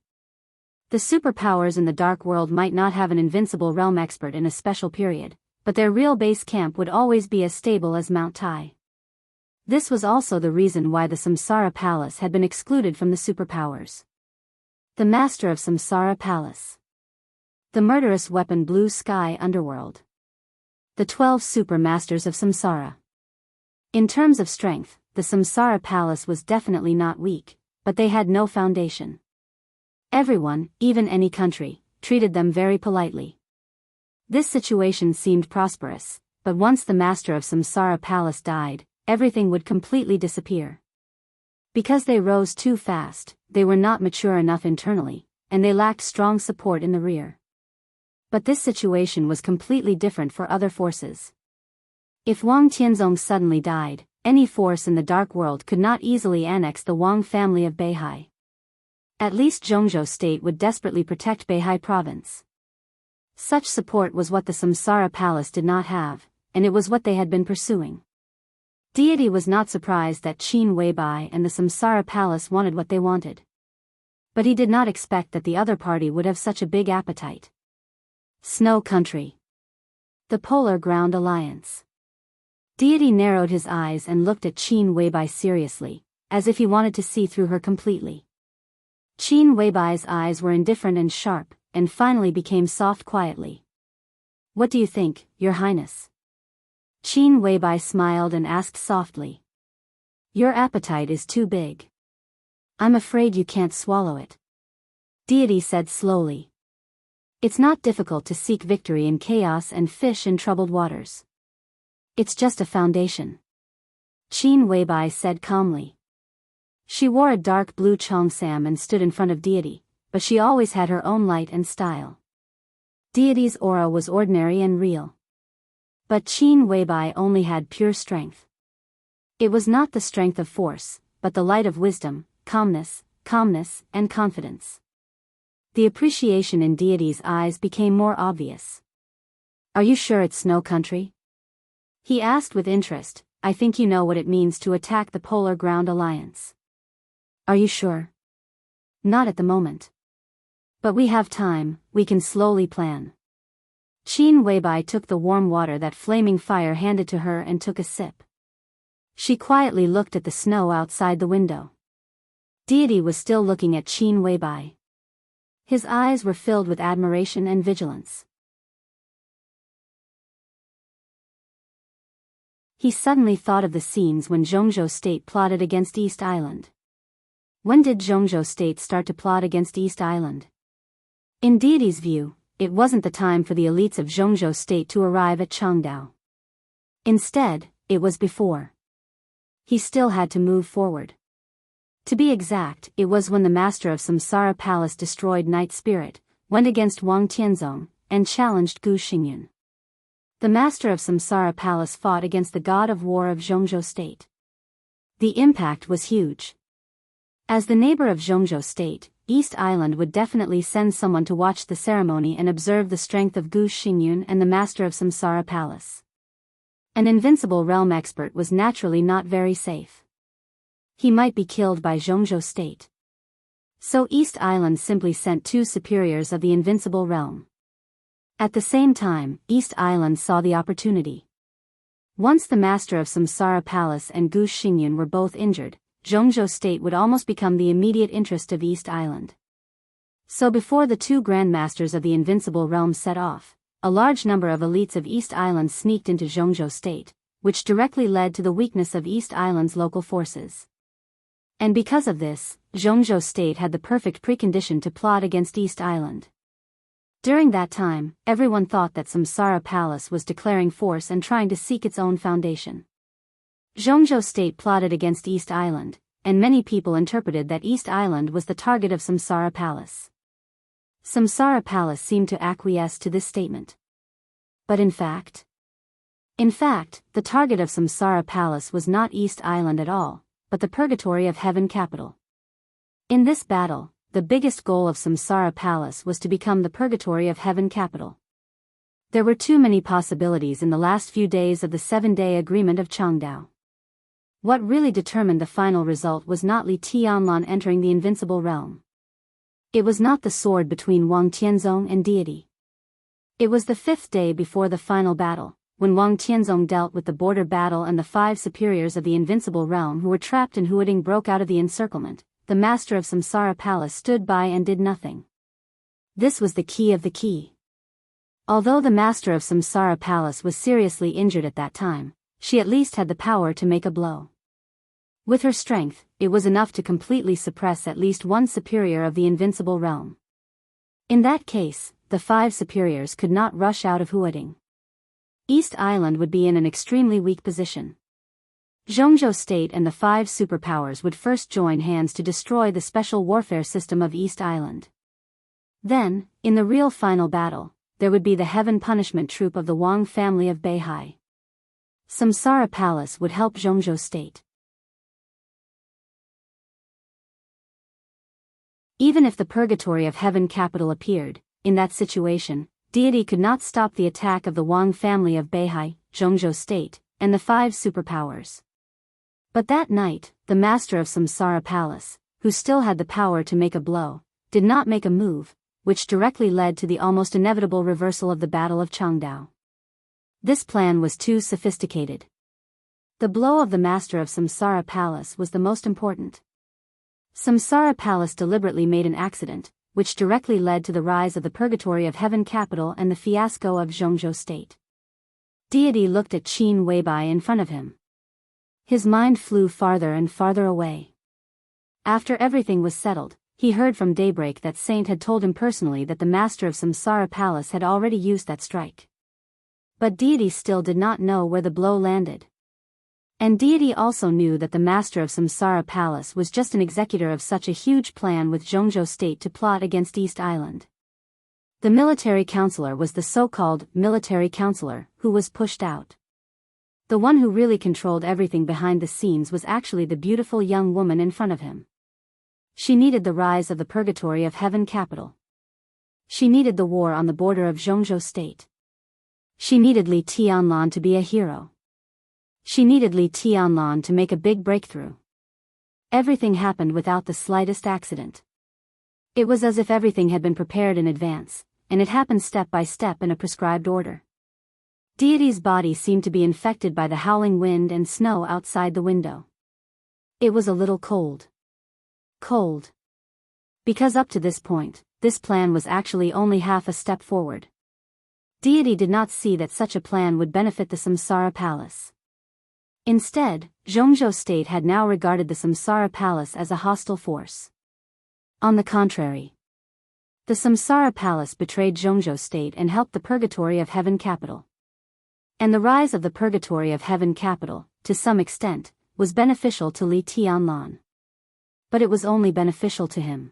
The superpowers in the dark world might not have an invincible realm expert in a special period, but their real base camp would always be as stable as Mount Tai. This was also the reason why the Samsara Palace had been excluded from the superpowers. The Master of Samsara Palace. The murderous weapon Blue Sky Underworld. The 12 Super Masters of Samsara. In terms of strength, the Samsara Palace was definitely not weak, but they had no foundation. Everyone, even any country, treated them very politely. This situation seemed prosperous, but once the Master of Samsara Palace died, everything would completely disappear. Because they rose too fast, they were not mature enough internally, and they lacked strong support in the rear. But this situation was completely different for other forces. If Wang Tianzong suddenly died, any force in the Dark World could not easily annex the Wang family of Beihai. At least Zhongzhou State would desperately protect Beihai Province. Such support was what the Samsara Palace did not have, and it was what they had been pursuing. Deity was not surprised that Qin Weibai and the Samsara Palace wanted what they wanted. But he did not expect that the other party would have such a big appetite. Snow Country. The Polar Ground Alliance. Deity narrowed his eyes and looked at Qin Weibai seriously, as if he wanted to see through her completely. Qin Weibai's eyes were indifferent and sharp, and finally became soft quietly. "What do you think, Your Highness?" Qin Weibai smiled and asked softly. "Your appetite is too big. I'm afraid you can't swallow it." Deity said slowly. "It's not difficult to seek victory in chaos and fish in troubled waters. It's just a foundation." Qin Weibai said calmly. She wore a dark blue cheongsam and stood in front of Deity, but she always had her own light and style. Deity's aura was ordinary and real. But Qin Weibai only had pure strength. It was not the strength of force, but the light of wisdom, calmness, and confidence. The appreciation in Deity's eyes became more obvious. "Are you sure it's Snow Country?" he asked with interest. "I think you know what it means to attack the Polar Ground Alliance." "Are you sure?" "Not at the moment. But we have time, we can slowly plan." Qin Weibai took the warm water that Flaming Fire handed to her and took a sip. She quietly looked at the snow outside the window. Deity was still looking at Qin Weibai. His eyes were filled with admiration and vigilance. He suddenly thought of the scenes when Zhongzhou State plotted against East Island. When did Zhongzhou State start to plot against East Island? In Deity's view, it wasn't the time for the elites of Zhongzhou State to arrive at Changdao. Instead, it was before. He still had to move forward. To be exact, it was when the Master of Samsara Palace destroyed Night Spirit, went against Wang Tianzong, and challenged Gu Xingyun. The Master of Samsara Palace fought against the God of War of Zhongzhou State. The impact was huge. As the neighbor of Zhongzhou State, East Island would definitely send someone to watch the ceremony and observe the strength of Gu Xingyun and the Master of Samsara Palace. An invincible realm expert was naturally not very safe. He might be killed by Zhongzhou State. So East Island simply sent 2 superiors of the invincible realm. At the same time, East Island saw the opportunity. Once the Master of Samsara Palace and Gu Xingyun were both injured, Zhongzhou State would almost become the immediate interest of East Island. So before the 2 Grandmasters of the Invincible Realm set off, a large number of elites of East Island sneaked into Zhongzhou State, which directly led to the weakness of East Island's local forces. And because of this, Zhongzhou State had the perfect precondition to plot against East Island. During that time, everyone thought that Samsara Palace was declaring force and trying to seek its own foundation. Zhongzhou State plotted against East Island, and many people interpreted that East Island was the target of Samsara Palace. Samsara Palace seemed to acquiesce to this statement. But in fact, the target of Samsara Palace was not East Island at all, but the Purgatory of Heaven capital. In this battle, the biggest goal of Samsara Palace was to become the Purgatory of Heaven capital. There were too many possibilities in the last few days of the 7-day agreement of Changdao. What really determined the final result was not Li Tianlan entering the invincible realm. It was not the sword between Wang Tianzong and Deity. It was the 5th day before the final battle, when Wang Tianzong dealt with the border battle and the 5 superiors of the invincible realm who were trapped in Huading broke out of the encirclement. The master of Samsara Palace stood by and did nothing. This was the key of the key. Although the master of Samsara Palace was seriously injured at that time, she at least had the power to make a blow. With her strength, it was enough to completely suppress at least one superior of the invincible realm. In that case, the 5 superiors could not rush out of Huading. East Island would be in an extremely weak position. Zhongzhou State and the 5 superpowers would first join hands to destroy the special warfare system of East Island. Then, in the real final battle, there would be the heaven punishment troop of the Wang family of Beihai. Samsara Palace would help Zhongzhou State. Even if the purgatory of heaven capital appeared, in that situation, deity could not stop the attack of the Wang family of Beihai, Zhongzhou State, and the 5 superpowers. But that night, the master of Samsara Palace, who still had the power to make a blow, did not make a move, which directly led to the almost inevitable reversal of the Battle of Changdao. This plan was too sophisticated. The blow of the master of Samsara Palace was the most important. Samsara Palace deliberately made an accident, which directly led to the rise of the purgatory of heaven capital and the fiasco of Zhongzhou State. Deity looked at Qin Weibai in front of him. His mind flew farther and farther away. After everything was settled, he heard from Daybreak that Saint had told him personally that the master of Samsara Palace had already used that strike. But Deity still did not know where the blow landed. And Deity also knew that the master of Samsara Palace was just an executor of such a huge plan with Zhongzhou State to plot against East Island. The military counselor was the so-called military counselor who was pushed out. The one who really controlled everything behind the scenes was actually the beautiful young woman in front of him. She needed the rise of the purgatory of heaven capital. She needed the war on the border of Zhongzhou State. She needed Li Tianlan to be a hero. She needed Li Tianlan to make a big breakthrough. Everything happened without the slightest accident. It was as if everything had been prepared in advance, and it happened step by step in a prescribed order. Deity's body seemed to be infected by the howling wind and snow outside the window. It was a little cold. Cold. Because up to this point, this plan was actually only half a step forward. Deity did not see that such a plan would benefit the Samsara Palace. Instead, Zhongzhou State had now regarded the Samsara Palace as a hostile force. On the contrary, the Samsara Palace betrayed Zhongzhou State and helped the purgatory of heaven capital. And the rise of the purgatory of heaven capital, to some extent, was beneficial to Li Tianlan. But it was only beneficial to him.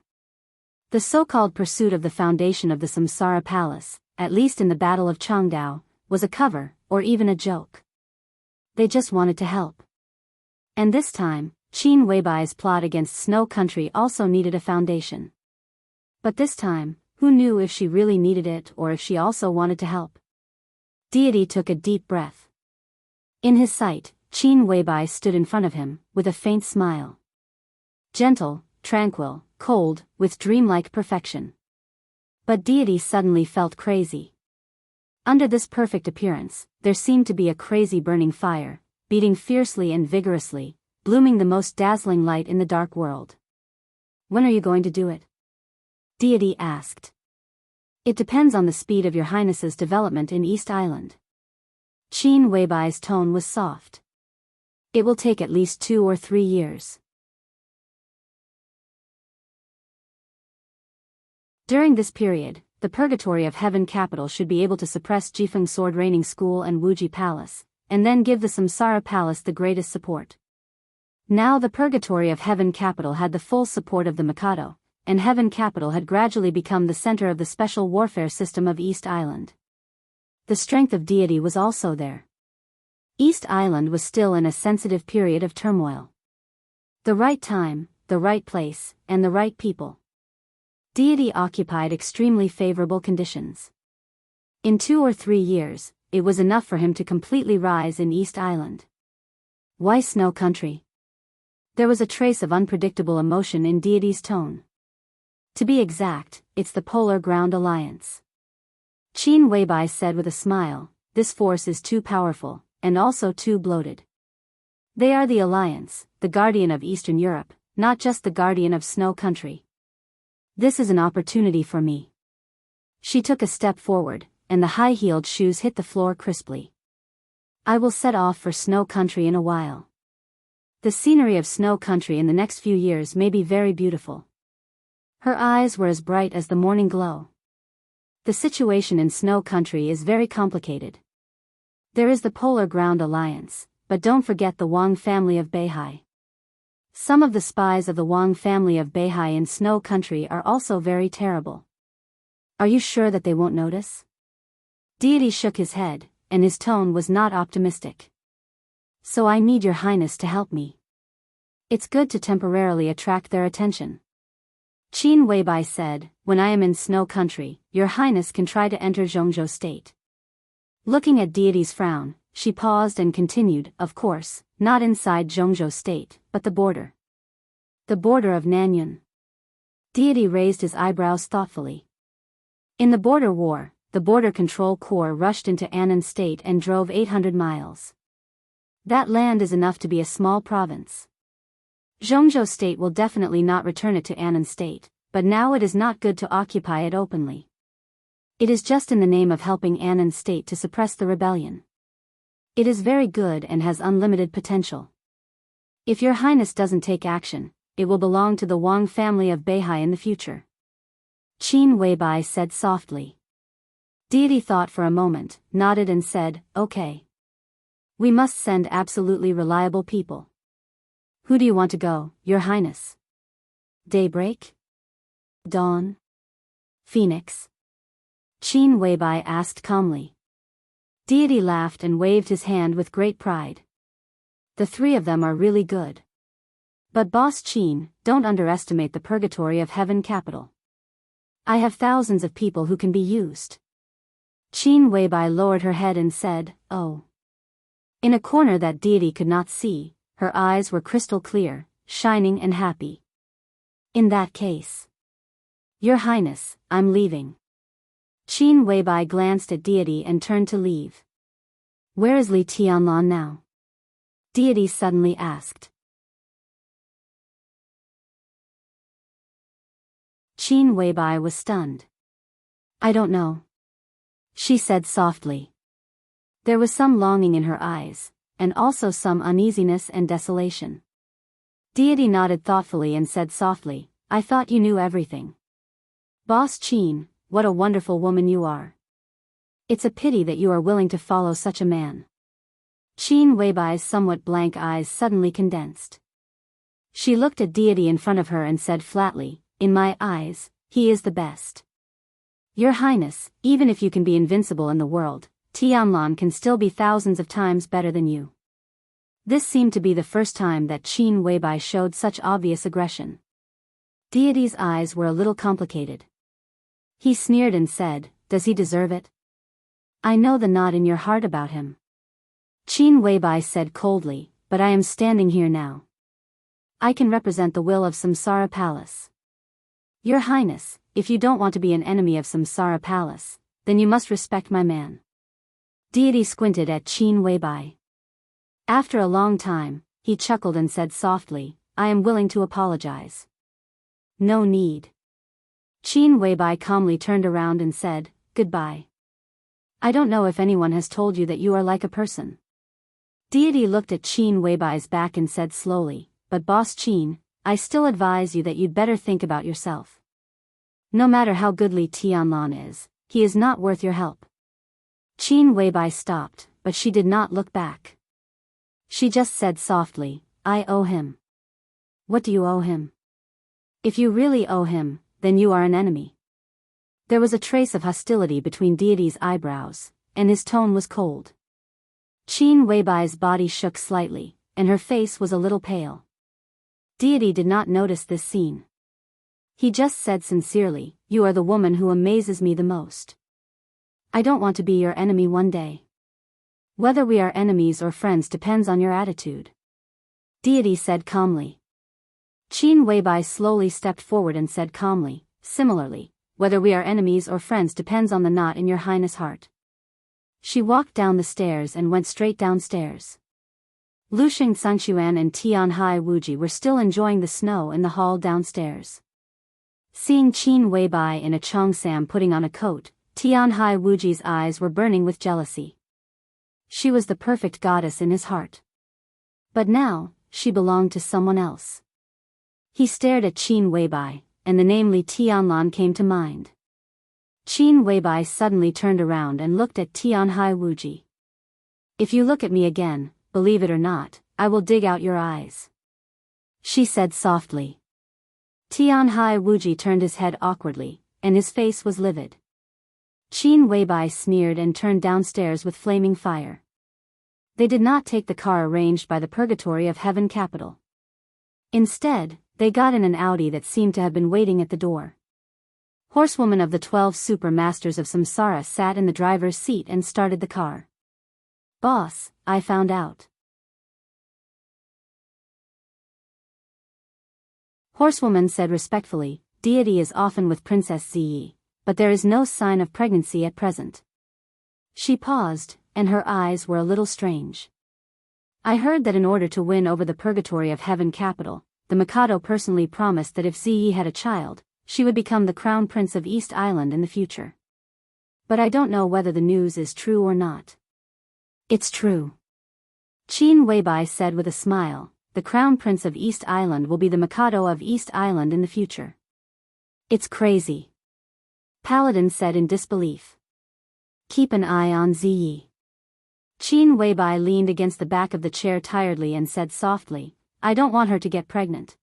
The so-called pursuit of the foundation of the Samsara Palace, at least in the Battle of Changdao, was a cover, or even a joke. They just wanted to help. And this time, Qin Weibai's plot against Snow Country also needed a foundation. But this time, who knew if she really needed it or if she also wanted to help? Deity took a deep breath. In his sight, Qin Weibai stood in front of him, with a faint smile. Gentle, tranquil, cold, with dreamlike perfection. But Deity suddenly felt crazy. Under this perfect appearance, there seemed to be a crazy burning fire, beating fiercely and vigorously, blooming the most dazzling light in the dark world. When are you going to do it? Deity asked. It depends on the speed of your highness's development in East Island. Qin Weibai's tone was soft. It will take at least 2 or 3 years. During this period, the purgatory of heaven capital should be able to suppress Jifeng Sword Reigning School and Wuji Palace, and then give the Samsara Palace the greatest support. Now the purgatory of heaven capital had the full support of the Mikado, and heaven capital had gradually become the center of the special warfare system of East Island. The strength of deity was also there. East Island was still in a sensitive period of turmoil. The right time, the right place, and the right people. Deity occupied extremely favorable conditions. In 2 or 3 years, it was enough for him to completely rise in East Island. Why Snow Country? There was a trace of unpredictable emotion in Deity's tone. To be exact, it's the Polar Ground Alliance. Qin Weibai said with a smile, this force is too powerful, and also too bloated. They are the Alliance, the guardian of Eastern Europe, not just the guardian of Snow Country. This is an opportunity for me. She took a step forward, and the high-heeled shoes hit the floor crisply. I will set off for Snow Country in a while. The scenery of Snow Country in the next few years may be very beautiful. Her eyes were as bright as the morning glow. The situation in Snow Country is very complicated. There is the Polar Ground Alliance, but don't forget the Wang family of Beihai. Some of the spies of the Wang family of Beihai in Snow Country are also very terrible. Are you sure that they won't notice? Deity shook his head, and his tone was not optimistic. So I need your highness to help me. It's good to temporarily attract their attention. Qin Weibai said, when I am in Snow Country, your highness can try to enter Zhongzhou state. Looking at Deity's frown, she paused and continued, of course, not inside Zhongzhou state, but the border. The border of Nanyun. Deity raised his eyebrows thoughtfully. In the border war, the Border Control Corps rushed into Annan state and drove 800 miles. That land is enough to be a small province. Zhongzhou state will definitely not return it to Annan state, but now it is not good to occupy it openly. It is just in the name of helping Annan state to suppress the rebellion. It is very good and has unlimited potential. If your highness doesn't take action, it will belong to the Wang family of Beihai in the future. Qin Weibai said softly. Deity thought for a moment, nodded and said, okay. We must send absolutely reliable people. Who do you want to go, your highness? Daybreak? Dawn? Phoenix? Qin Weibai asked calmly. Deity laughed and waved his hand with great pride. The three of them are really good. But Boss Qin, don't underestimate the purgatory of Heaven capital. I have thousands of people who can be used. Qin Weibai lowered her head and said, oh. In a corner that Deity could not see, her eyes were crystal clear, shining and happy. In that case. Your highness, I'm leaving. Qin Weibai glanced at Deity and turned to leave. Where is Li Tianlan now? Deity suddenly asked. Qin Weibai was stunned. I don't know. She said softly. There was some longing in her eyes, and also some uneasiness and desolation. Deity nodded thoughtfully and said softly, I thought you knew everything. Boss Qin, what a wonderful woman you are. It's a pity that you are willing to follow such a man. Qin Weibai's somewhat blank eyes suddenly condensed. She looked at Deity in front of her and said flatly, in my eyes, he is the best. Your highness, even if you can be invincible in the world, Tianlan can still be thousands of times better than you. This seemed to be the first time that Qin Weibai showed such obvious aggression. Deity's eyes were a little complicated. He sneered and said, does he deserve it? I know the knot in your heart about him. Qin Weibai said coldly, but I am standing here now. I can represent the will of Samsara Palace. Your highness, if you don't want to be an enemy of Samsara Palace, then you must respect my man. Deity squinted at Qin Weibai. After a long time, he chuckled and said softly, I am willing to apologize. No need. Qin Weibai calmly turned around and said, goodbye. I don't know if anyone has told you that you are like a person. Deity looked at Qin Weibai's back and said slowly, but Boss Qin, I still advise you that you'd better think about yourself. No matter how good Li Tianlan is, he is not worth your help. Qin Weibai stopped, but she did not look back. She just said softly, I owe him. What do you owe him? If you really owe him, then you are an enemy. There was a trace of hostility between Deity's eyebrows, and his tone was cold. Qin Weibai's body shook slightly, and her face was a little pale. Deity did not notice this scene. He just said sincerely, you are the woman who amazes me the most. I don't want to be your enemy one day. Whether we are enemies or friends depends on your attitude. Deity said calmly. Qin Weibai slowly stepped forward and said calmly, similarly, whether we are enemies or friends depends on the knot in your highness' heart. She walked down the stairs and went straight downstairs. Luxing Sanxuan and Tianhai Wuji were still enjoying the snow in the hall downstairs. Seeing Qin Weibai in a cheongsam putting on a coat, Tianhai Wuji's eyes were burning with jealousy. She was the perfect goddess in his heart. But now, she belonged to someone else. He stared at Qin Weibai, and the name Li Tianlan came to mind. Qin Weibai suddenly turned around and looked at Tianhai Wuji. "If you look at me again, believe it or not, I will dig out your eyes," she said softly. Tianhai Wuji turned his head awkwardly, and his face was livid. Qin Weibai sneered and turned downstairs with flaming fire. They did not take the car arranged by the Purgatory of Heaven capital. Instead, they got in an Audi that seemed to have been waiting at the door. Horsewoman of the 12 super masters of Samsara sat in the driver's seat and started the car. "Boss, I found out." Horsewoman said respectfully, "Deity is often with Princess Ziyi, but there is no sign of pregnancy at present." She paused, and her eyes were a little strange. "I heard that in order to win over the Purgatory of Heaven capital, the Mikado personally promised that if Ziyi had a child, she would become the crown prince of East Island in the future. But I don't know whether the news is true or not." "It's true," Qin Weibai said with a smile. "The crown prince of East Island will be the Mikado of East Island in the future." "It's crazy," Paladin said in disbelief. "Keep an eye on Ziyi." Qin Weibai leaned against the back of the chair tiredly and said softly, "I don't want her to get pregnant.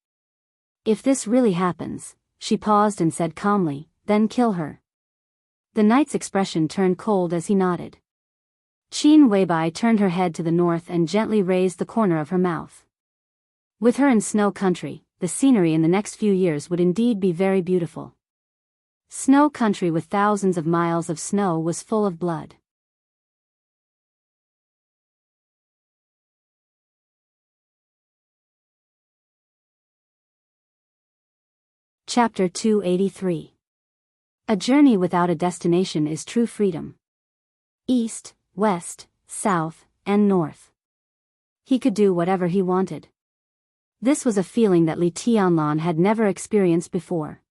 If this really happens," she paused and said calmly, "then kill her." The knight's expression turned cold as he nodded. Qin Weibai turned her head to the north and gently raised the corner of her mouth. With her in snow country, the scenery in the next few years would indeed be very beautiful. Snow country with thousands of miles of snow was full of blood. Chapter 283. A journey without a destination is true freedom. East, west, south, and north. He could do whatever he wanted. This was a feeling that Li Tianlan had never experienced before.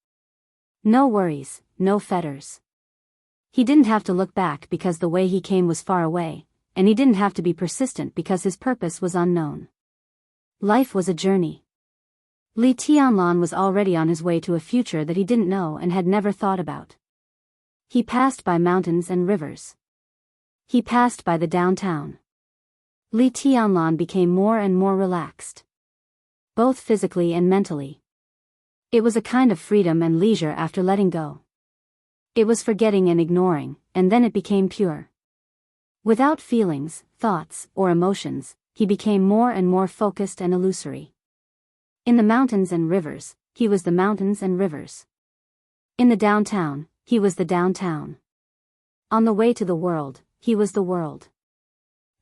No worries, no fetters. He didn't have to look back because the way he came was far away, and he didn't have to be persistent because his purpose was unknown. Life was a journey. Li Tianlan was already on his way to a future that he didn't know and had never thought about. He passed by mountains and rivers. He passed by the downtown. Li Tianlan became more and more relaxed, both physically and mentally. It was a kind of freedom and leisure after letting go. It was forgetting and ignoring, and then it became pure. Without feelings, thoughts, or emotions, he became more and more focused and illusory. In the mountains and rivers, he was the mountains and rivers. In the downtown, he was the downtown. On the way to the world, he was the world.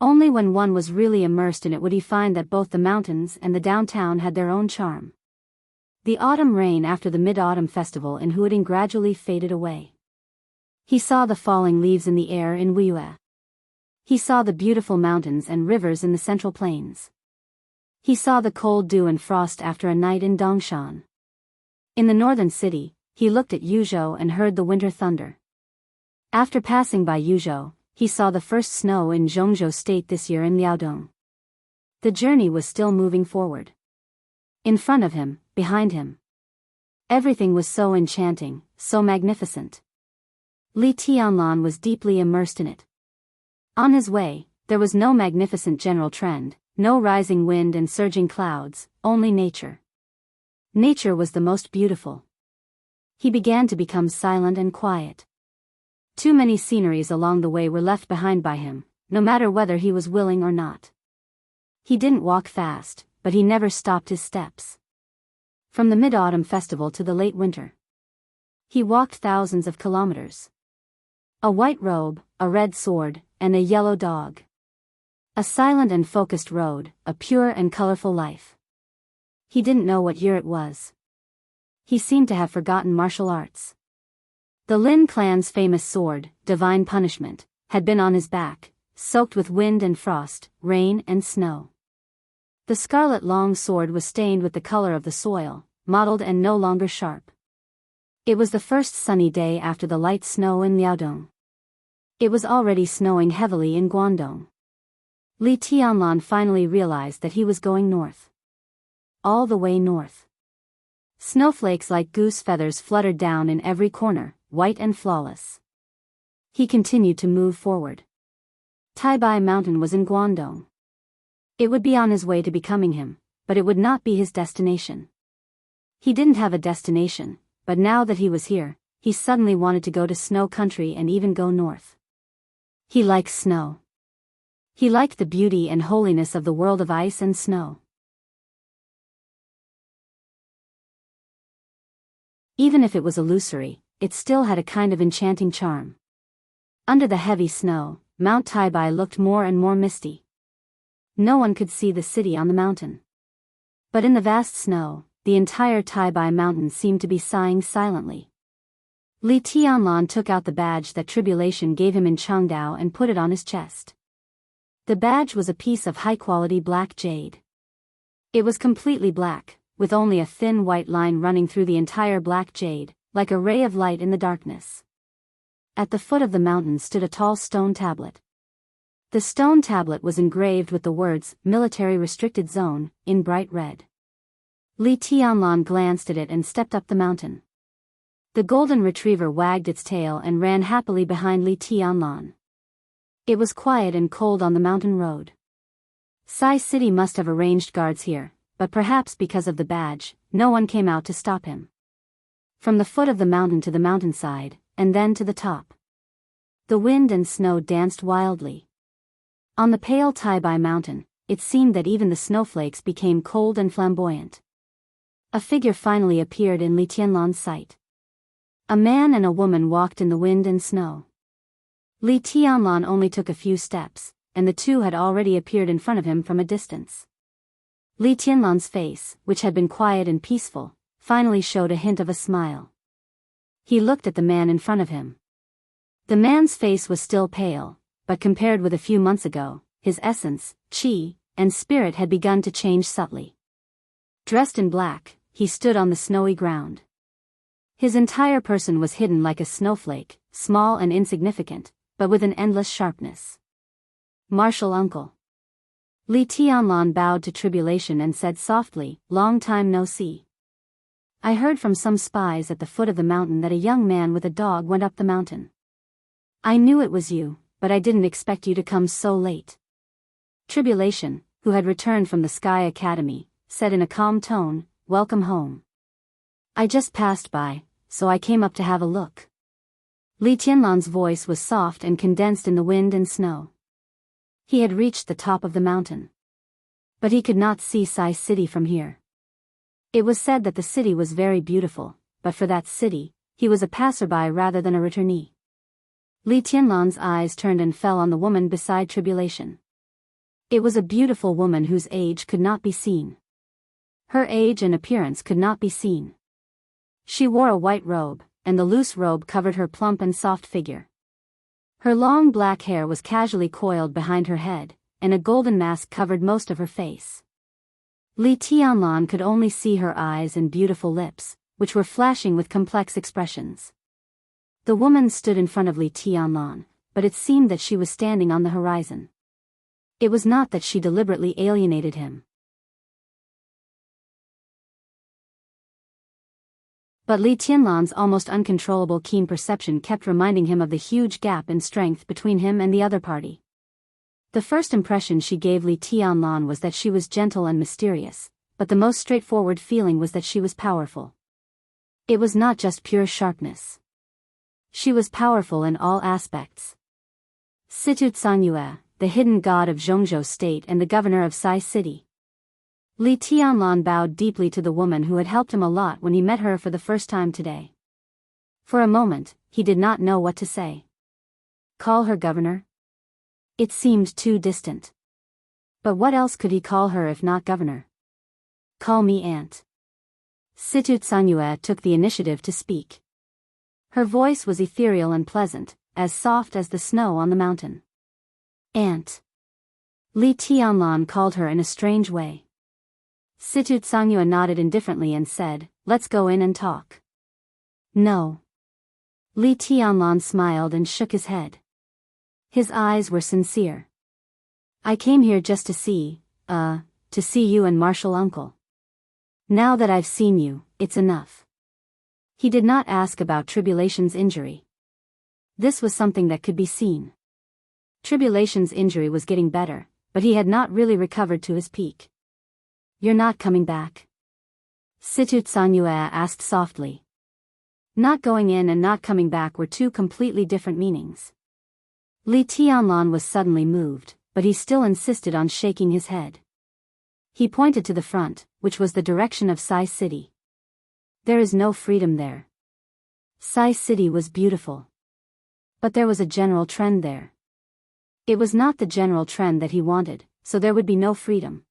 Only when one was really immersed in it would he find that both the mountains and the downtown had their own charm. The autumn rain after the Mid-Autumn Festival in Huading gradually faded away. He saw the falling leaves in the air in Wiyue. He saw the beautiful mountains and rivers in the Central Plains. He saw the cold dew and frost after a night in Dongshan. In the northern city, he looked at Yuzhou and heard the winter thunder. After passing by Yuzhou, he saw the first snow in Zhongzhou State this year in Liaodong. The journey was still moving forward. In front of him, behind him. Everything was so enchanting, so magnificent. Li Tianlan was deeply immersed in it. On his way, there was no magnificent general trend, no rising wind and surging clouds, only nature. Nature was the most beautiful. He began to become silent and quiet. Too many sceneries along the way were left behind by him, no matter whether he was willing or not. He didn't walk fast, but he never stopped his steps. From the Mid-Autumn Festival to the late winter, he walked thousands of kilometers. A white robe, a red sword, and a yellow dog. A silent and focused road, a pure and colorful life. He didn't know what year it was. He seemed to have forgotten martial arts. The Lin clan's famous sword, Divine Punishment, had been on his back, soaked with wind and frost, rain and snow. The scarlet long sword was stained with the color of the soil, mottled and no longer sharp. It was the first sunny day after the light snow in Liaodong. It was already snowing heavily in Guangdong. Li Tianlan finally realized that he was going north. All the way north. Snowflakes like goose feathers fluttered down in every corner, white and flawless. He continued to move forward. Taibai Mountain was in Guangdong. It would be on his way to becoming him, but it would not be his destination. He didn't have a destination, but now that he was here, he suddenly wanted to go to snow country and even go north. He likes snow. He liked the beauty and holiness of the world of ice and snow. Even if it was illusory, it still had a kind of enchanting charm. Under the heavy snow, Mount Taibai looked more and more misty. No one could see the city on the mountain. But in the vast snow, the entire Taibai mountain seemed to be sighing silently. Li Tianlan took out the badge that tribulation gave him in Chengdao and put it on his chest. The badge was a piece of high-quality black jade. It was completely black, with only a thin white line running through the entire black jade, like a ray of light in the darkness. At the foot of the mountain stood a tall stone tablet. The stone tablet was engraved with the words, Military Restricted Zone, in bright red. Li Tianlan glanced at it and stepped up the mountain. The golden retriever wagged its tail and ran happily behind Li Tianlan. It was quiet and cold on the mountain road. Sai City must have arranged guards here, but perhaps because of the badge, no one came out to stop him. From the foot of the mountain to the mountainside, and then to the top. The wind and snow danced wildly. On the pale Taibai mountain, it seemed that even the snowflakes became cold and flamboyant. A figure finally appeared in Li Tianlan's sight. A man and a woman walked in the wind and snow. Li Tianlan only took a few steps, and the two had already appeared in front of him from a distance. Li Tianlan's face, which had been quiet and peaceful, finally showed a hint of a smile. He looked at the man in front of him. The man's face was still pale, but compared with a few months ago, his essence, qi, and spirit had begun to change subtly. Dressed in black, he stood on the snowy ground. His entire person was hidden like a snowflake, small and insignificant, but with an endless sharpness. Martial uncle. Li Tianlan bowed to tribulation and said softly, "Long time no see. I heard from some spies at the foot of the mountain that a young man with a dog went up the mountain. I knew it was you, but I didn't expect you to come so late." Tribulation, who had returned from the Sky Academy, said in a calm tone, "Welcome home. I just passed by, so I came up to have a look." Li Tianlan's voice was soft and condensed in the wind and snow. He had reached the top of the mountain. But he could not see Sai City from here. It was said that the city was very beautiful, but for that city, he was a passerby rather than a returnee. Li Tianlan's eyes turned and fell on the woman beside tribulation. It was a beautiful woman whose age could not be seen. Her age and appearance could not be seen. She wore a white robe, and the loose robe covered her plump and soft figure. Her long black hair was casually coiled behind her head, and a golden mask covered most of her face. Li Tianlan could only see her eyes and beautiful lips, which were flashing with complex expressions. The woman stood in front of Li Tianlan, but it seemed that she was standing on the horizon. It was not that she deliberately alienated him. But Li Tianlan's almost uncontrollable keen perception kept reminding him of the huge gap in strength between him and the other party. The first impression she gave Li Tianlan was that she was gentle and mysterious, but the most straightforward feeling was that she was powerful. It was not just pure sharpness. She was powerful in all aspects. Situ Tsanyue, the hidden god of Zhongzhou State and the governor of Sai City. Li Tianlan bowed deeply to the woman who had helped him a lot when he met her for the first time today. For a moment, he did not know what to say. Call her governor? It seemed too distant. But what else could he call her if not governor? Call me aunt. Situ Tsanyue took the initiative to speak. Her voice was ethereal and pleasant, as soft as the snow on the mountain. Aunt. Li Tianlan called her in a strange way. Situ Tsangyue nodded indifferently and said, "Let's go in and talk." No. Li Tianlan smiled and shook his head. His eyes were sincere. "I came here just to see you and Marshall Uncle. Now that I've seen you, it's enough." He did not ask about Tribulation's injury. This was something that could be seen. Tribulation's injury was getting better, but he had not really recovered to his peak. "You're not coming back?" Situ Tsangyue asked softly. Not going in and not coming back were two completely different meanings. Li Tianlan was suddenly moved, but he still insisted on shaking his head. He pointed to the front, which was the direction of Sai City. "There is no freedom there." Sai City was beautiful. But there was a general trend there. It was not the general trend that he wanted, so there would be no freedom.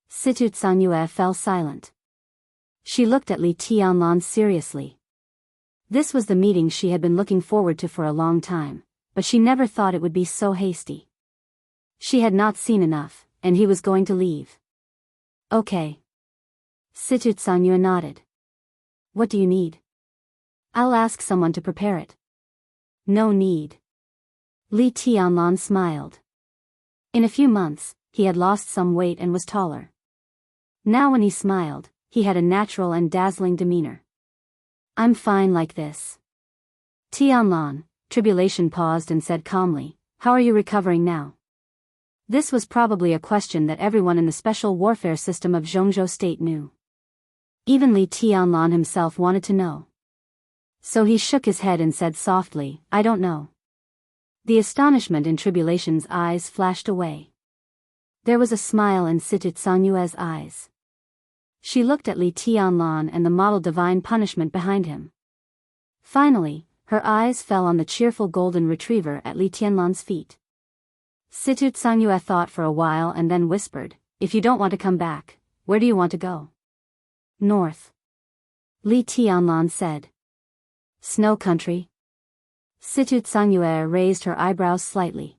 Situ Tsangyue fell silent. She looked at Li Tianlan seriously. This was the meeting she had been looking forward to for a long time, but she never thought it would be so hasty. She had not seen enough, and he was going to leave. "Okay." Situ Tsangyue nodded. "What do you need?" "I'll ask someone to prepare it." "No need." Li Tianlan smiled. In a few months, he had lost some weight and was taller. Now when he smiled, he had a natural and dazzling demeanor. "I'm fine like this." Tianlan, Tribulation paused and said calmly, "How are you recovering now?" This was probably a question that everyone in the special warfare system of Zhongzhou State knew. Even Li Tianlan himself wanted to know. So he shook his head and said softly, "I don't know." The astonishment in Tribulation's eyes flashed away. There was a smile in Situ Tsangyue's eyes. She looked at Li Tianlan and the model divine punishment behind him. Finally, her eyes fell on the cheerful golden retriever at Li Tianlan's feet. Situ Tsangyue thought for a while and then whispered, "If you don't want to come back, where do you want to go?" "North." Li Tianlan said. "Snow country?" Situ Tsangyue raised her eyebrows slightly.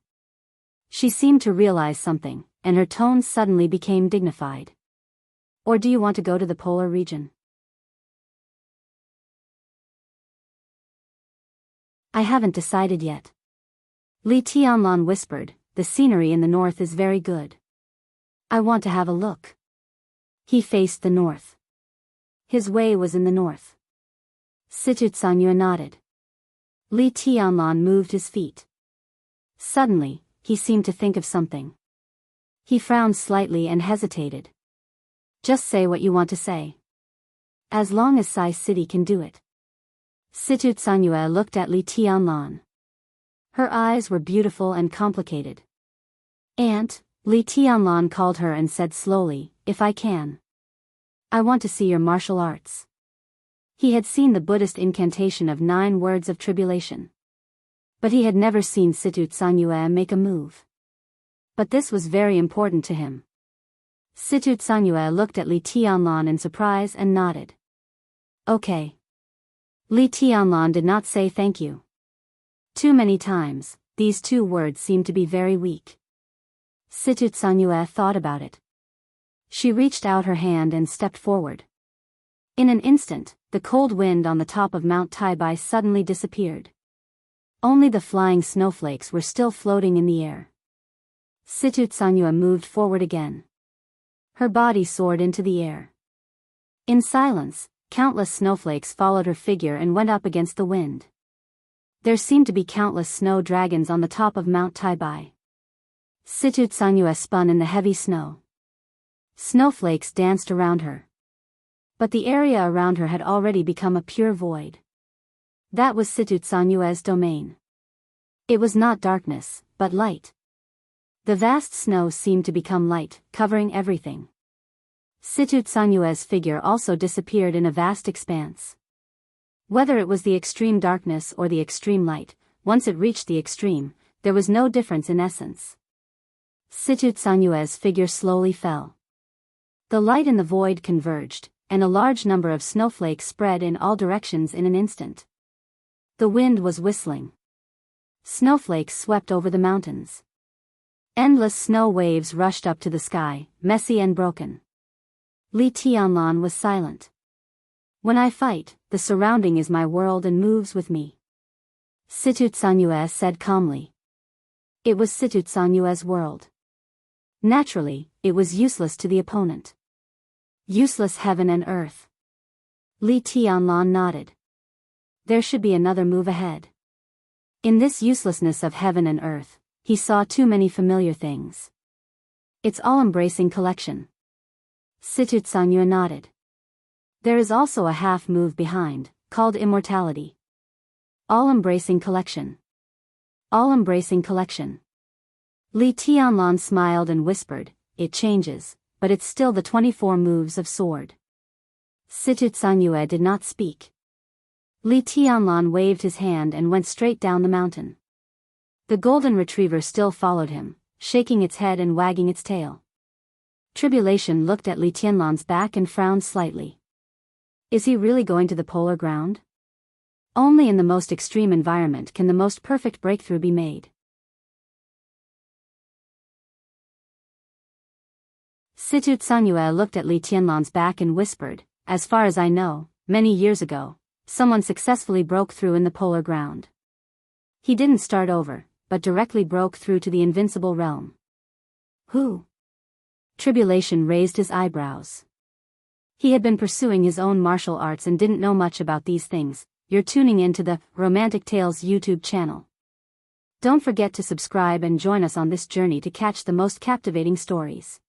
She seemed to realize something, and her tone suddenly became dignified. "Or do you want to go to the polar region?" "I haven't decided yet." Li Tianlan whispered, "The scenery in the north is very good. I want to have a look." He faced the north. His way was in the north. Situ Tsangyue nodded. Li Tianlan moved his feet. Suddenly, he seemed to think of something. He frowned slightly and hesitated. "Just say what you want to say. As long as Sai City can do it." Situ Tsangyue looked at Li Tianlan. Her eyes were beautiful and complicated. "Aunt," Li Tianlan called her and said slowly, "If I can. I want to see your martial arts." He had seen the Buddhist incantation of 9 words of tribulation. But he had never seen Situ Tsangyue make a move. But this was very important to him. Situ Tsangyue looked at Li Tianlan in surprise and nodded. "Okay." Li Tianlan did not say thank you. Too many times, these 2 words seemed to be very weak. Situ Tsangyue thought about it. She reached out her hand and stepped forward. In an instant, the cold wind on the top of Mount Taibai suddenly disappeared. Only the flying snowflakes were still floating in the air. Situ Tsangyue moved forward again. Her body soared into the air. In silence, countless snowflakes followed her figure and went up against the wind. There seemed to be countless snow dragons on the top of Mount Taibai. Situ Tsangyue spun in the heavy snow. Snowflakes danced around her. But the area around her had already become a pure void. That was Situ Tsangyue's domain. It was not darkness, but light. The vast snow seemed to become light, covering everything. Situ Tsangyue's figure also disappeared in a vast expanse. Whether it was the extreme darkness or the extreme light, once it reached the extreme, there was no difference in essence. Situ Tsangyue's figure slowly fell. The light and the void converged, and a large number of snowflakes spread in all directions in an instant. The wind was whistling. Snowflakes swept over the mountains. Endless snow waves rushed up to the sky, messy and broken. Li Tianlan was silent. When I fight, the surrounding is my world and moves with me. Situ Tsanyue said calmly. It was Situ Tsanyue's world. Naturally, it was useless to the opponent. Useless heaven and earth. Li Tianlan nodded. There should be another move ahead. In this uselessness of heaven and earth, he saw too many familiar things. It's all-embracing collection. Situ Tsanyue nodded. There is also a half move behind, called immortality. All-embracing collection. All-embracing collection. Li Tianlan smiled and whispered, it changes, but it's still the 24 moves of sword. Situ Tsanyue did not speak. Li Tianlan waved his hand and went straight down the mountain. The golden retriever still followed him, shaking its head and wagging its tail. Tribulation looked at Li Tianlan's back and frowned slightly. Is he really going to the polar ground? Only in the most extreme environment can the most perfect breakthrough be made. Situ Tsanyue looked at Li Tianlan's back and whispered, as far as I know, many years ago, someone successfully broke through in the polar ground. He didn't start over, but directly broke through to the invincible realm. Who? Tribulation raised his eyebrows. He had been pursuing his own martial arts and didn't know much about these things. You're tuning into the Romantic Tales YouTube channel. Don't forget to subscribe and join us on this journey to catch the most captivating stories.